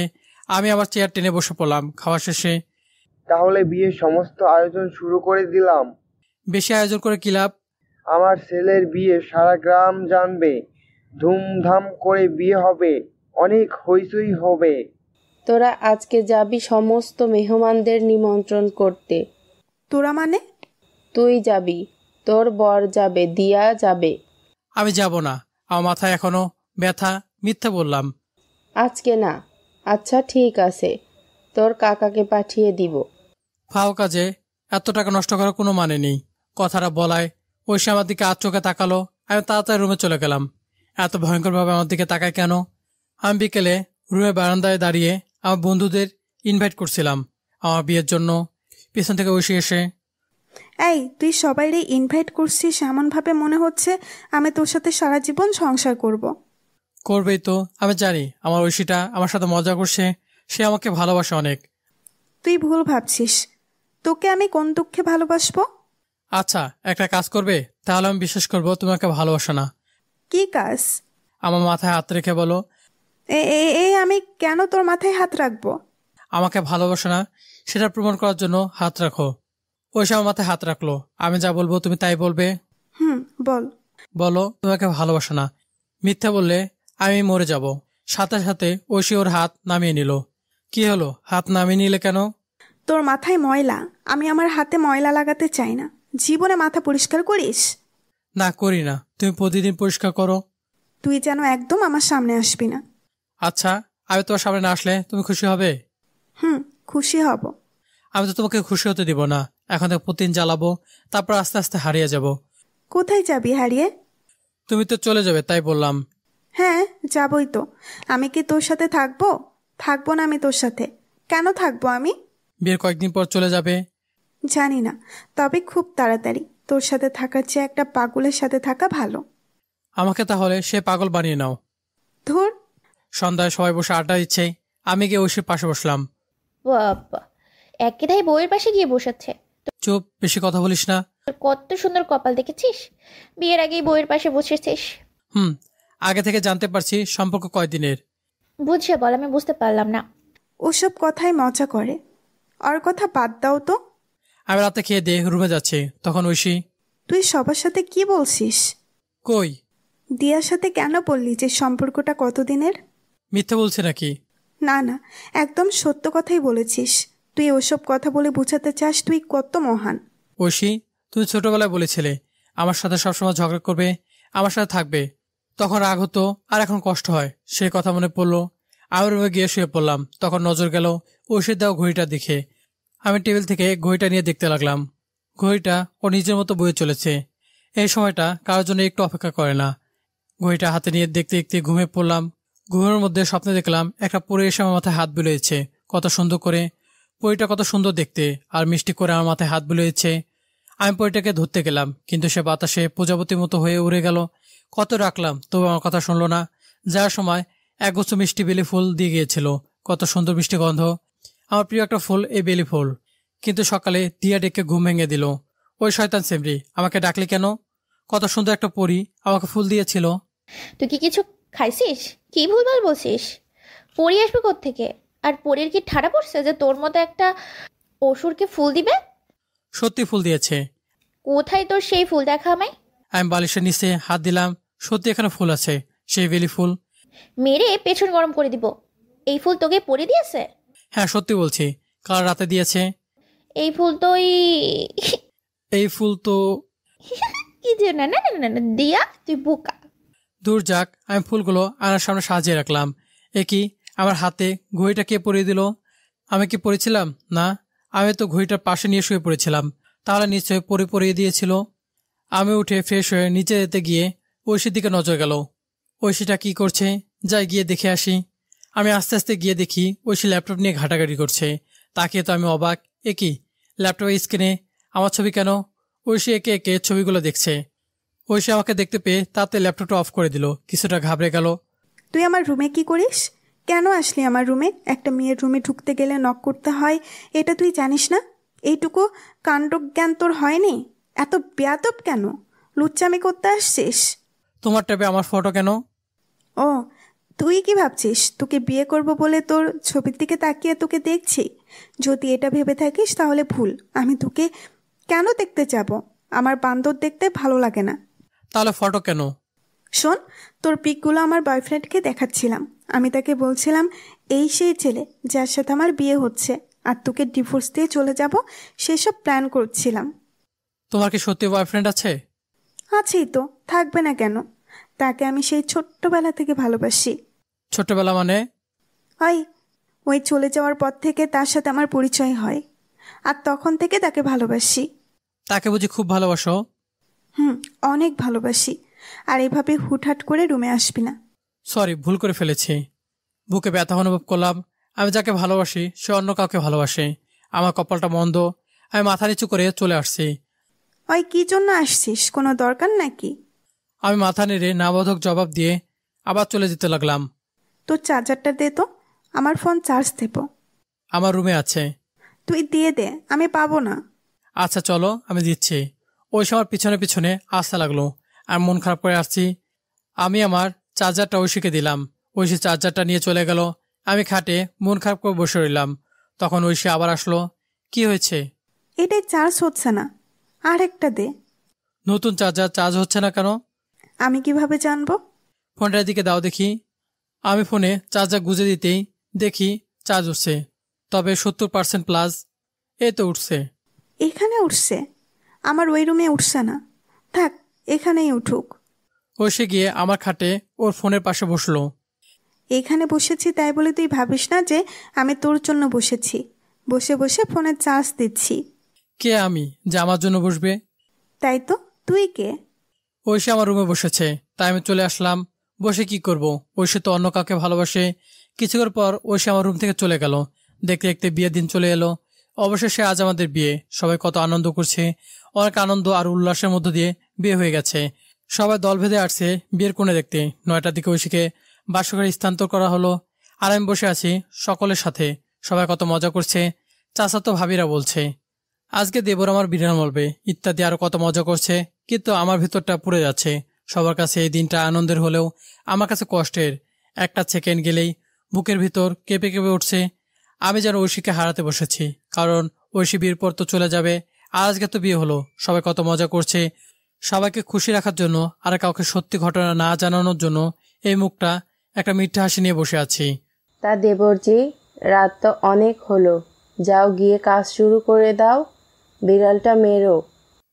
আমি আবার চেয়ার টেনে বসে পড়লাম খাওয়া শেষে। তাহলে বিয়ের সমস্ত আয়োজন শুরু করে দিলাম। বেশি আয়োজন করে কি লাভ? আমার ছেলের বিয়ে সারা গ্রাম জানবে। ধুমধাম করে বিয়ে হবে, অনেক হইচই হবে। তোরা আজকে যাবি সমস্ত মেহমানদের নিমন্ত্রণ করতে। তোরা মানে? তুই যাবি, তোর বর যাবে, দিয়া যাবে। আমি যাব না, আমার মাথায় এখনো ব্যথা। মিথ্যা বললাম। আজকে না। আচ্ছা ঠিক আছে, তোর কাকাকে পাঠিয়ে দিব। ফাও কাজে এত টাকা নষ্ট করার কোনো মানে নেই। কথাটা বলায় ঐশী আমার দিকে আর চোখে তাকালো। আমি তাড়াতাড়ি রুমে চলে গেলাম। এত ভয়ঙ্করভাবে আমার দিকে তাকায় কেন? আমি বিকেলে রুমে বারান্দায় দাঁড়িয়ে আমার বন্ধুদের ইনভাইট করছিলাম আমার বিয়ের জন্য। পিছন থেকে ঐশী এসে, এই তুই সবাইরে ইনভাইট করছিস এমন ভাবে মনে হচ্ছে আমি তোর সাথে সারা জীবন সংসার করব। করবেই তো, আমি জানি আমার ঐশীটা আমার সাথে মজা করছে। সে আমাকে ভালোবাসে অনেক। তুই ভুল ভাবছিস, তোকে আমি কোন দুঃখে ভালোবাসবো? আচ্ছা, একটা কাজ করবে, তাহলে আমি বিশ্বাস করবো তোমাকে ভালোবাসো না। কি কাজ? আমার মাথায় হাত রেখে বলো। আমি কেন তোর মাথায় হাত রাখবো? আমাকে ভালোবাসো না সেটা প্রমাণ করার জন্য হাত রাখো। ঐশী আমার মাথায় হাত রাখলো। আমি যা বলবো তুমি তাই বলবে। বল। বলো তোমাকে ভালোবাসো না। মিথ্যা বললে আমি মরে যাব। সাথে সাথে ঐশী ওর হাত নামিয়ে নিল। কি হলো, হাত নামিয়ে নিলে কেন? তোর মাথায় ময়লা, আমি আমার হাতে ময়লা লাগাতে চাই না। জীবনে মাথা পরিষ্কার করিস? না, করি না। তুমি প্রতিদিন পরিষ্কার করো। তুই যেন একদম আমার সামনে আসবি না। আচ্ছা, আমি তোমার সামনে না আসলে তুমি খুশি হবে? খুশি হব। আমি তো তোমাকে খুশি হতে দিব না। এখন থেকে প্রতিদিন জ্বালাবো, তারপর আস্তে আস্তে হারিয়ে যাব। কোথায় যাবি হারিয়ে? তুমি তো চলে যাবে, তাই বললাম। হ্যাঁ, যাবই তো। আমি কি তোর সাথে থাকবো? থাকবো না আমি তোর সাথে। কেন থাকবো আমি? বিয়ের কয়েকদিন পর চলে যাবে। জানি না, তবে খুব তাড়াতাড়ি। তোর সাথে থাকার চেয়ে একটা পাগলের সাথে থাকা ভালো। আমাকে তাহলে সে পাগল বানিয়ে নাও। ধুর। সন্ধ্যায় সবাই বসে আড্ডা দিচ্ছে, আমি গিয়ে ঐশীর পাশে বসলাম। বাবা, একেদাই বউয়ের পাশে গিয়ে বসাচ্ছে। চুপ, বেশি কথা বলিস না। তোর কত সুন্দর কপাল দেখেছিস, বিয়ের আগেই বউয়ের পাশে বসেছিস। আগে থেকে জানতে পারছি সম্পর্ক কয়দিনের। বুঝিয়ে বল, আমি বুঝতে পারলাম না। ওসব কথাই মজা করে, ওর কথা বাদ দাও তো। আমি রাতে খেয়ে দিয়ে রুমে যাচ্ছি, তখন ঐশী। তুই সবার সাথে কি বলছিস? কই? দিয়ার সাথে কেন বললি যে সম্পর্কটা কতদিনের? মিথ্যে বলছে নাকি? না না, একদম সত্য কথাই বলেছিস। তুই ওসব কথা বলে বোঝাতে চাস তুই কত মহান। ঐশী, তুমি ছোটবেলায় বলেছিলে আমার সাথে সবসময় ঝগড়া করবে, আমার সাথে থাকবে। তখন রাগ হতো, আর এখন কষ্ট হয়। সেই কথা মনে পড়লো। আমি রুমে গিয়ে শুয়ে পড়লাম। তখন নজর গেল ঐশীর দেওয়া ঘড়িটা দিকে। আমি টেবিল থেকে ঘড়িটা নিয়ে দেখতে লাগলাম। ঘড়িটা ও নিজের মতো বয়ে চলেছে। এই সময়টা কারোর জন্য একটু অপেক্ষা করে না। ঘড়িটা হাতে নিয়ে দেখতে দেখতে ঘুমিয়ে পড়লাম। ঘুমের মধ্যে স্বপ্নে দেখলাম একটা পরী এসে আমার মাথায় হাত বুলিয়েছে, কত সুন্দর করে। পরীটা কত সুন্দর দেখতে আর মিষ্টি করে আমার মাথায় হাত বুলিয়েছে। আমি পরীটাকে ধরতে গেলাম, কিন্তু সে বাতাসে প্রজাপতির মতো হয়ে উড়ে গেল। কত রাখলাম, তবু আমার কথা শুনলো না। যাওয়ার সময় একগুচ্ছ মিষ্টি বেলি ফুল দিয়ে গিয়েছিল, কত সুন্দর মিষ্টি গন্ধ। আমার প্রিয় একটা ফুল এই বেলি ফুল। কিন্তু সকালে দিয়া ডেকে ঘুম ভেঙে দিল। ওই শয়তান সেমরি, আমাকে ডাকলি কেন? কত সুন্দর একটা পরী আমাকে ফুল দিয়েছিল। তুই কি কিছু খাইছিস? কি ভুলভাল বলছিস? পরি আসবে কোত্থেকে? আর পরীর কি ঠাড়া পড়ছে যে তোর মতো একটা অসুরকে ফুল দিবে? সত্যি ফুল দিয়েছে। কোথায় তোর সেই ফুল, দেখা আমায়। আমি বালিশের নিচে হাত দিলাম, সত্যি এখানে ফুল আছে, সেই বেলি ফুল। মেরে পেছন গরম করে দিব। এই ফুল তোকে পরে দিয়েছে? হ্যাঁ, সত্যি বলছি, কাল রাতে দিয়েছে। এই ফুল তো এই ফুল তো কি যে না না না না দিয়া, তুই বোকা। দূর যাক, আমি ফুলগুলো আয়নার সামনে সাজিয়ে রাখলাম। এ কি, আমার হাতে ঘড়িটা কে পরিয়ে দিল? আমি কি পরেছিলাম? না, আমি তো ঘড়িটার পাশে নিয়ে শুয়ে পড়েছিলাম। তাহলে নিশ্চয়ই পরিয়ে দিয়েছিল। আমি উঠে ফ্রেশ হয়ে নিচে যেতে গিয়ে ঐশীর দিকে নজর গেল। ঐশীটা কি করছে, যাই গিয়ে দেখে আসি। আমি আস্তে আস্তে গিয়ে দেখি ঐশী ল্যাপটপ নিয়ে ঘাটাঘাটি করছে। তাকিয়ে তো আমি অবাক। এ কি, ল্যাপটপের স্ক্রিনে আমার ছবি কেন? ঐশী একে একে ছবিগুলো দেখছে। ঐশী আমাকে দেখতে পেয়ে তাতে ল্যাপটপটা অফ করে দিল। কিছুটা ঘাবড়ে গেল। তুই আমার রুমে কি করিস? কেন আসলি আমার রুমে? একটা মেয়ের রুমে ঢুকতে গেলে নক করতে হয়, এটা তুই জানিস না? এইটুকু কাণ্ডজ্ঞান তোর হয়নি? এত বেয়াদব কেন? লুচ্চামি করতে আসছিস? তোমার ট্যাবে আমার ফটো কেন? ও, তুই কি ভাবছিস তোকে বিয়ে করব বলে তোর ছবির দিকে তাকিয়ে তোকে দেখছি? যদি এটা ভেবে থাকিস তাহলে ভুল। আমি তোকে কেন দেখতে যাব? আমার বান্দর দেখতে ভালো লাগে না। তাহলে ফটো কেন? শোন, তোর পিকগুলো আমার বয়ফ্রেন্ডকে দেখাচ্ছিলাম। আমি তাকে বলছিলাম এই সেই ছেলে যার সাথে আমার বিয়ে হচ্ছে, আর তোকে ডিভোর্স দিয়ে চলে যাব সেসব প্ল্যান করছিলাম। তোমার কি সত্যি বয়ফ্রেন্ড আছে? আছেই তো, থাকবে না কেন? তাকে আমি সেই ছোট্টবেলা থেকে ভালোবাসি। ছোটবেলা মানে? ওই চলে যাওয়ার পর থেকে তার সাথে আমার পরিচয় হয়, আর তখন থেকে তাকে ভালোবাসি। তাকে বুঝি খুব ভালোবাসো? অনেক ভালোবাসি। আর এভাবে হুটহাট করে রুমে আসবি না। সরি, ভুল করে ফেলেছি। বুকে ব্যথা অনুভব করলাম। আমি যাকে ভালোবাসি সে অন্য কাউকে ভালোবাসে। আমার কপালটা মন্দ। আমি মাথা নিচু করে চলে আসছি। কি জন্য আসছিস? কোনো দরকার নাকি? আমি মাথা নেড়ে নাবোধক জবাব দিয়ে আবার চলে যেতে লাগলাম। তোর চার্জারটা দে তো, আমার ফোন চার্জ দেব। আমার রুমে আছে। তুই দিয়ে দে, আমি পাবো না। আচ্ছা চলো, আমি দিচ্ছি। ওই সময় পিছনে পিছনে আসতে লাগলো। আমি মন খারাপ করে আসছি। আমি আমার চার্জারটা ঐশীকে দিলাম। ঐশী চার্জারটা নিয়ে চলে গেল। আমি খাটে মন খারাপ করে বসে রইলাম। তখন ঐশী আবার আসলো। কি হয়েছে? এটাই চার্জ হচ্ছে না, আর একটা দে। নতুন চার্জার চার্জ হচ্ছে না কেন? আমি কিভাবে জানবো? ফোনটার দিকে দাও দেখি। আমি ফোনে চার্জার গুঁজে দিতেই দেখি চার্জ উঠছে, তবে 70% প্লাস। এই তো উঠছে। এখানে উঠছে? আমার ওই রুমে উঠছে না। থাক, এখানেই উঠুক। ঐশী গিয়ে আমার খাটে ওর ফোনের পাশে বসলো। এখানে বসেছি তাই বলে তুই ভাবিস না যে আমি তোর জন্য বসেছি। বসে বসে ফোনে চার্জ দিচ্ছি। কে আমি যে আমার জন্য বসবে? তাই তো, তুই কে? ঐশী আমার রুমে বসেছে, তাই আমি চলে আসলাম। বসে কি করব? ঐশী তো অন্য কাউকে ভালোবাসে। কিছুক্ষণ পর ঐশী আমার রুম থেকে চলে গেল। দেখতে দেখতে বিয়ের দিন চলে এলো। অবশেষে আজ আমাদের বিয়ে। সবাই কত আনন্দ করছে। অনেক আনন্দ আর উল্লাসের মধ্য দিয়ে বিয়ে হয়ে গেছে। সবাই দল ভেদে আসছে বিয়ের কোণে দেখতে। 9টার দিকে ঐশীকে বাসঘরে স্থানান্তর করা হলো। আর আমি বসে আছি সকলের সাথে। সবাই কত মজা করছে। চাচাতো ভাবিরা বলছে আজকে দেবর আমার বিরিয়ানি বলবে ইত্যাদি, আরো কত মজা করছে। কিন্তু আমার ভিতরটা পুড়ে যাচ্ছে। সবার কাছে এই দিনটা আনন্দের হলেও আমার কাছে কষ্টের। একটা সেকেন্ড গেলেই বুকের ভিতর কেঁপে কেঁপে উঠছে। আমি যেন ঐশীকে হারাতে বসেছি, কারণ ঐশী বিয়ের পর তো চলে যাবে। আর আজকে তো বিয়ে হলো। সবাই কত মজা করছে। সবাইকে খুশি রাখার জন্য আর কাউকে সত্যি ঘটনা না জানানোর জন্য এই মুখটা একটা মিথ্যা হাসি নিয়ে বসে আছি। তা দেবরজি, রাত তো অনেক হলো, যাও গিয়ে কাজ শুরু করে দাও। বিড়ালটা মেরো।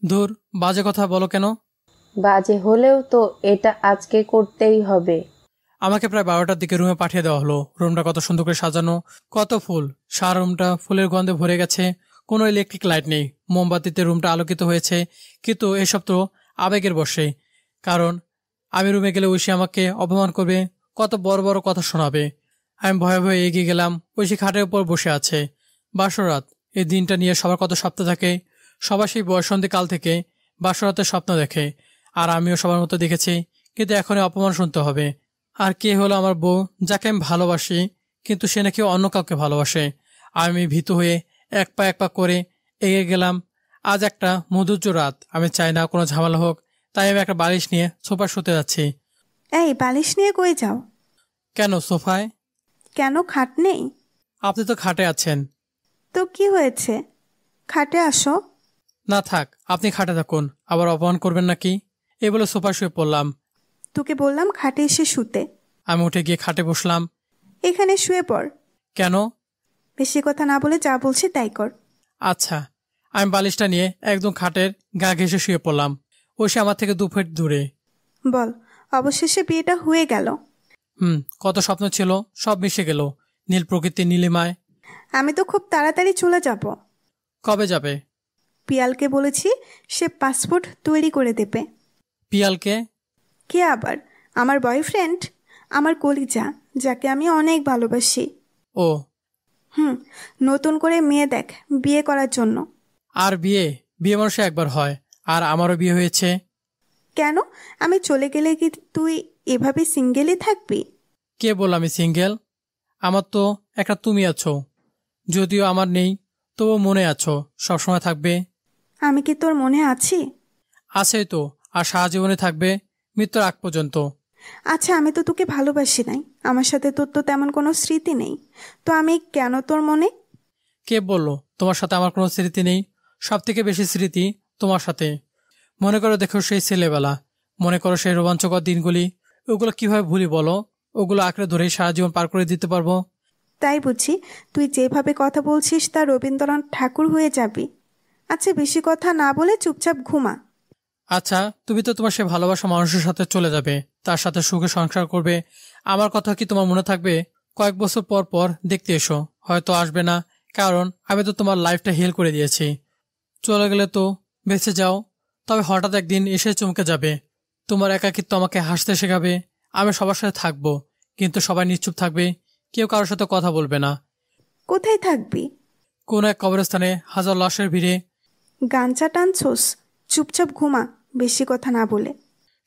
ধুর, বাজে কথা বলো কেন? বাজে হলেও তো এটা আজকে করতেই হবে। আমাকে প্রায় 12টার দিকে রুমে পাঠিয়ে দেওয়া হলো। রুমটা কত সুন্দর করে সাজানো, কত ফুল। সারা রুমটা ফুলের গন্ধে ভরে গেছে। কোনো ইলেকট্রিক লাইট নেই, মোমবাতিতে রুমটা আলোকিত হয়েছে। কিন্তু এসব তো আবেগের বশে। কারণ আমি রুমে গেলে ঐশী আমাকে অপমান করবে, কত বড় বড় কথা শোনাবে। আমি ভয়ে ভয়ে এগিয়ে গেলাম। ঐশী খাটের উপর বসে আছে। বাসরাত, এই দিনটা নিয়ে সবার কত স্বপ্ন থাকে। সবার সেই বয়সন্ধি কাল থেকে বাসরাতের স্বপ্ন দেখে। আর আমিও সবার মতো দেখেছি, কিন্তু এখন অপমান শুনতে হবে। আর কে হলো আমার বউ, যাকে আমি ভালোবাসি, কিন্তু সে নাকি অন্য কাউকে ভালোবাসে। আমি ভীতু হয়ে এক পা করে এগিয়ে গেলাম। আজ একটা মধুর্য রাত। আমি চাই না কোনো ঝামেলা হোক, তাই আমি একটা বালিশ নিয়ে সোফা শুতে যাচ্ছি। এই বালিশ নিয়ে কই যাও? কেন সোফায়? কেন, খাট নেই? আপনি তো খাটে আছেন। তো কি হয়েছে? খাটে আসো। না থাক, আপনি খাটে থাকুন, আবার অপমান করবেন নাকি? এই বলে সোফা শুয়ে পড়লাম। তোকে বললাম খাটে এসে শুতে। আমি উঠে গিয়ে খাটে বসলাম। এখানে শুয়ে পড়। কেন? বেশি কথা না বলে যা বলছি তাই কর। আচ্ছা। আমি বালিশটা নিয়ে একদম খাটের গা ঘেঁষে শুয়ে পড়লাম। ঐশী আমার থেকে 2 ফিট দূরে। বল, অবশেষে বিয়েটা হয়ে গেল। কত স্বপ্ন ছিল, সব মিশে গেল নীল প্রকৃতির নীলিমায়। আমি তো খুব তাড়াতাড়ি চলে যাব। কবে যাবে? পিয়ালকে বলেছি, সে পাসপোর্ট তৈরি করে দেবে। পিয়ালকে? কে আবার? আমার বয়ফ্রেন্ড, আমার কলিজা, যাকে আমি অনেক ভালোবাসি। ও। নতুন করে মেয়ে দেখ বিয়ে করার জন্য। আর বিয়ে বিয়ে মানুষে একবার হয়, আর আমারও বিয়ে হয়েছে। কেন? আমি চলে গেলে কি তুই এভাবে সিঙ্গেলই থাকবি? কে বল আমি সিঙ্গেল? আমার তো একটা তুমি আছো। যদিও আমার নেই, তবু মনে আছো, সবসময় থাকবে। আমি কি তোর মনে আছি? আছেই তো, আর সারা জীবনে থাকবে, মৃত্যুর আগ পর্যন্ত। আচ্ছা, আমি তো তোকে ভালোবাসি নাই, আমার সাথে তোর তো তেমন কোনো স্মৃতি নেই, তো আমি কেন তোর মনে? কে বললো তোমার সাথে আমার কোনো স্মৃতি নেই? সব থেকে বেশি স্মৃতি তোমার সাথে। মনে করো, দেখো সেই ছেলেবেলা, মনে করো সেই রোমাঞ্চকর দিনগুলি। ওগুলো কিভাবে ভুলি বলো? ওগুলো আঁকড়ে ধরে সারা জীবন পার করে দিতে পারবো। তাই বুঝি? তুই যেভাবে কথা বলছিস তা রবীন্দ্রনাথ ঠাকুর হয়ে যাবি। আচ্ছা, বেশি কথা না বলে চুপচাপ ঘুমা। আচ্ছা, তুমি তো তোমার সে ভালোবাসা মানুষের সাথে চলে যাবে, তার সাথে সুখে সংসার করবে। আমার কথা কি তোমার মনে থাকবে? কয়েক বছর পর পর দেখতে এসো, হয়তো আসবে না, কারণ আমি তো তোমার লাইফটা হেল করে দিয়েছি। চলে গেলে তো বেঁচে যাও, তবে হঠাৎ একদিন এসে চমকে যাবে। তোমার একাকিত্ব আমাকে হাসতে শেখাবে। আমি সবার সাথে থাকবো, কিন্তু সবাই নিশ্চুপ থাকবে, কেউ কারোর সাথে কথা বলবে না। কোথায় থাকবি? কোন এক কবরস্থানে হাজার লাশের ভিড়ে। গাঞ্জা টানছোস? চুপচাপ ঘুমা, বেশি কথা না বলে।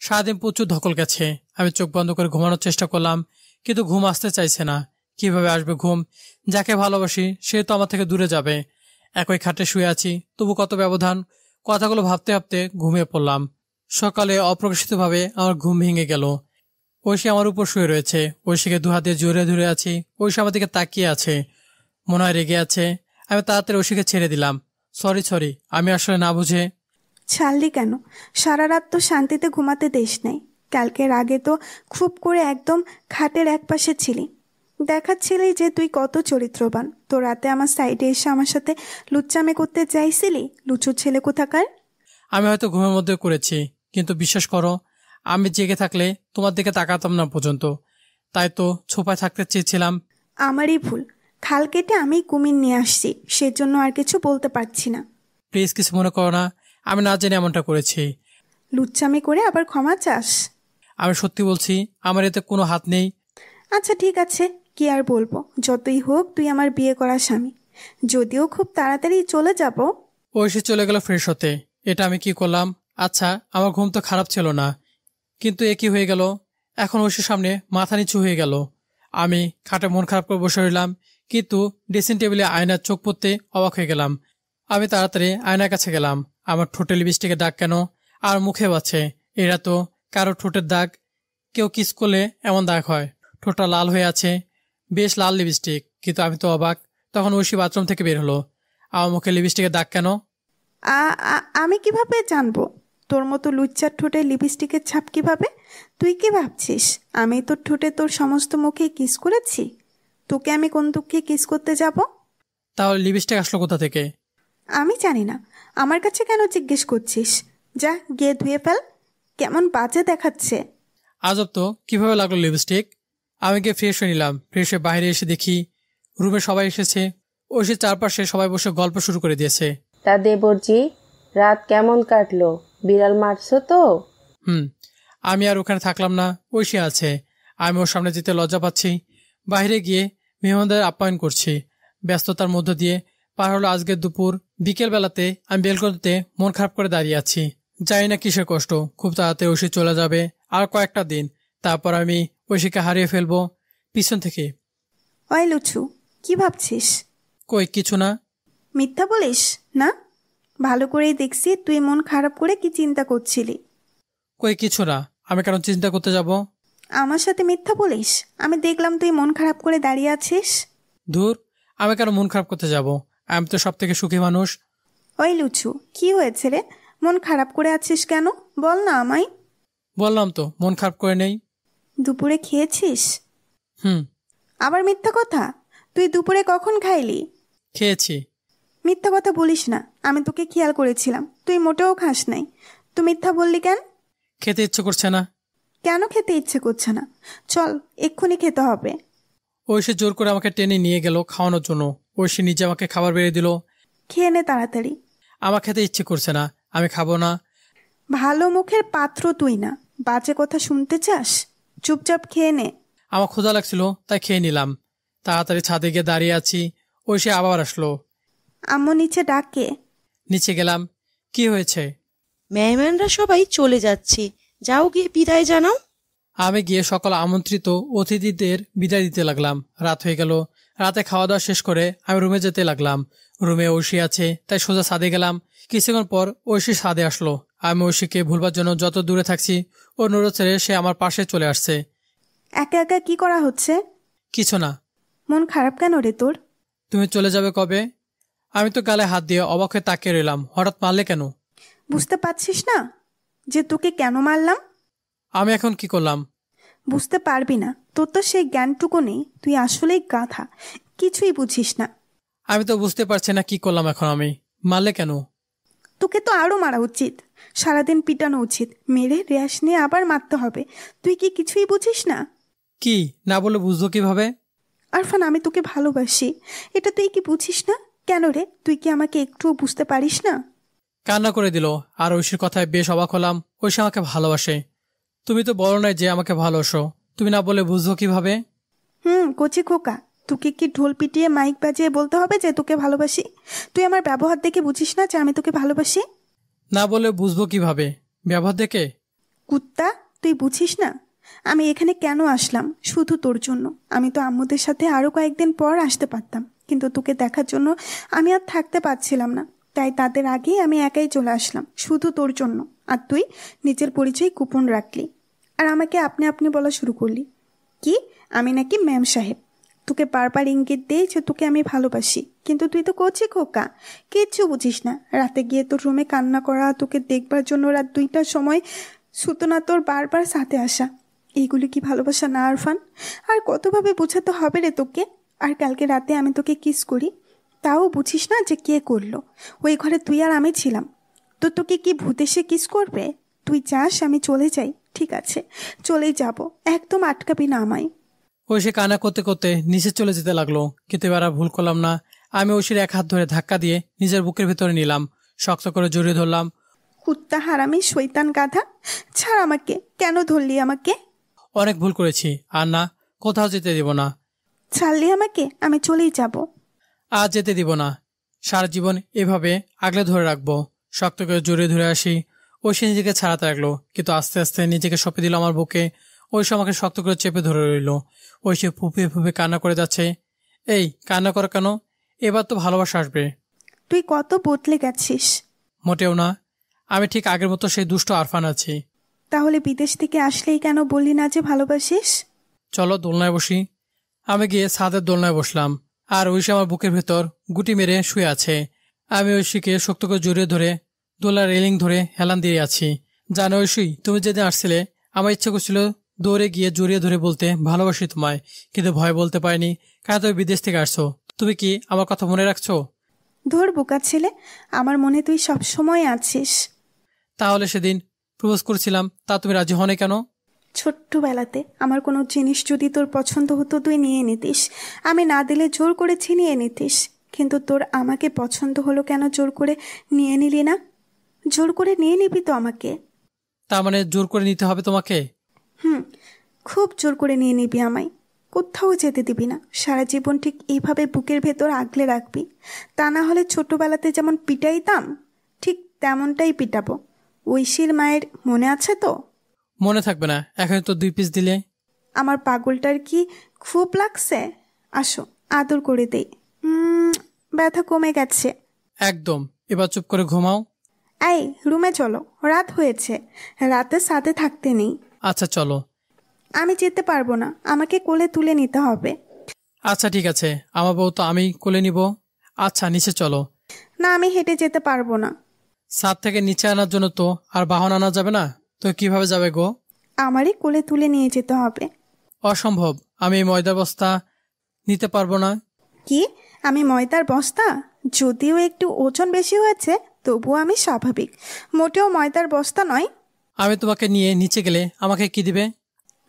সারাদিন প্রচুর ধকল গেছে। আমি চোখ বন্ধ করে ঘুমানোর চেষ্টা করলাম, কিন্তু ঘুম আসতে চাইছে না। কিভাবে আসবে ঘুম? যাকে ভালোবাসি সে তো আমার থেকে দূরে যাবে। একই খাটে শুয়ে আছি, তবু কত ব্যবধান। কথাগুলো ভাবতে ভাবতে ঘুমিয়ে পড়লাম। সকালে অপ্রকাশিতভাবে আমার ঘুম ভেঙে গেল। ঐশী আমার উপর শুয়ে রয়েছে। ঐশীকে 2 হাতে জোরে ধরে আছি। ঐশী আমার দিকে তাকিয়ে আছে, মনে হয় রেগে আছে। আমি তাড়াতাড়ি ঐশীকে ছেড়ে দিলাম। সরি, আমি আসলে না বুঝে। ছাড়লি কেন? সারা রাত তো শান্তিতে ঘুমাতে দেশ নাই। কালকের আগে তো খুব করে একদম খাটের এক পাশে ছিলি, দেখাচ্ছিলি যে তুই কত চরিত্রবান। তো রাতে আমার সাইডে এসে আমার সাথে লুচ্চামে করতে চাইছিলি, লুচুর ছেলে কোথাকার। আমি হয়তো ঘুমের মধ্যে করেছি, কিন্তু বিশ্বাস করো আমি জেগে থাকলে তোমার দিকে তাকাতাম না পর্যন্ত। তাই তো ছোপায় থাকতে চেয়েছিলাম। আমারই ভুল, খাল কেটে আমি কুমির নিয়ে আসছি, সেজন্য আর কিছু বলতে পারছি না। প্লিজ কিছু মনে করো না, আমি না জেনে এমনটা করেছি। লুচ্চামি করে আবার ক্ষমা চাস? আমি সত্যি বলছি, আমার এতে কোনো হাত নেই। আচ্ছা ঠিক আছে, কি আর বলবো, যতই হোক তুই আমার বিয়ে করা স্বামী। যদিও খুব তাড়াতাড়ি চলে যাব। ঐশী চলে গেল ফ্রেশ হতে। এটা আমি কি করলাম? আচ্ছা আমার ঘুম তো খারাপ ছিল না, কিন্তু এ কি হয়ে গেল? এখন ঐশীর সামনে মাথা নিচু হয়ে গেল। আমি খাটে মন খারাপ করে বসে রইলাম, কিন্তু ড্রেসিং টেবিলে আয়নার চোখ পড়তে অবাক হয়ে গেলাম। আমি তাড়াতাড়ি আয়নার কাছে গেলাম। আমার ঠোঁটে লিপস্টিকের দাগ কেন? আর মুখেও আছে। এরা তো কারো ঠোঁটের দাগ, কেউ কিস করলে এমন দাগ হয়। ঠোঁটটা লাল হয়ে আছে, বেশ লাল লিপস্টিক। কিন্তু আমি তো অবাক। তখন ঐশী বাথরুম থেকে বের হলো। আমার মুখে লিপস্টিকের দাগ কেন? আমি কিভাবে জানবো? তোর মতো লুচ্চার ঠোঁটে লিপস্টিকের ছাপ কিভাবে? তুই কি ভাবছিস আমি তোর ঠোঁটে তোর সমস্ত মুখে কিস করেছি? তোকে আমি কোন দুঃখে কিস করতে যাব? তাহলে লিপস্টিক আসলো কোথা থেকে? আমি জানি না, আমার কাছে কেন জিজ্ঞেস করছিস? যা গিয়ে ধুয়ে ফেল, কেমন বাজে দেখাচ্ছে। আজব তো, কিভাবে লাগলো লিপস্টিক? আমি গিয়ে ফ্রেশ হয়ে নিলাম। ফ্রেশ হয়ে বাইরে এসে দেখি রুমে সবাই এসেছে। ঐশীর চারপাশে সবাই বসে গল্প শুরু করে দিয়েছে। তা দেবরজি, রাত কেমন কাটলো? বিড়াল মারছো তো? আমি আর ওখানে থাকলাম না, ঐশী আছে। আমি ওর সামনে যেতে লজ্জা পাচ্ছি। বাইরে গিয়ে মেহমানদের আপ্যায়ন করছি। ব্যস্ততার মধ্য দিয়ে পার হলো আজকের দুপুর। বিকেল বেলাতে আমি বেলকনিতে মন খারাপ করে দাঁড়িয়ে আছি। জানি না কিসের কষ্ট। খুব তাড়াতাড়ি ঐশী চলে যাবে, আর কয়েকটা দিন, তারপর আমি ঐশীকে হারিয়ে ফেলবো পিছন থেকে। ওই লুচু, কি ভাবছিস? কই কিছু না। মিথ্যা বলিস না? ভালো করেই দেখছি তুই মন খারাপ করে কি চিন্তা করছিলি। কই কিছু না, আমি কেন চিন্তা করতে যাব? আমার সাথে মিথ্যা বলিস? আমি দেখলাম তুই মন খারাপ করে দাঁড়িয়ে আছিস। ধুর, আমি কেন মন খারাপ করতে যাব? আমি তো সব থেকে সুখী মানুষ। ওই লুচু, কি হয়েছে রে? মন খারাপ করে আছিস কেন? বল না আমায়। বললাম তো মন খারাপ করে নেই। দুপুরে খেয়েছিস? হুম। আবার মিথ্যা কথা? তুই দুপুরে কখন খাইলি? খেয়েছি। মিথ্যা কথা বলিস না, আমি তোকে খেয়াল করেছিলাম, তুই মোটেও খাস নাই। তুই মিথ্যা বললি কেন? খেতে ইচ্ছে করছে না। কেন খেতে ইচ্ছে করছে না? চল, এক্ষুনি খেতে হবে। ঐশী জোর করে আমাকে টেনে নিয়ে গেল খাওয়ানোর জন্য। ঐশী নিজে আমাকে খাবার বেড়ে দিল। খেয়ে নে তাড়াতাড়ি। আমার খেতে ইচ্ছে করছে না, আমি খাবো না। ভালো মুখের পাত্র তুই না, বাজে কথা শুনতে চাস? চুপচাপ খেয়ে নে। আমার ক্ষুধা লাগছিল, তাই খেয়ে নিলাম। তাড়াতাড়ি ছাদে গিয়ে দাঁড়িয়ে আছি। ঐশী আবার আসলো। আম্মু নিচে ডাকে। নিচে গেলাম। কি হয়েছে? মেহমানরা সবাই চলে যাচ্ছে, যাও গিয়ে বিদায় জানাও। আমি গিয়ে সকল আমন্ত্রিত অতিথিদের বিদায় দিতে লাগলাম। রাত হয়ে গেল। রাতে খাওয়া দাওয়া শেষ করে আমি রুমে যেতে লাগলাম। রুমে ঐশী আছে, তাই সোজা ছাদে গেলাম। কিছুক্ষণ পর ঐশী ছাদে আসলো। আমি ঐশীকে ভুলবার জন্য যত দূরে থাকছি, ও নুরো ছেড়ে সে আমার পাশে চলে আসছে। একা একা কি করা হচ্ছে? কিছু না। মন খারাপ কেন রে তোর? তুমি চলে যাবে কবে? আমি তো গালে হাত দিয়ে অবাক হয়ে তাকিয়ে রইলাম। হঠাৎ মারলে কেন? বুঝতে পারছিস না যে তোকে কেন মারলাম? আমি এখন কি করলাম? বুঝতে পারবি না, তোর তো সেই জ্ঞানটুকু নেই। তুই আসলেই গাধা, কিছুই বুঝিস না। আমি তো বুঝতে পারছি না কি করলাম এখন আমি। মারলে কেন? তোকে তো আরো মারা উচিত, সারাদিন পিটানো উচিত, মেরে রেশ নিয়ে আবার মারতে হবে। তুই কি কিছুই বুঝিস না? কি না বলে বুঝবো কিভাবে? আরফান, আমি তোকে ভালোবাসি, এটা তুই কি বুঝিস না? কেন রে, তুই কি আমাকে একটুও বুঝতে পারিস না? কান্না করে দিল। আর ঐশীর কথায় বেশ অবাক হলাম। ঐশী আমাকে ভালোবাসে। তুমি তো বলো নাই যে আমাকে ভালোবাসো। তুমি না বলে বুঝবো কিভাবে? কচি খোকা, তোকে কি ঢোল পিটিয়ে মাইক বাজিয়ে বলতে হবে যে তোকে ভালোবাসি? তুই আমার ব্যবহার দেখে বুঝিস না যে আমি তোকে ভালোবাসি? না বলে বুঝবো কিভাবে? ব্যবহার দেখে? কুত্তা, তুই বুঝিস না আমি এখানে কেন আসলাম? শুধু তোর জন্য। আমি তো আম্মুদের সাথে আরো কয়েকদিন পর আসতে পারতাম, কিন্তু তোকে দেখার জন্য আমি আর থাকতে পারছিলাম না, তাই তাদের আগেই আমি একাই চলে আসলাম শুধু তোর জন্য। আর তুই নিজের পরিচয় গোপন রাখলি, আর আমাকে আপনি আপনি বলা শুরু করলি। কি আমি নাকি ম্যাম সাহেব? তোকে বারবার ইঙ্গিত দেই যে তোকে আমি ভালোবাসি, কিন্তু তুই তো কচি খোকা, কিচ্ছু বুঝিস না। রাতে গিয়ে তোর রুমে কান্না করা, তোকে দেখবার জন্য রাত 2টার সময় শুধু না তোর বারবার সাথে আসা। এইগুলি কি ভালোবাসা না আরফান? আর কতভাবে বোঝাতে হবে রে তোকে? আর কালকে রাতে আমি তোকে কিস করি, তাও বুঝিস না যে কে করলো? ওই ঘরে তুই আর আমি ছিলাম। তো তোকে কি ভূত এসে কিস করবে? তুই চাস আমি চলে যাই? ঠিক আছে, চলেই যাব, একদম আটকাবি না আমায়। ঐশী কান্না করতে করতে নিচে চলে যেতে লাগলো, কিন্তু এবার আর ভুল করলাম না। আমি ঐশীর এক হাত ধরে ধাক্কা দিয়ে নিজের বুকের ভেতরে নিলাম, শক্ত করে জড়িয়ে ধরলাম। কুত্তা হারামি শয়তান গাধা, ছাড় আমাকে। কেন ধরলি আমাকে? অনেক ভুল করেছি, আর না, কোথাও যেতে দিব না। ছাড়লি আমাকে, আমি চলেই যাব। আজ যেতে দিব না, সারা জীবন এভাবে আগলে ধরে রাখবো। শক্ত করে জড়িয়ে ধরে আসি। ঐশী নিজেকে ছাড়াতে লাগলো, কিন্তু আস্তে আস্তে নিজেকে সঁপে দিল আমার বুকে। ঐশী আমাকে শক্ত করে চেপে ধরে রইল। ঐশী ফুপিয়ে ফুপিয়ে কান্না করে যাচ্ছে। এই কান্না করো কেন? এবার তো ভালোবাসা আসবে। তুই কত বদলে গেছিস। মোটেও না, আমি ঠিক আগের মতো সেই দুষ্ট আরফান আছি। তাহলে বিদেশ থেকে আসলেই কেন বললি না যে ভালোবাসিস? চলো দোলনায় বসি। আমি গিয়ে ছাদের দোলনায় বসলাম, আর ঐশী আমার বুকের ভেতর গুটি মেরে শুয়ে আছে। আমি ঐশীকে শক্ত করে জড়িয়ে ধরে দোলার রেলিং ধরে হেলান দিয়ে আছি। জানো ঐশী, তুমি যেদিন আসছিলে আমার ইচ্ছে করছিল দৌড়ে গিয়ে জড়িয়ে ধরে বলতে ভালোবাসি তোমায়, কিন্তু ভয় বলতে পারিনি, কারণ তুমি বিদেশ থেকে আসছো। তুমি কি আমার কথা মনে রাখছো? ধর বোকা ছেলে, আমার মনে তুই সব সময় আছিস। তাহলে সেদিন প্রপোজ করেছিলাম, তা তুমি রাজি হনে কেন? ছোট্টবেলাতে আমার কোনো জিনিস যদি তোর পছন্দ হতো তুই নিয়ে নিতিস, আমি না দিলে জোর করে ছিনিয়ে নিতিস। কিন্তু তোর আমাকে পছন্দ হলো কেন জোর করে নিয়ে নিলি না? জোর করে নিয়ে নিবি তো আমাকে? তার মানে জোর করে নিতে হবে তোমাকে? খুব জোর করে নিয়ে নিবি আমায়, কোথাও যেতে দিবি না। সারা জীবন ঠিক এইভাবে বুকের ভেতর আগলে রাখবি। তা না হলে ছোটবেলাতে যেমন পিটাইতাম ঠিক তেমনটাই পিটাবো। ঐশীর মায়ের মনে আছে তো? মনে থাকবে না, এখন তো 2 পিস দিলে। আমার পাগলটার কি খুব লাগছে? আসো আদর করে দেই। ব্যথা কমে গেছে একদম, এবার চুপ করে ঘুমাও। এই রুমে চলো, রাত হয়েছে, রাতে সাথে থাকতে নেই। আচ্ছা চলো। আমি যেতে পারবো না, আমাকে কোলে তুলে নিতে হবে। আচ্ছা ঠিক আছে, আমার বউ তো আমি কোলে নিব। আচ্ছা নিচে চলো। না, আমি হেঁটে যেতে পারবো না। ছাদ থেকে নিচে আনার জন্য তো আর বাহন আনা যাবে না, তো কিভাবে যাবে গো? আমারই কোলে তুলে নিয়ে যেতে হবে। অসম্ভব, আমি এই ময়দার বস্তা নিতে পারবো না। কি? আমি ময়দার বস্তা? যদিও একটু ওজন বেশি হয়েছে, তবুও আমি স্বাভাবিক, মোটেও ময়দার বস্তা নয়। আমি তোমাকে নিয়ে নিচে গেলে আমাকে কি দিবে?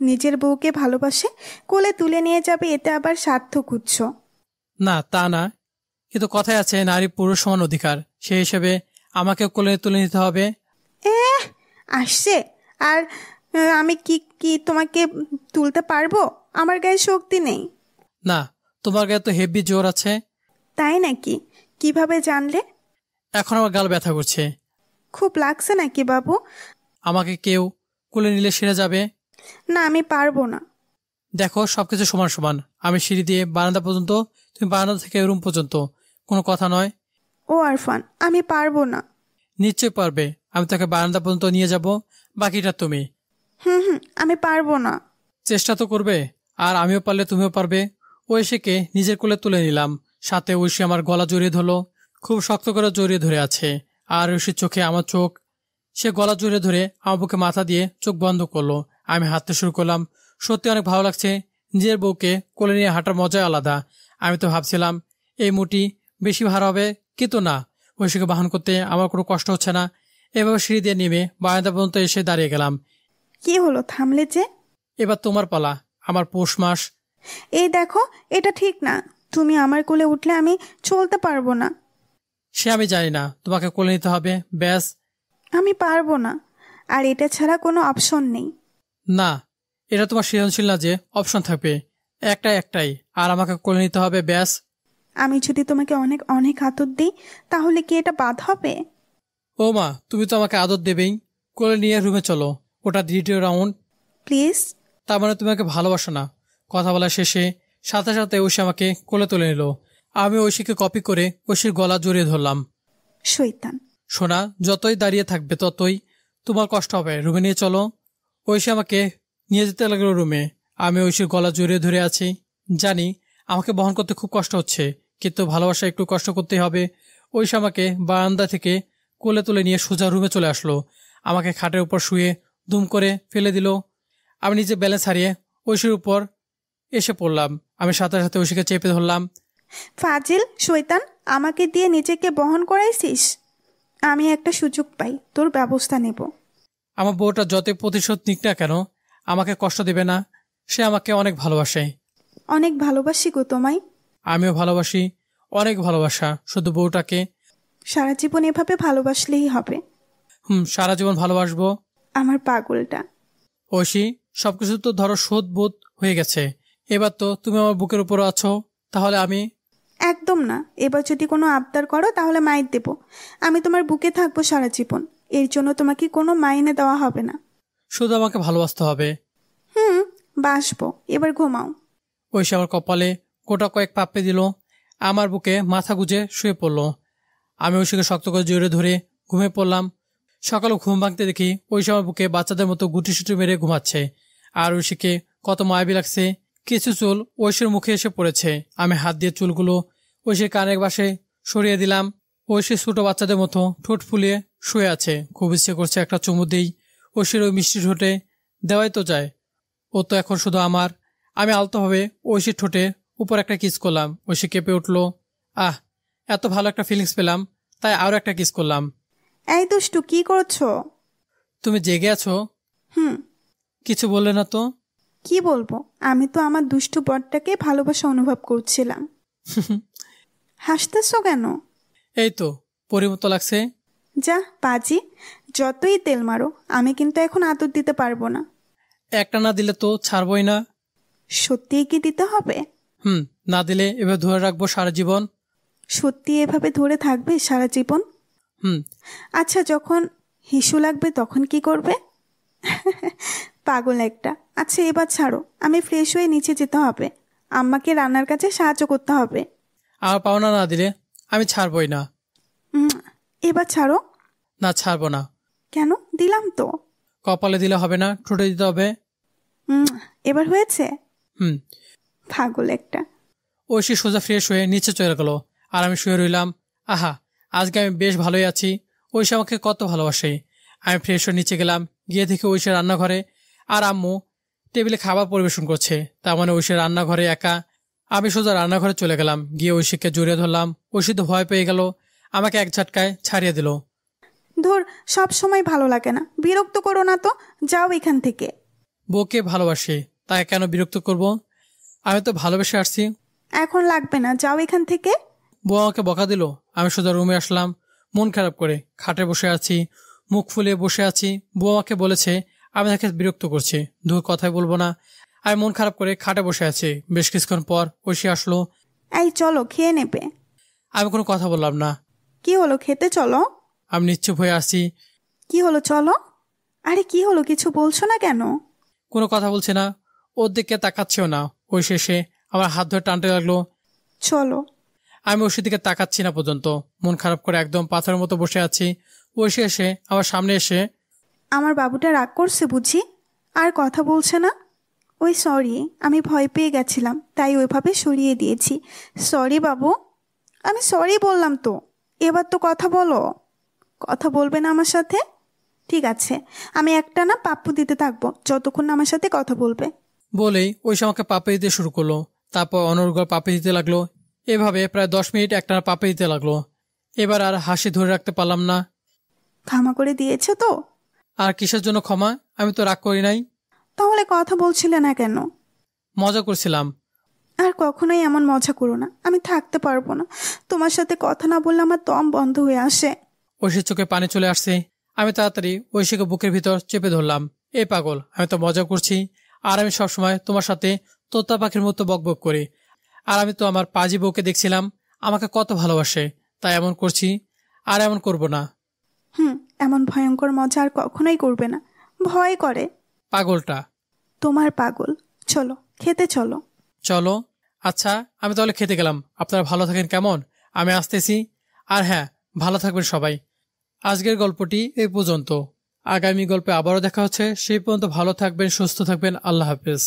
নিজের বউকে ভালোবাসে কোলে তুলে নিয়ে যাবে, এতে আবার স্বার্থ খুঁজছো? না তা না, কিন্তু কথায় আছে নারী পুরুষ সমান অধিকার, সেই হিসেবে আমাকে কোলে তুলে নিতে হবে। আসছে। আর আমি কি কি তোমাকে তুলতে পারবো? আমার গায়ে শক্তি নেই। না, তোমার গায়ে তো হেভি জোর আছে। তাই নাকি? কিভাবে জানলে? এখন আমার গাল ব্যথা করছে। খুব লাগছে নাকি বাবু? আমাকে কেউ কোলে নিলে সেরে যাবে। না, আমি পারবো না। দেখো সবকিছু সমান সমান, আমি সিঁড়ি দিয়ে বারান্দা পর্যন্ত, তুমি বারান্দা থেকে রুম পর্যন্ত, কোনো কথা নয়। ও আরফান, আমি পারবো না। নিশ্চয় পারবে, আমি তাকে বারান্দা পর্যন্ত নিয়ে যাব, বাকিটা তুমি। আমি পারবো না। চেষ্টা তো করবে, আর আমিও পারলে তুমিও পারবে। ঐশীকে নিজের কোলে তুলে নিলাম, সাথে ঐশী আমার গলা জড়িয়ে ধরলো, খুব শক্ত করে জড়িয়ে ধরে আছে। আর ঐশীর চোখে আমার চোখ, সে গলা জড়িয়ে ধরে আমার বুকে মাথা দিয়ে চোখ বন্ধ করলো। আমি হাঁটতে শুরু করলাম। সত্যি অনেক ভালো লাগছে, নিজের বউকে কোলে নিয়ে হাঁটার মজাই আলাদা। আমি তো ভাবছিলাম এই মুটি বেশি ভার হবে, কিন্তু না, ঐশীকে বাহন করতে আমার কোনো কষ্ট হচ্ছে না। এভাবে সিঁড়ি দিয়ে নেমে বারান্দা পর্যন্ত এসে দাঁড়িয়ে গেলাম। কি হলো, থামলে যে? এবার তোমার পালা, আমার পৌষ মাস। এই দেখো, এটা ঠিক না। তুমি আমার কোলে উঠলে আমি চলতে পারবো না। সে আমি জানি না, তোমাকে কোলে নিতে হবে, ব্যাস। আমি পারবো না, আর এটা ছাড়া কোনো অপশন নেই। না, এটা তোমার সৃজনশীল না যে অপশন থাকবে, একটাই, আর আমাকে কোলে নিতে হবে, ব্যাস। আমি যদি তোমাকে অনেক অনেক আদর দিই, তাহলে কি এটা বাদ হবে? ও মা, তুমি তো আমাকে আদর দেবেই। কোলে নিয়ে রুমে চলো, ওটা দ্বিতীয় রাউন্ড। প্লিজ। তার মানে তুমি আমাকে ভালোবাসো না? কথা বলা শেষে সাথে সাথে ঐশী আমাকে কোলে তুলে নিল। আমি ঐশীকে কপি করে ঐশীর গলা জড়িয়ে ধরলাম। শয়তান। সোনা, যতই দাঁড়িয়ে থাকবে ততই তোমার কষ্ট হবে, রুমে নিয়ে চলো। ঐশী আমাকে নিয়ে যেতে লাগলো রুমে। আমি ঐশীর গলা জড়িয়ে ধরে আছি, জানি আমাকে বহন করতে খুব কষ্ট হচ্ছে, কিন্তু ভালোবাসা একটু কষ্ট করতেই হবে। ঐশী আমাকে বারান্দা থেকে কোলে তুলে নিয়ে সোজা রুমে চলে আসলো। আমাকে খাটের উপর শুয়ে দুম করে ফেলে দিল। আমি নিজে ব্যালেন্স হারিয়ে ঐশীর উপর এসে পড়লাম। আমি সাথে সাথে ঐশীকে চেপে ধরলাম। ফাজিল শয়তান, আমাকে দিয়ে নিজেকে বহন করাইছিস। আমি একটা সুযোগ পাই, তোর ব্যবস্থা নেব। আমার বউটা যতই প্রতিশোধ নিক না কেন আমাকে কষ্ট দেবে না। সে আমাকে অনেক ভালোবাসে। অনেক ভালোবাসি গো তোমায়। আমিও ভালোবাসি, অনেক ভালোবাসা। শুধু বউটাকে। সারা জীবন এভাবে ভালোবাসলেই হবে। সারা জীবন ভালোবাসবো। আমার পাগলটা। ঐশী, সবকিছু তো ধরো শোধ বোধ হয়ে গেছে। এবার তো তুমি আমার বুকের উপর আছো, তাহলে আমি। একদম না, এবার যদি কোনো আবদার করো তাহলে মাইর দেব। আমি তোমার বুকে থাকবো সারা জীবন, এর জন্য তোমাকে কোনো মাইনে দেওয়া হবে না। শুধু আমাকে ভালোবাসতে হবে। বাসবো, এবার ঘুমাও। ঐশী আমার কপালে গোটা কয়েক পাপ্পে দিল, আমার বুকে মাথা গুজে শুয়ে পড়ল। আমি ঐশীকে শক্ত করে জড়িয়ে ধরে ঘুমিয়ে পড়লাম। সকালে ঘুম ভাঙতে দেখি ঐশী আমার বুকে বাচ্চাদের মতো গুটি সুটি মেরে ঘুমাচ্ছে। আর ঐশীকে কত মায়াবী লাগছে। কিছু চুল ঐশীর মুখে এসে পড়েছে। আমি হাত দিয়ে চুলগুলো ঐশীর কানের বাসে সরিয়ে দিলাম। ঐশী ছোট বাচ্চাদের মতো ঠোঁট ফুলিয়ে শুয়ে আছে। খুব ইচ্ছে করছে একটা চুমু দিই ঐশীর ওই মিষ্টি ঠোঁটে। দেওয়াই তো যায়, ও তো এখন শুধু আমার। আমি আলতোভাবে ঐশীর ঠোঁটে উপর একটা কিস করলাম। ঐশী কেঁপে উঠল। এত ভালো একটা ফিলিংস পেলাম, তাই আরো একটা কিস করলাম। এই দুষ্টু, কি করছো? তুমি জেগে আছো? কিছু বললে না তো? কি বলবো, আমি তো আমার দুষ্টু বরটাকে ভালোবাসা অনুভব করছিলাম। হাসতেছো কেন? এই তো পরিমতো লাগছে। যা পাজি, যতই তেল মারো, আমি কিন্তু এখন আদর দিতে পারবো না। একটা না দিলে তো ছাড়বই না। সত্যিই কি দিতে হবে? না দিলে এভাবে ধরে রাখবো সারা জীবন। সত্যি এভাবে ধরে থাকবে সারা জীবন? আচ্ছা, যখন হিসু লাগবে তখন কি করবে? পাগল একটা। আচ্ছা এবার ছাড়ো, আমি ফ্রেশ হয়ে নিচে যেতে হবে। আম্মাকে রান্নার কাজে সাহায্য করতে হবে। আমার পাওনা না দিলে আমি ছাড়বই না। এবার ছাড়ো। না, ছাড়বো না। কেন? দিলাম তো। কপালে দিলে হবে না, ঠোঁটে দিতে হবে। এবার হয়েছে? পাগল একটা। ঐশী সোজা ফ্রেশ হয়ে নিচে চলে গেল, আর আমি শুয়ে রইলাম। আহা, আজকে আমি বেশ ভালোই আছি। ঐশী আমাকে কত ভালোবাসে। আমি ফ্রেশ হয়ে নিচে গেলাম, গিয়ে দেখি ঐশী রান্নাঘরে আর আম্মু টেবিলে খাবার পরিবেশন করছে। তার মানে ঐশী রান্নাঘরে একা। আমি সোজা রান্নাঘরে চলে গেলাম, গিয়ে ঐশীকে জড়িয়ে ধরলাম। ঐশী তো ভয় পেয়ে গেল, আমাকে এক ঝটকায় ছাড়িয়ে দিল। ধর, সব সময় ভালো লাগে না, বিরক্ত করো না তো, যাও এখান থেকে। বউকে ভালোবাসি, তাই কেন বিরক্ত করব? আমি তো ভালোবেসে আসছি। এখন লাগবে না, যাও এখান থেকে। বউ আমাকে বকা দিল। আমি সোজা রুমে আসলাম, মন খারাপ করে খাটে বসে আছি, মুখ ফুলিয়ে বসে আছি। বউ আমাকে বলেছে আমি তাকে বিরক্ত করছি। দূর কথাই বলবো না। আমি মন খারাপ করে খাটে বসে আছি। বেশ কিছুক্ষণ পর ঐশী আসলো। এই চলো, খেয়ে নেবে। আমি কোনো কথা বললাম না। কি হলো, খেতে চলো। আমি নিশ্চুপ হয়ে আসছি। কি হলো, চলো। আরে কি হলো, কিছু বলছো না কেন? কোনো কথা বলছে না, ওর দিকে তাকাচ্ছেও না। ঐশী এসে আমার হাত ধরে টানতে লাগলো। চলো। আমি ঐশীর দিকে তাকাচ্ছি না পর্যন্ত, মন খারাপ করে একদম পাথরের মতো বসে আছি। ঐশী এসে আমার সামনে এসে, আমার বাবুটা রাগ করছে বুঝি, আর কথা বলছে না? ওই সরি, আমি ভয় পেয়ে গেছিলাম, তাই ওইভাবে সরিয়ে দিয়েছি। সরি বাবু। আমি সরি বললাম তো, এবার তো কথা বলো। কথা বলবে না আমার সাথে? ঠিক আছে, আমি একটা না পাপ্পু দিতে থাকবো যতক্ষণ না আমার সাথে কথা বলবে। বলেই ঐশী আমাকে পাপে দিতে শুরু করলো। তারপর অনর্গল পাপে দিতে লাগলো। এভাবে প্রায় 10 মিনিট একটা পাপে দিতে লাগলো। এবার আর হাসি ধরে রাখতে পারলাম না। ক্ষমা করে দিয়েছে তো? আর কিসের জন্য ক্ষমা? আমি তো রাগ করি নাই। তাহলে কথা বলছিলে না কেন? মজা করছিলাম। আর কখনোই এমন মজা করো না, আমি থাকতে পারবো না। তোমার সাথে কথা না বললে আমার দম বন্ধ হয়ে আসে। ঐশীর চোখে পানি চলে আসছে। আমি তাড়াতাড়ি ঐশীকে বুকের ভিতর চেপে ধরলাম। এই পাগল, আমি তো মজা করছি। আর আমি সবসময় তোমার সাথে তোতা পাখির মতো বকবক করি। আর আমি তো আমার পাজি বউকে দেখছিলাম আমাকে কত ভালোবাসে, তাই এমন করছি। আর এমন করব না। এমন ভয়ঙ্কর মজা আর কখনোই করবে না, ভয় করে। পাগলটা তোমার পাগল। চলো, খেতে চলো। চলো। আচ্ছা, আমি তাহলে খেতে গেলাম। আপনারা ভালো থাকেন কেমন? আমি আসতেছি। আর হ্যাঁ, ভালো থাকবেন সবাই। আজকের গল্পটি এই পর্যন্ত। আগামী গল্পে আবারও দেখা হচ্ছে। সেই পর্যন্ত ভালো থাকবেন, সুস্থ থাকবেন। আল্লাহ হাফেজ।